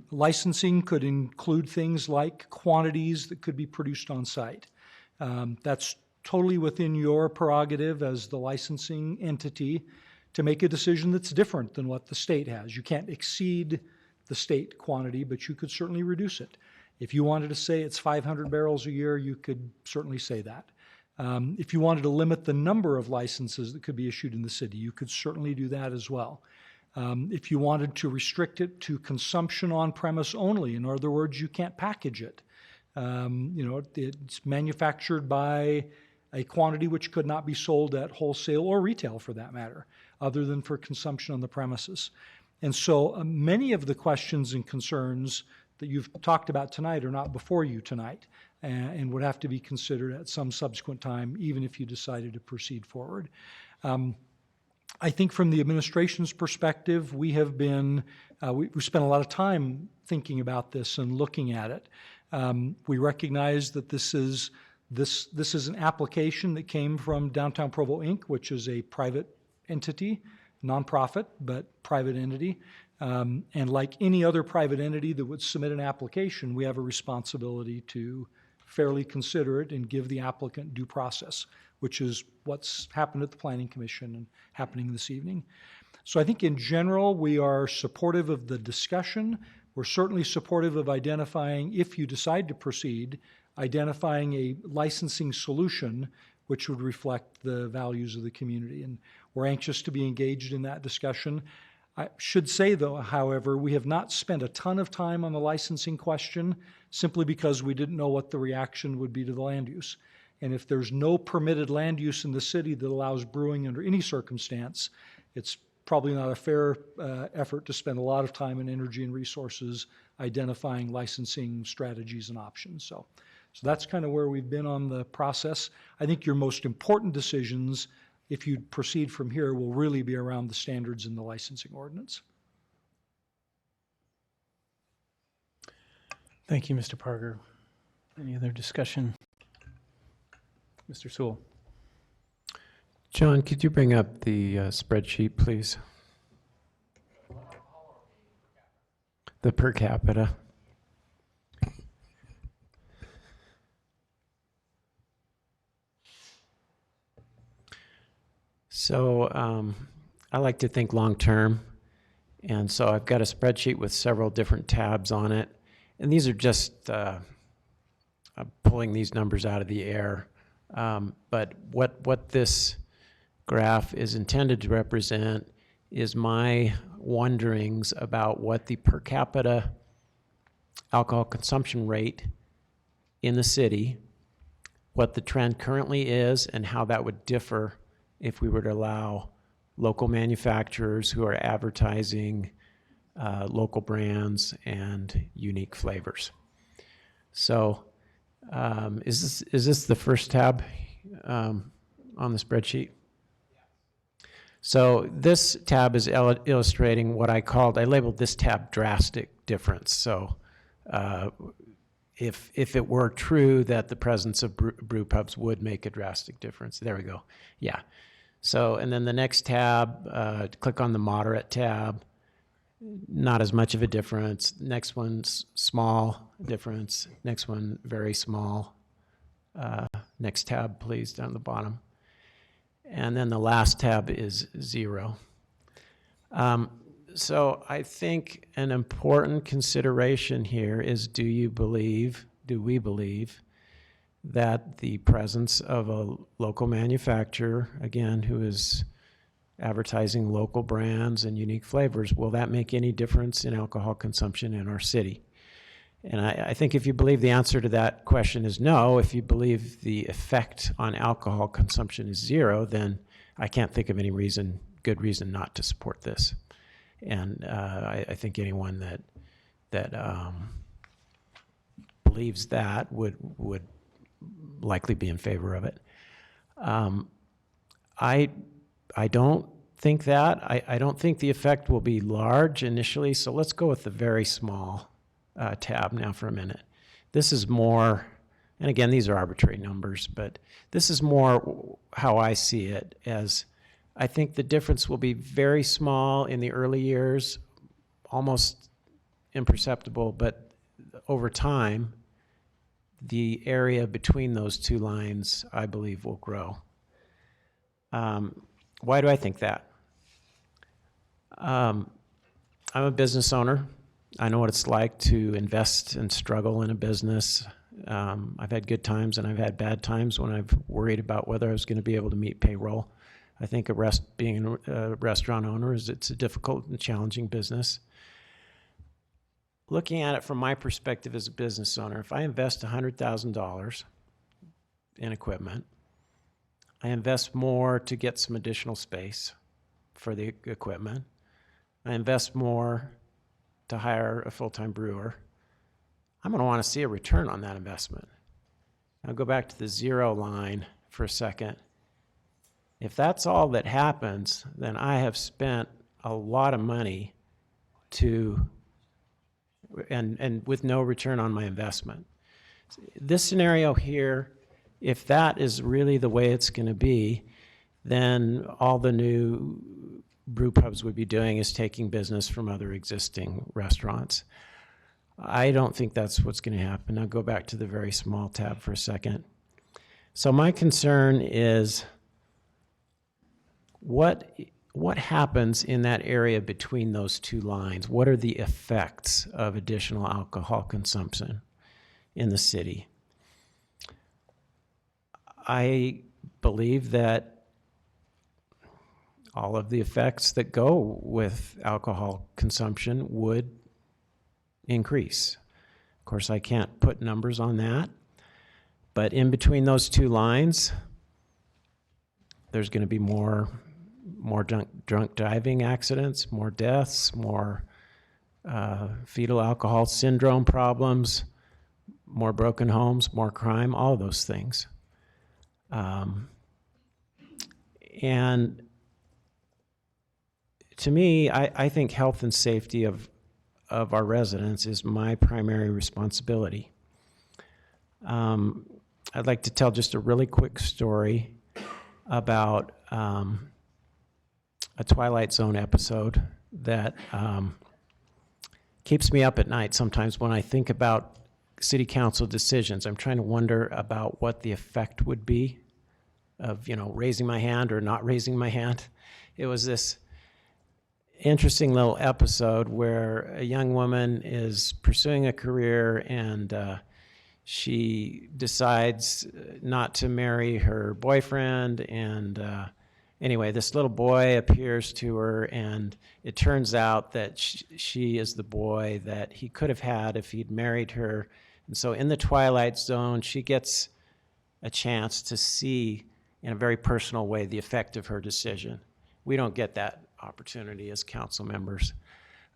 Licensing could include things like quantities that could be produced on site. That's totally within your prerogative as the licensing entity to make a decision that's different than what the state has. You can't exceed the state quantity, but you could certainly reduce it. If you wanted to say it's 500 barrels a year, you could certainly say that. If you wanted to limit the number of licenses that could be issued in the city, you could certainly do that as well. If you wanted to restrict it to consumption on premise only, in other words, you can't package it. It's manufactured by a quantity which could not be sold at wholesale or retail for that matter, other than for consumption on the premises. And so many of the questions and concerns that you've talked about tonight are not before you tonight and would have to be considered at some subsequent time, even if you decided to proceed forward. I think from the administration's perspective, we have been, we spent a lot of time thinking about this and looking at it. We recognize that this is an application that came from Downtown Provo, Inc., which is a private entity, nonprofit, but private entity. And like any other private entity that would submit an application, we have a responsibility to fairly consider it and give the applicant due process, which is what's happened at the Planning Commission and happening this evening. So I think in general, we are supportive of the discussion. We're certainly supportive of identifying, if you decide to proceed, identifying a licensing solution which would reflect the values of the community. And we're anxious to be engaged in that discussion. I should say, though, however, we have not spent a ton of time on the licensing question simply because we didn't know what the reaction would be to the land use. And if there's no permitted land use in the city that allows brewing under any circumstance, it's probably not a fair effort to spend a lot of time and energy and resources identifying licensing strategies and options. So that's kind of where we've been on the process. I think your most important decisions, if you proceed from here, will really be around the standards in the licensing ordinance. Thank you, Mr. Parker. Any other discussion? Mr. Sewell. John, could you bring up the spreadsheet, please? The per capita. So I like to think long-term, and so I've got a spreadsheet with several different tabs on it, and these are just pulling these numbers out of the air. But what this graph is intended to represent is my wonderings about what the per capita alcohol consumption rate in the city, what the trend currently is, and how that would differ if we were to allow local manufacturers who are advertising local brands and unique flavors. So is this the first tab on the spreadsheet? So this tab is illustrating what I labeled this tab drastic difference. So if it were true that the presence of brew pubs would make a drastic difference. There we go. Yeah. So, and then the next tab, click on the moderate tab. Not as much of a difference. Next one's small difference. Next one, very small. Next tab, please, down the bottom. And then the last tab is 0. So I think an important consideration here is, do we believe that the presence of a local manufacturer, again, who is advertising local brands and unique flavors, will that make any difference in alcohol consumption in our city? And I think if you believe the answer to that question is no, if you believe the effect on alcohol consumption is 0, then I can't think of any good reason not to support this. And I think anyone that believes that would likely be in favor of it. I don't think that. I don't think the effect will be large initially, so let's go with the very small tab now for a minute. This is more, and again, these are arbitrary numbers, but this is more how I see it, as I think the difference will be very small in the early years, almost imperceptible, but over time, the area between those two lines, I believe, will grow. Why do I think that? I'm a business owner. I know what it's like to invest and struggle in a business. I've had good times and I've had bad times when I've worried about whether I was going to be able to meet payroll. I think being a restaurant owner it's a difficult and challenging business. Looking at it from my perspective as a business owner, if I invest $100,000 in equipment, I invest more to get some additional space for the equipment. I invest more to hire a full-time brewer. I'm going to want to see a return on that investment. I'll go back to the 0 line for a second. If that's all that happens, then I have spent a lot of money and with no return on my investment. This scenario here, if that is really the way it's going to be, then all the new brew pubs would be doing is taking business from other existing restaurants. I don't think that's what's going to happen. I'll go back to the very small tab for a second. So my concern is what happens in that area between those two lines? What are the effects of additional alcohol consumption in the city? I believe that all of the effects that go with alcohol consumption would increase. Of course, I can't put numbers on that, but in between those two lines, there's going to be more drunk driving accidents, more deaths, more fetal alcohol syndrome problems, more broken homes, more crime, all of those things. And to me, I think health and safety of our residents is my primary responsibility. I'd like to tell just a really quick story about a Twilight Zone episode that keeps me up at night sometimes when I think about city council decisions. I'm trying to wonder about what the effect would be of, raising my hand or not raising my hand. It was this interesting little episode where a young woman is pursuing a career and she decides not to marry her boyfriend, and anyway, this little boy appears to her, and it turns out that she is the boy that he could have had if he'd married her. And so in the Twilight Zone, she gets a chance to see in a very personal way the effect of her decision. We don't get that opportunity as council members.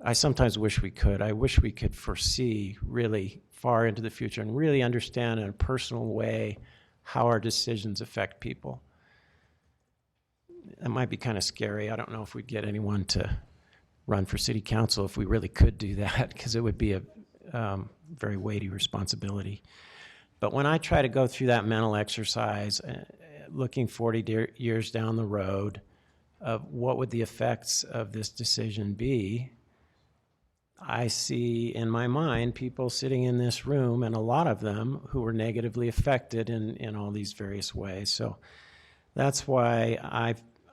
I sometimes wish we could. I wish we could foresee really far into the future and really understand in a personal way how our decisions affect people. That might be kind of scary. I don't know if we'd get anyone to run for city council if we really could do that, because it would be a very weighty responsibility. But when I try to go through that mental exercise, looking 40 years down the road of what would the effects of this decision be, I see in my mind people sitting in this room, and a lot of them who were negatively affected in all these various ways. So that's why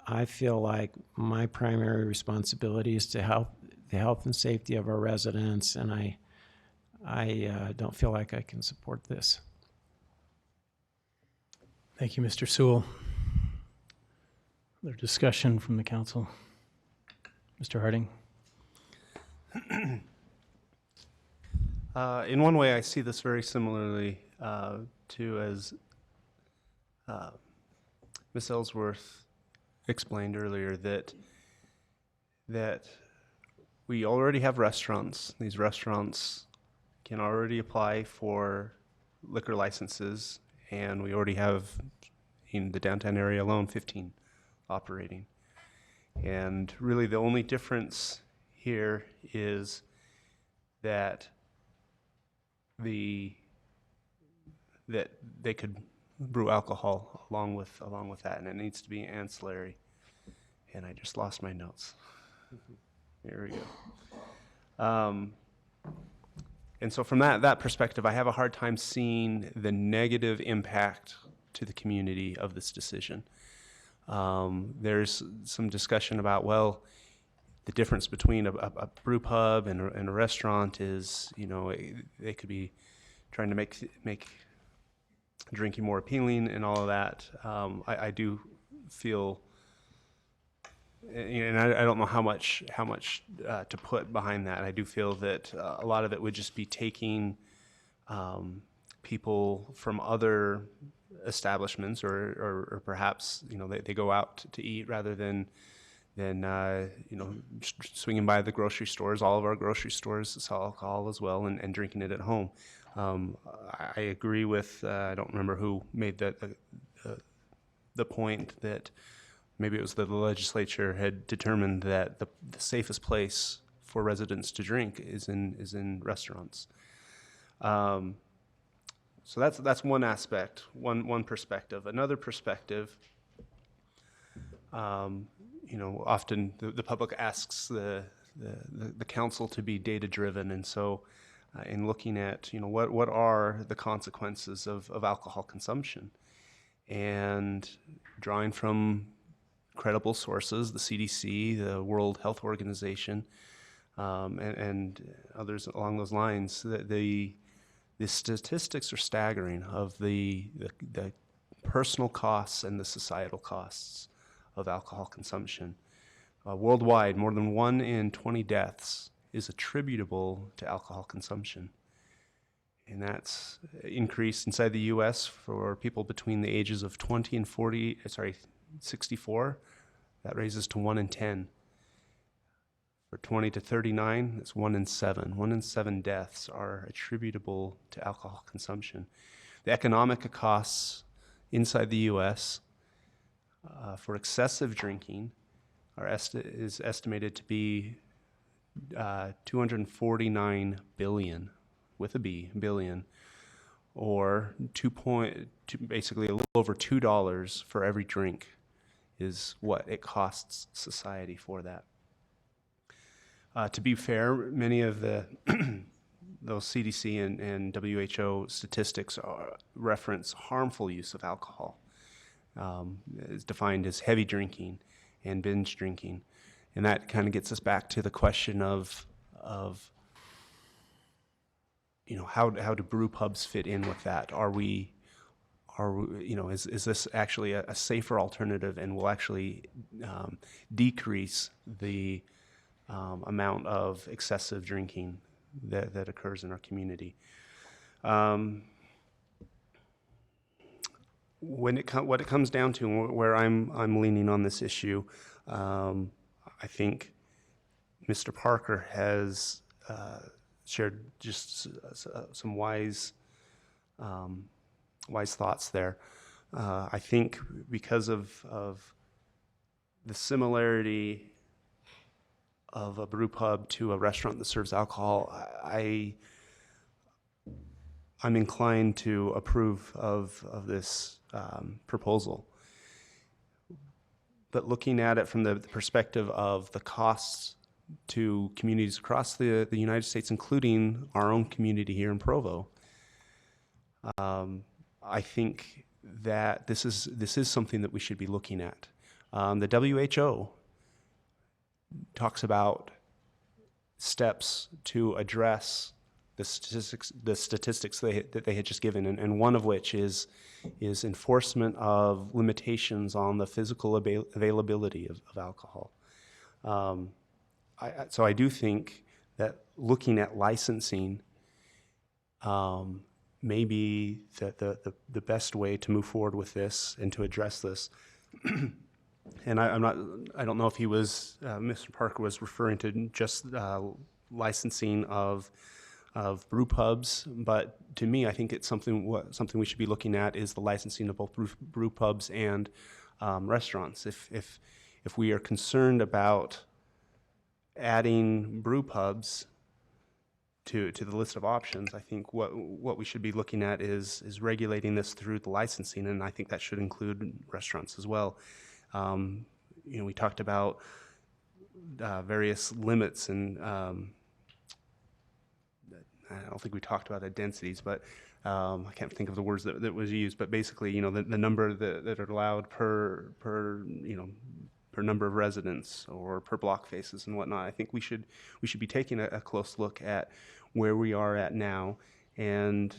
I feel like my primary responsibility is to help the health and safety of our residents, and I don't feel like I can support this. Thank you, Mr. Sewell. Other discussion from the council? Mr. Harding? In one way, I see this very similarly to as Ms. Ellsworth explained earlier, that we already have restaurants. These restaurants can already apply for liquor licenses, and we already have, in the downtown area alone, 15 operating. And really the only difference here is that they could brew alcohol along with that, and it needs to be ancillary. And I just lost my notes. Here we go. And so from that perspective, I have a hard time seeing the negative impact to the community of this decision. There's some discussion about, well, the difference between a brew pub and a restaurant is, you know, they could be trying to make drinking more appealing and all of that. I do feel, and I don't know how much to put behind that. I do feel that a lot of it would just be taking people from other establishments, or perhaps, you know, they go out to eat rather than you know, swinging by the grocery stores. All of our grocery stores sell alcohol as well, and drinking it at home. I agree with, I don't remember who made the point that maybe it was that the legislature had determined that the safest place for residents to drink is in restaurants. So that's one aspect, one perspective. Another perspective, you know, often the public asks the council to be data driven, and so in looking at, you know, what are the consequences of alcohol consumption, and drawing from credible sources, the CDC, the World Health Organization, and others along those lines, the statistics are staggering of the personal costs and the societal costs of alcohol consumption. Worldwide, more than 1 in 20 deaths is attributable to alcohol consumption. And that's increased inside the U.S. for people between the ages of 20 and 64. That raises to 1 in 10. For 20 to 39, it's 1 in 7. 1 in 7 deaths are attributable to alcohol consumption. The economic costs inside the U.S. For excessive drinking is estimated to be $249 billion, with a B, billion, or basically a little over $2 for every drink is what it costs society for that. To be fair, many of those CDC and WHO statistics reference harmful use of alcohol. It's defined as heavy drinking and binge drinking. And that kind of gets us back to the question of you know, how do brew pubs fit in with that? Are we, you know, is this actually a safer alternative, and will actually decrease the amount of excessive drinking that occurs in our community? What it comes down to, and where I'm leaning on this issue, I think Mr. Parker has shared just some wise thoughts there. I think because of the similarity of a brew pub to a restaurant that serves alcohol, I'm inclined to approve of this proposal. But looking at it from the perspective of the costs to communities across the United States, including our own community here in Provo. I think that this is something that we should be looking at. The WHO talks about steps to address the statistics that they had just given, and one of which is enforcement of limitations on the physical availability of alcohol. So I do think that looking at licensing may be the best way to move forward with this and to address this. And I don't know if he was, Mr. Parker was referring to just licensing of brew pubs, but to me, I think it's something we should be looking at is the licensing of both brew pubs and restaurants. If we are concerned about adding brew pubs to the list of options, I think what we should be looking at is regulating this through the licensing, and I think that should include restaurants as well. We talked about various limits, and I don't think we talked about the densities, but I can't think of the words that was used. But basically, the number that are allowed per number of residents or per block faces and whatnot. I think we should be taking a close look at where we are at now. And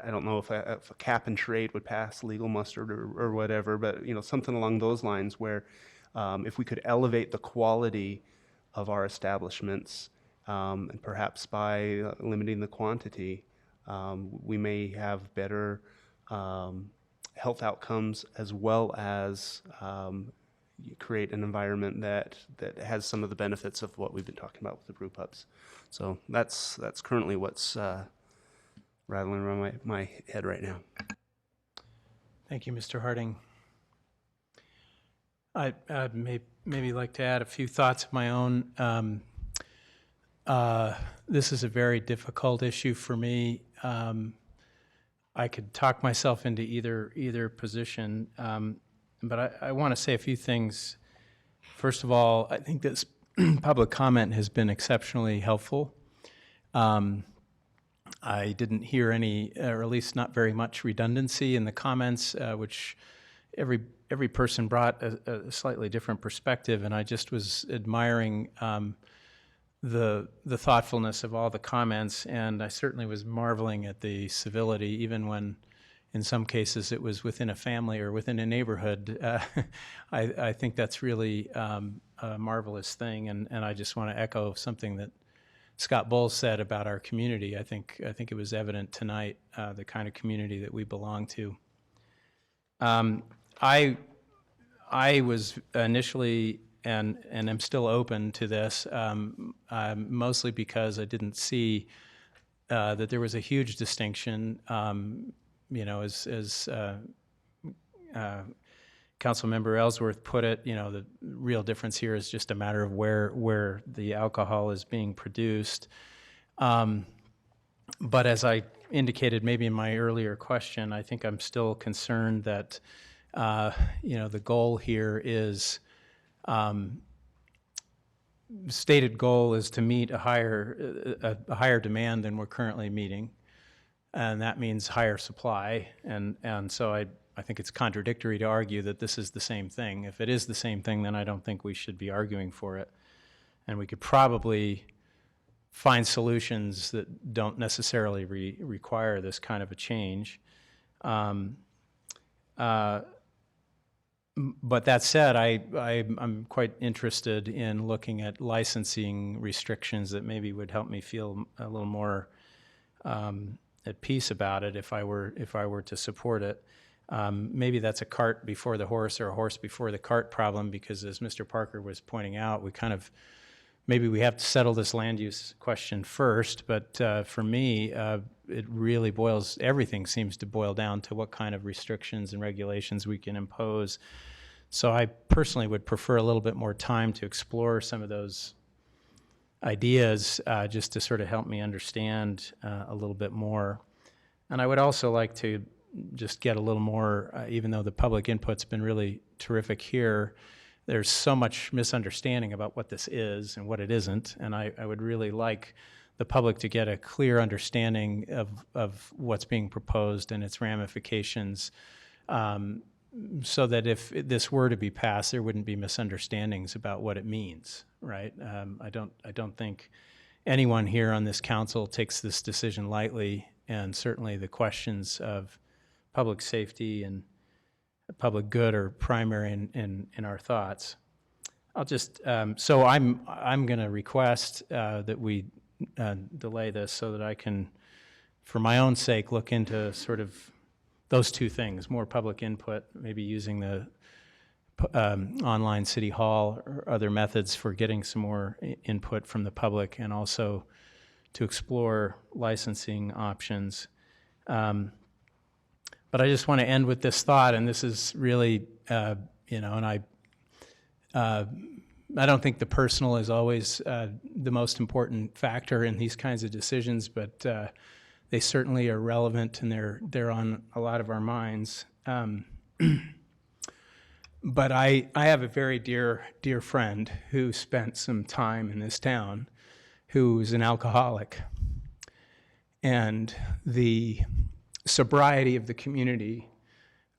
I don't know if a cap and trade would pass legal muster or whatever, but something along those lines where if we could elevate the quality of our establishments, and perhaps by limiting the quantity, we may have better health outcomes, as well as create an environment that has some of the benefits of what we've been talking about with the brew pubs. So that's currently what's rattling around my head right now. Thank you, Mr. Harding. I'd maybe like to add a few thoughts of my own. This is a very difficult issue for me. I could talk myself into either position, but I want to say a few things. First of all, I think this public comment has been exceptionally helpful. I didn't hear any, or at least not very much, redundancy in the comments, which every person brought a slightly different perspective, and I just was admiring the thoughtfulness of all the comments, and I certainly was marveling at the civility, even when in some cases it was within a family or within a neighborhood. I think that's really a marvelous thing, and I just want to echo something that Scott Bowles said about our community. I think it was evident tonight, the kind of community that we belong to. I was initially and am still open to this, mostly because I didn't see that there was a huge distinction. As Councilmember Ellsworth put it, the real difference here is just a matter of where the alcohol is being produced. But as I indicated maybe in my earlier question, I think I'm still concerned that the goal here is, stated goal is to meet a higher demand than we're currently meeting, and that means higher supply. And so I think it's contradictory to argue that this is the same thing. If it is the same thing, then I don't think we should be arguing for it. And we could probably find solutions that don't necessarily require this kind of a change. But that said, I'm quite interested in looking at licensing restrictions that maybe would help me feel a little more at peace about it if I were to support it. Maybe that's a cart before the horse or a horse before the cart problem, because as Mr. Parker was pointing out, maybe we have to settle this land use question first, but for me, it really everything seems to boil down to what kind of restrictions and regulations we can impose. So I personally would prefer a little bit more time to explore some of those ideas, just to sort of help me understand a little bit more. And I would also like to just get a little more, even though the public input's been really terrific here, there's so much misunderstanding about what this is and what it isn't, and I would really like the public to get a clear understanding of what's being proposed and its ramifications, so that if this were to be passed, there wouldn't be misunderstandings about what it means, right? I don't think anyone here on this council takes this decision lightly, and certainly the questions of public safety and public good are primary in our thoughts. I'll just, so I'm going to request that we delay this so that I can, for my own sake, look into sort of those two things, more public input, maybe using the online city hall or other methods for getting some more input from the public, and also to explore licensing options. But I just want to end with this thought, and this is really, you know, and I don't think the personal is always the most important factor in these kinds of decisions, but they certainly are relevant, and they're on a lot of our minds. But I have a very dear friend who spent some time in this town, who's an alcoholic, and the sobriety of the community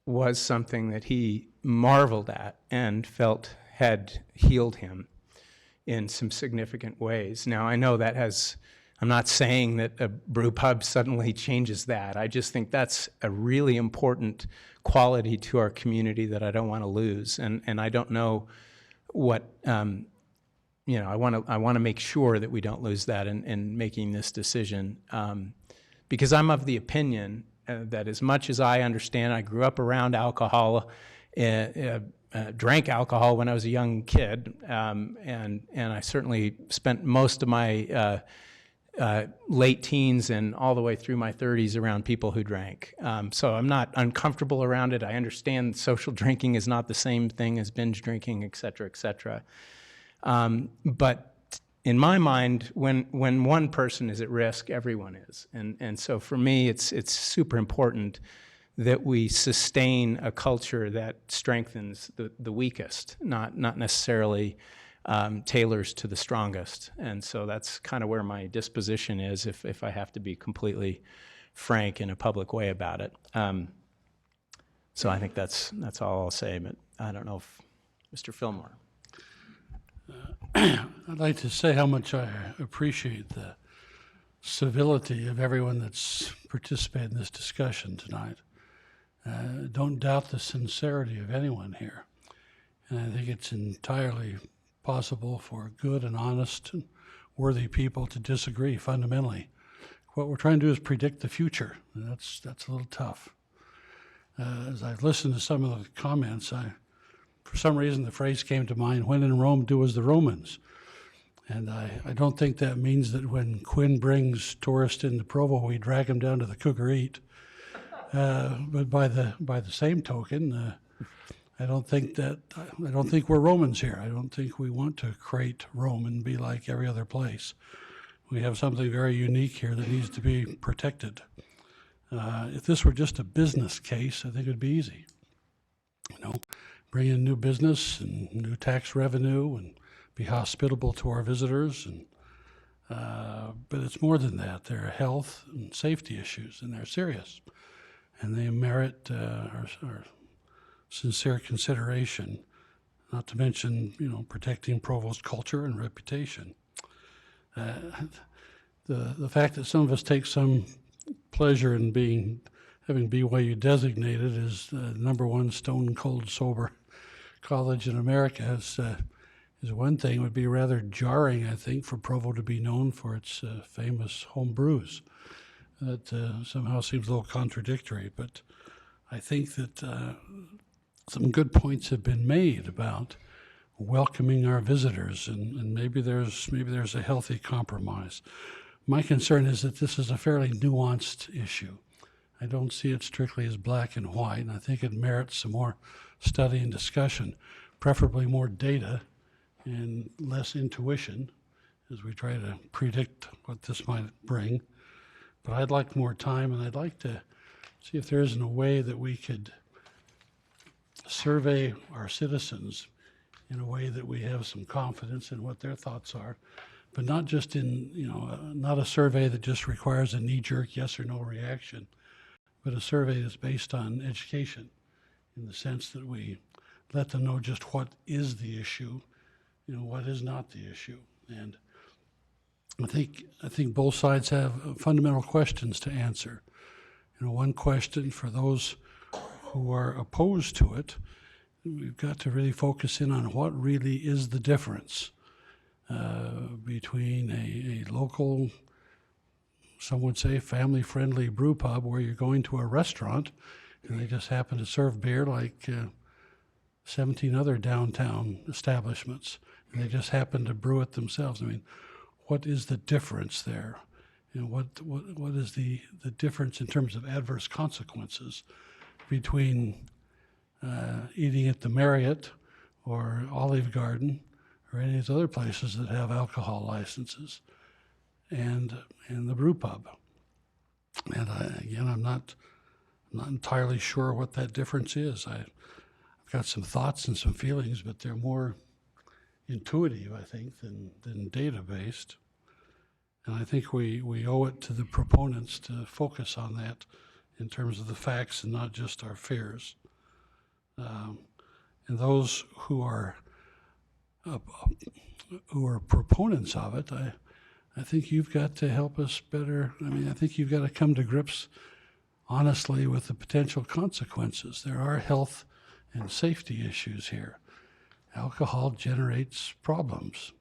was something that he marveled at and felt had healed him in some significant ways. Now, I know that I'm not saying that a brew pub suddenly changes that. I just think that's a really important quality to our community that I don't want to lose. And I don't know what, you know, I want to make sure that we don't lose that in making this decision. Because I'm of the opinion that as much as I understand, I grew up around alcohol, drank alcohol when I was a young kid, and I certainly spent most of my late teens and all the way through my 30s around people who drank. So I'm not uncomfortable around it. I understand social drinking is not the same thing as binge drinking, et cetera, et cetera. But in my mind, when one person is at risk, everyone is. And so for me, it's super important that we sustain a culture that strengthens the weakest, not necessarily tailors to the strongest. And so that's kind of where my disposition is, if I have to be completely frank in a public way about it. So I think that's all I'll say, but I don't know if Mr. Fillmore. I'd like to say how much I appreciate the civility of everyone that's participated in this discussion tonight. Don't doubt the sincerity of anyone here. And I think it's entirely possible for good and honest and worthy people to disagree fundamentally. What we're trying to do is predict the future, and that's a little tough. As I've listened to some of the comments, for some reason the phrase came to mind, when in Rome, do as the Romans. And I don't think that means that when Quinn brings tourists into Provo, we drag them down to the Cook or Eat. But by the same token, I don't think we're Romans here. I don't think we want to create Rome and be like every other place. We have something very unique here that needs to be protected. If this were just a business case, I think it would be easy. You know, bring in new business and new tax revenue and be hospitable to our visitors. But it's more than that. There are health and safety issues, and they're serious. And they merit our sincere consideration, not to mention, you know, protecting Provo's culture and reputation. The fact that some of us take some pleasure in having BYU designated as the #1 stone cold sober college in America is one thing. It would be rather jarring, I think, for Provo to be known for its famous home brews. That somehow seems a little contradictory, but I think that some good points have been made about welcoming our visitors, and maybe there's a healthy compromise. My concern is that this is a fairly nuanced issue. I don't see it strictly as black and white, and I think it merits some more study and discussion, preferably more data and less intuition as we try to predict what this might bring. But I'd like more time, and I'd like to see if there isn't a way that we could survey our citizens in a way that we have some confidence in what their thoughts are, but not just in, not a survey that just requires a knee-jerk yes or no reaction, but a survey that's based on education in the sense that we let them know just what is the issue, what is not the issue. And I think both sides have fundamental questions to answer. One question for those who are opposed to it, we've got to really focus in on what really is the difference between a local, some would say family-friendly brew pub where you're going to a restaurant and they just happen to serve beer like 17 other downtown establishments, and they just happen to brew it themselves. I mean, what is the difference there? What is the difference in terms of adverse consequences between eating at the Marriott or Olive Garden or any of those other places that have alcohol licenses and the brew pub? And I'm not entirely sure what that difference is. I've got some thoughts and some feelings, but they're more intuitive, I think, than data-based. And I think we owe it to the proponents to focus on that in terms of the facts and not just our fears. And those who are proponents of it, I think you've got to help us better. I mean, I think you've got to come to grips honestly with the potential consequences. There are health and safety issues here. Alcohol generates problems,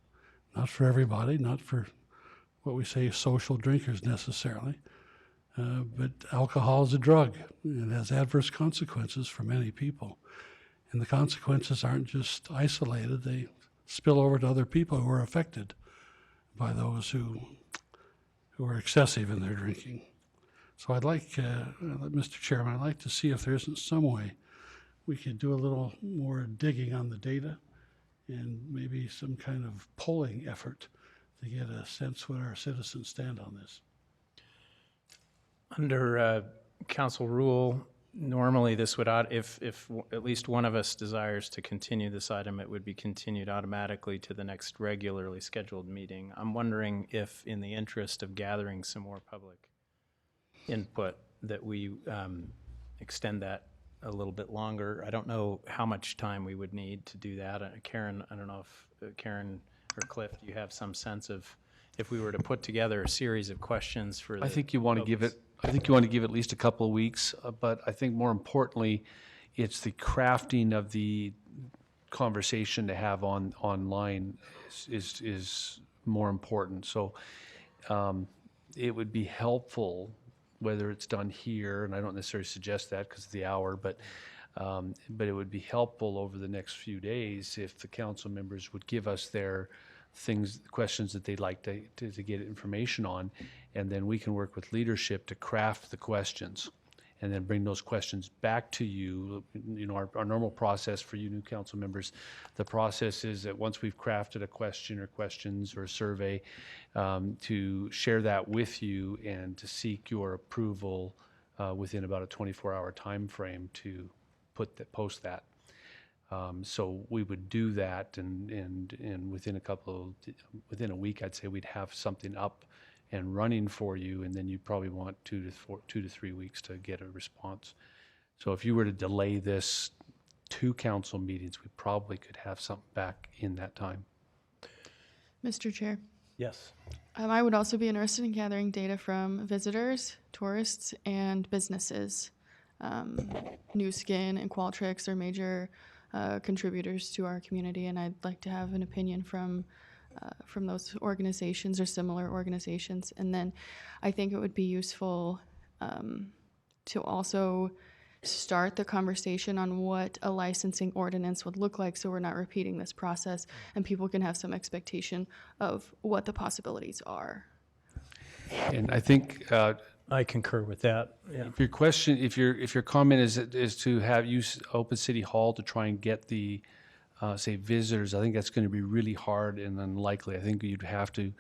not for everybody, not for what we say social drinkers necessarily, but alcohol is a drug. It has adverse consequences for many people. And the consequences aren't just isolated, they spill over to other people who are affected by those who are excessive in their drinking. So I'd like, Mr. Chairman, I'd like to see if there isn't some way we could do a little more digging on the data and maybe some kind of polling effort to get a sense what our citizens stand on this. Under council rule, normally this would, if at least one of us desires to continue this item, it would be continued automatically to the next regularly scheduled meeting. I'm wondering if, in the interest of gathering some more public input, that we extend that a little bit longer. I don't know how much time we would need to do that. Karen, I don't know if Karen or Cliff, do you have some sense of if we were to put together a series of questions for I think you want to give it, I think you want to give at least a couple of weeks, but I think more importantly, it's the crafting of the conversation to have online is more important. So it would be helpful whether it's done here, and I don't necessarily suggest that because of the hour, but it would be helpful over the next few days if the council members would give us their questions that they'd like to get information on, and then we can work with leadership to craft the questions and then bring those questions back to you. Our normal process for you new council members, the process is that once we've crafted a question or questions or a survey, to share that with you and to seek your approval within about a 24-hour time frame to post that. So we would do that, and within within a week, I'd say we'd have something up and running for you, and then you probably want 2 to 3 weeks to get a response. So if you were to delay this 2 council meetings, we probably could have something back in that time. Mr. Chair. Yes. I would also be interested in gathering data from visitors, tourists, and businesses. New Skin and Qualtrics are major contributors to our community, and I'd like to have an opinion from those organizations or similar organizations. And then I think it would be useful to also start the conversation on what a licensing ordinance would look like, so we're not repeating this process and people can have some expectation of what the possibilities are. And I think I concur with that. Yeah. If your question, if your comment is to have use Open City Hall to try and get the say visitors, I think that's going to be really hard and unlikely. I think you'd have to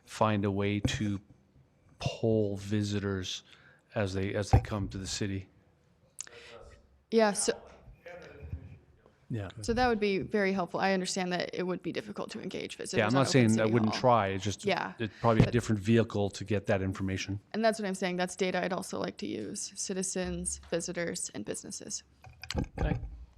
find a way to poll visitors as they come to the city. Yeah. So Yeah. So that would be very helpful. I understand that it would be difficult to engage visitors. Yeah, I'm on not Open saying I City wouldn't Hall. try, it's just, Yeah, it's probably a but- different vehicle to get that information. And that's what I'm saying. That's data I'd also like to use. Citizens, visitors, and businesses.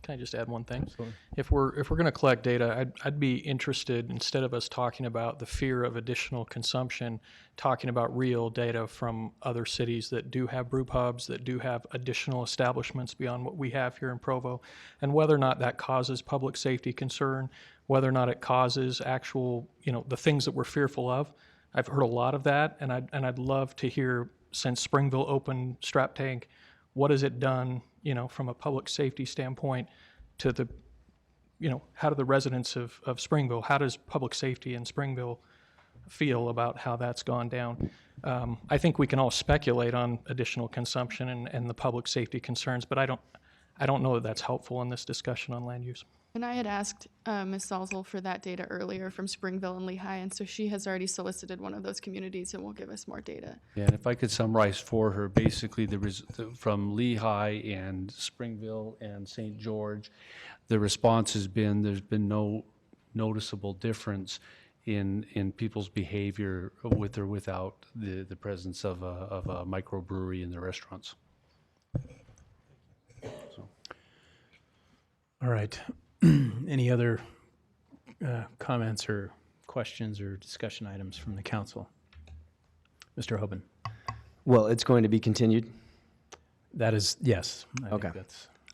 Can I just add one thing? If we're going to collect data, I'd be interested, instead of us talking about the fear of additional consumption, talking about real data from other cities that do have brew pubs, that do have additional establishments beyond what we have here in Provo, and whether or not that causes public safety concern, whether or not it causes actual, the things that we're fearful of. I've heard a lot of that, and I'd love to hear, since Springville opened Strap Tank, what has it done, from a public safety standpoint to the, how do the residents of Springville, how does public safety in Springville feel about how that's gone down? I think we can all speculate on additional consumption and the public safety concerns, but I don't know that that's helpful in this discussion on land use. And I had asked Ms. Salzel for that data earlier from Springville and Lehigh, and so she has already solicited one of those communities and will give us more data. Yeah, and if I could summarize for her, basically from Lehigh and Springville and St. George, the response has been there's been no noticeable difference in people's behavior with or without the presence of a microbrewery in their restaurants. All right. Any other comments or questions or discussion items from the council? Mr. Hoban. Well, it's going to be continued? That is, yes. Okay.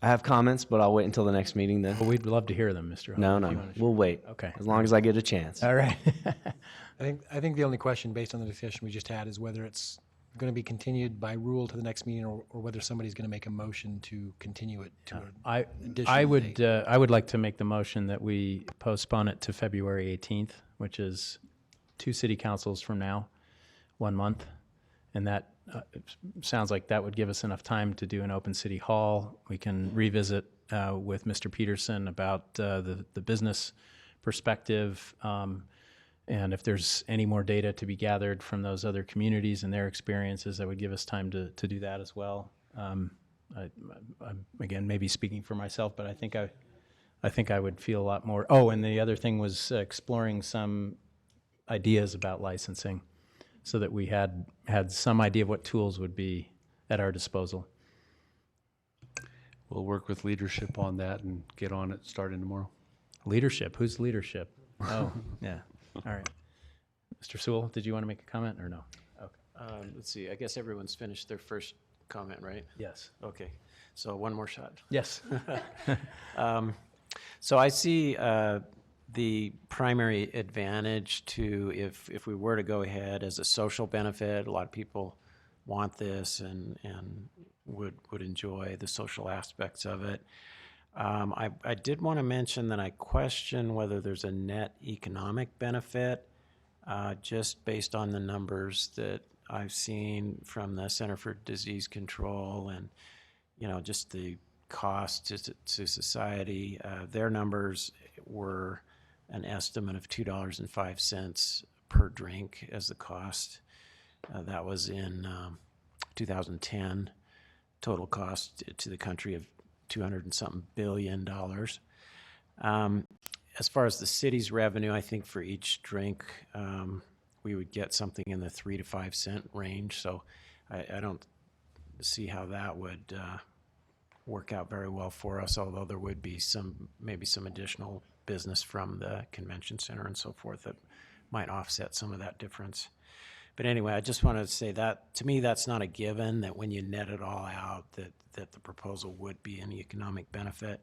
I have comments, but I'll wait until the next meeting then. Well, we'd love to hear them, Mr. Hoban. No, we'll wait. Okay. As long as I get a chance. All right. I think the only question based on the discussion we just had is whether it's going to be continued by rule to the next meeting, or whether somebody's going to make a motion to continue it to an additional date. I would like to make the motion that we postpone it to February 18th, which is 2 city councils from now, 1 month. And that sounds like that would give us enough time to do an open city hall. We can revisit with Mr. Peterson about the business perspective. And if there's any more data to be gathered from those other communities and their experiences, that would give us time to do that as well. I'm again, maybe speaking for myself, but I think I would feel a lot more. Oh, and the other thing was exploring some ideas about licensing, so that we had some idea of what tools would be at our disposal. We'll work with leadership on that and get on it starting tomorrow. Leadership? Who's leadership? Oh, yeah. All right. Mr. Sewell, did you want to make a comment or no? Okay. Let's see. I guess everyone's finished their first comment, right? Yes. Okay. So one more shot. Yes. So I see the primary advantage to if we were to go ahead as a social benefit. A lot of people want this and would enjoy the social aspects of it. I did want to mention that I question whether there's a net economic benefit, just based on the numbers that I've seen from the Center for Disease Control and, just the cost to society. Their numbers were an estimate of $2.05 per drink as the cost. That was in 2010. Total cost to the country of $200 and something billion. As far as the city's revenue, I think for each drink, we would get something in the 3 to 5 cent range. So I don't see how that would work out very well for us, although there would be maybe some additional business from the convention center and so forth that might offset some of that difference. But anyway, I just wanted to say that, to me, that's not a given, that when you net it all out, that the proposal would be an economic benefit.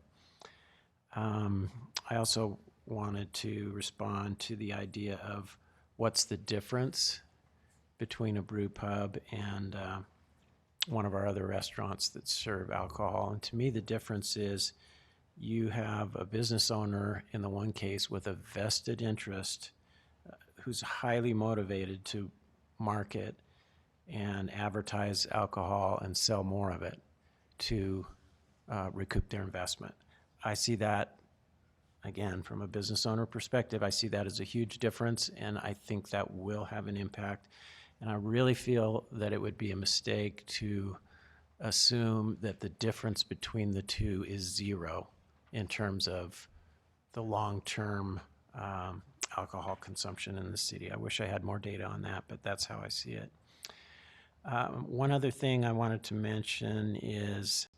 I also wanted to respond to the idea of what's the difference between a brew pub and one of our other restaurants that serve alcohol. And to me, the difference is you have a business owner in the one case with a vested interest who's highly motivated to market and advertise alcohol and sell more of it to recoup their investment. I see that, again, from a business owner perspective, I see that as a huge difference, and I think that will have an impact. And I really feel that it would be a mistake to assume that the difference between the two is zero in terms of the long-term alcohol consumption in the city. I wish I had more data on that, but that's how I see it. One other thing I wanted to mention is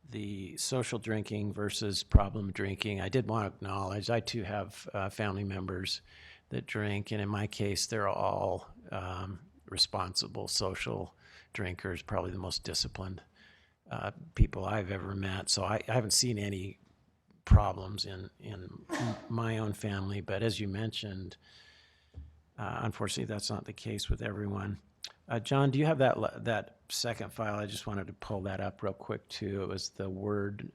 the social drinking versus problem drinking. I did want to acknowledge, I too have family members that drink, and in my case, they're all responsible social drinkers, probably the most disciplined people I've ever met. So I haven't seen any problems in my own family, but as you mentioned, unfortunately, that's not the case with everyone. John, do you have that second file? I just wanted to pull that up real quick too. It was the Word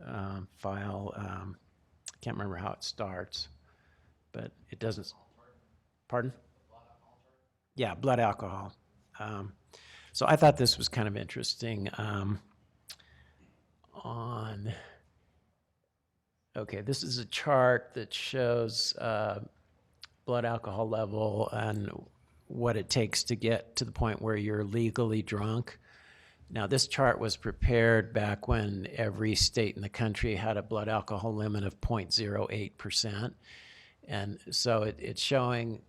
file. Can't remember how it starts, but it doesn't. Pardon? Yeah, blood alcohol. So I thought this was kind of interesting. Okay, this is a chart that shows blood alcohol level and what it takes to get to the point where you're legally drunk. Now, this chart was prepared back when every state in the country had a blood alcohol limit of 0.08%. And so it's showing,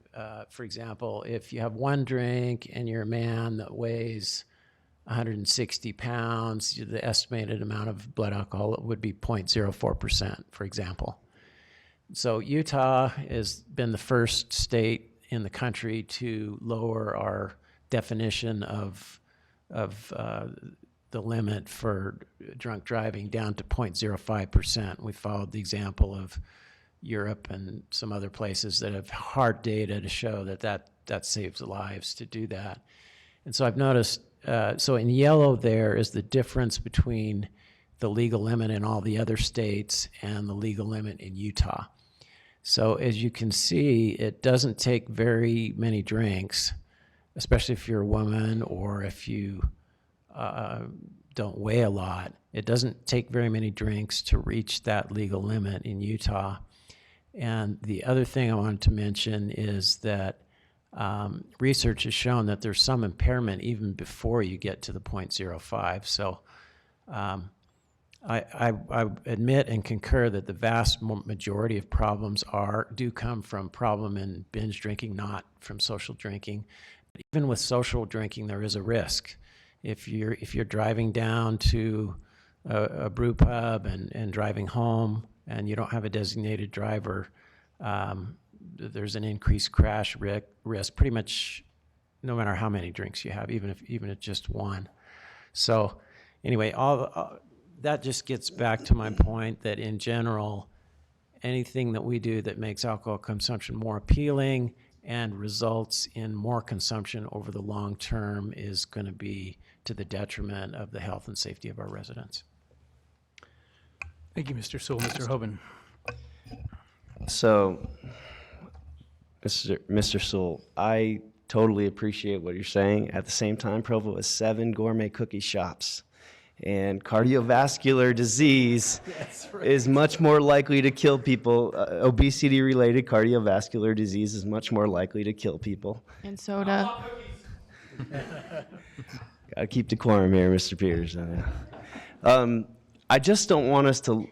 for example, if you have one drink and you're a man that weighs 160 pounds, the estimated amount of blood alcohol would be 0.04%, for example. So Utah has been the first state in the country to lower our definition of the limit for drunk driving down to 0.05%. We followed the example of Europe and some other places that have hard data to show that saves lives to do that. And so I've noticed, so in yellow there is the difference between the legal limit in all the other states and the legal limit in Utah. So as you can see, it doesn't take very many drinks, especially if you're a woman or if you don't weigh a lot. It doesn't take very many drinks to reach that legal limit in Utah. And the other thing I wanted to mention is that research has shown that there's some impairment even before you get to the 0.05. So I admit and concur that the vast majority of problems do come from problem in binge drinking, not from social drinking. But even with social drinking, there is a risk. If you're driving down to a brew pub and driving home and you don't have a designated driver, there's an increased crash risk pretty much no matter how many drinks you have, even if just one. So anyway, that just gets back to my point that in general, anything that we do that makes alcohol consumption more appealing and results in more consumption over the long term is going to be to the detriment of the health and safety of our residents. Thank you, Mr. Sewell. Mr. Hoban. So, Mr. Sewell, I totally appreciate what you're saying. At the same time, Provo has 7 gourmet cookie shops. And cardiovascular disease is much more likely to kill people. Obesity-related cardiovascular disease is much more likely to kill people. And soda. Got to keep decorum here, Mr. Peterson. I just don't want us to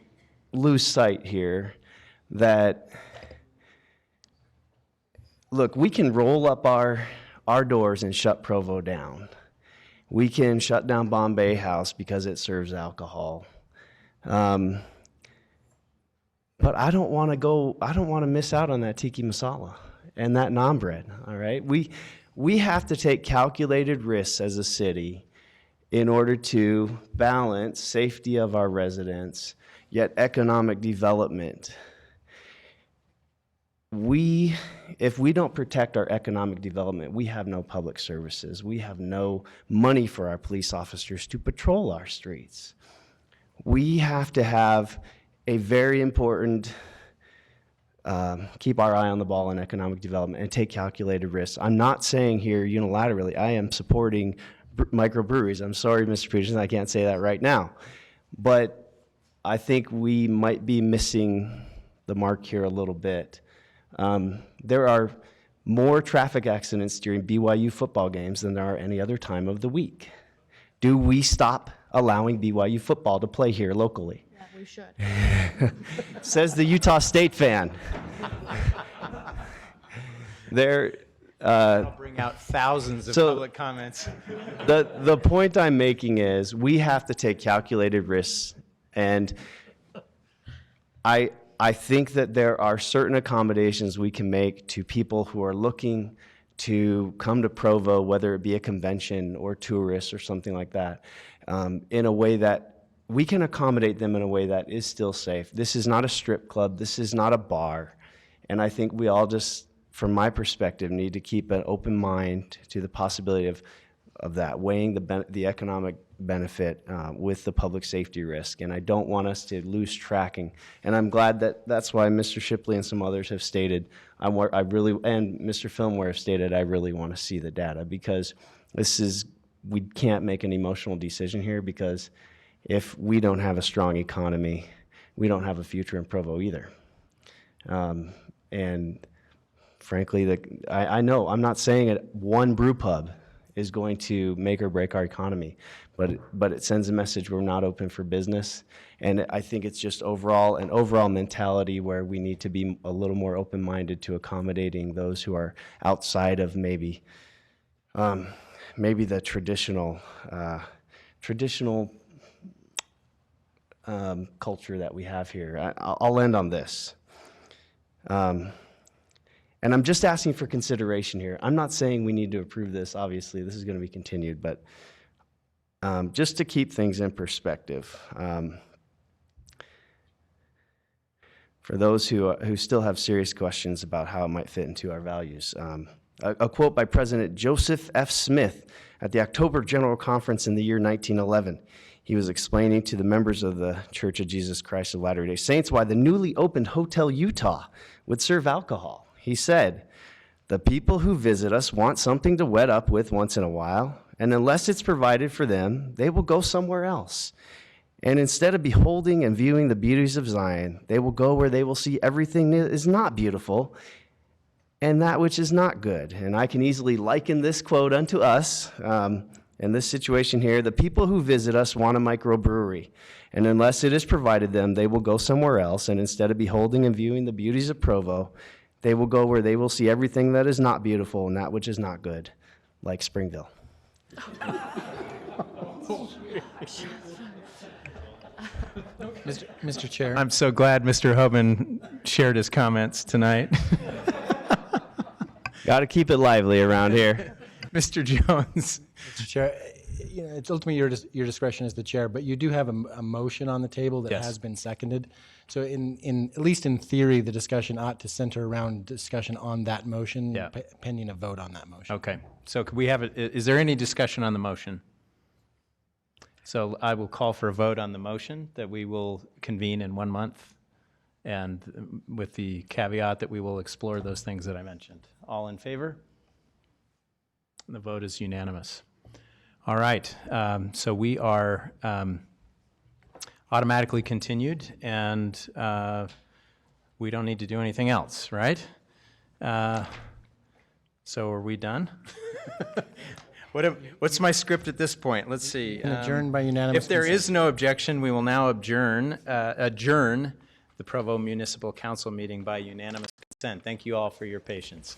lose sight here that, look, we can roll up our doors and shut Provo down. We can shut down Bombay House because it serves alcohol. But I don't want to miss out on that tiki masala and that naan bread, all right? We have to take calculated risks as a city in order to balance safety of our residents, yet economic development. If we don't protect our economic development, we have no public services. We have no money for our police officers to patrol our streets. We have to have a very important, keep our eye on the ball in economic development and take calculated risks. I'm not saying here unilaterally, I am supporting microbreweries. I'm sorry, Mr. Peterson, I can't say that right now. But I think we might be missing the mark here a little bit. There are more traffic accidents during BYU football games than there are any other time of the week. Do we stop allowing BYU football to play here locally? Yeah, we You should. Says the Utah State fan. I'll bring out thousands of public comments. The point I'm making is we have to take calculated risks, and I think that there are certain accommodations we can make to people who are looking to come to Provo, whether it be a convention or tourists or something like that, in a way that we can accommodate them in a way that is still safe. This is not a strip club. This is not a bar. And I think we all just, from my perspective, need to keep an open mind to the possibility of that, weighing the economic benefit with the public safety risk. And I don't want us to lose tracking. And I'm glad that that's why Mr. Shipley and some others have stated, and Mr. Filmware have stated, I really want to see the data, because we can't make an emotional decision here, because if we don't have a strong economy, we don't have a future in Provo either. And frankly, I know, I'm not saying that one brew pub is going to make or break our economy, but it sends a message we're not open for business. And I think it's just an overall mentality where we need to be a little more open-minded to accommodating those who are outside of maybe the traditional culture that we have here. I'll end on this. And I'm just asking for consideration here. I'm not saying we need to approve this. Obviously, this is going to be continued, but just to keep things in perspective, for those who still have serious questions about how it might fit into our values, a quote by President Joseph F. Smith at the October General Conference in the year 1911. He was explaining to the members of the Church of Jesus Christ of Latter-day Saints why the newly opened Hotel Utah would serve alcohol. He said, "The people who visit us want something to wet up with once in a while, and unless it's provided for them, they will go somewhere else. And instead of beholding and viewing the beauties of Zion, they will go where they will see everything that is not beautiful and that which is not good." And I can easily liken this quote unto us. In this situation here, the people who visit us want a microbrewery, and unless it is provided them, they will go somewhere else, and instead of beholding and viewing the beauties of Provo, they will go where they will see everything that is not beautiful and that which is not good, like Springville. Mr. Chair. I'm so glad Mr. Hoban shared his comments tonight. Got to keep it lively around here. Mr. Jones. Mr. Chair, it's ultimately your discretion as the chair, but you do have a motion on the table that has been seconded. So in at least in theory, the discussion ought to center around discussion on that motion, pending a vote on that motion. Okay. So could we have is there any discussion on the motion? So I will call for a vote on the motion that we will convene in 1 month, and with the caveat that we will explore those things that I mentioned. All in favor? The vote is unanimous. All right. So we are automatically continued, and we don't need to do anything else, right? So are we done? What's my script at this point? Let's see. Adjourned by unanimous If there consent. is no objection, we will now adjourn the Provo Municipal Council meeting by unanimous consent. Thank you all for your patience.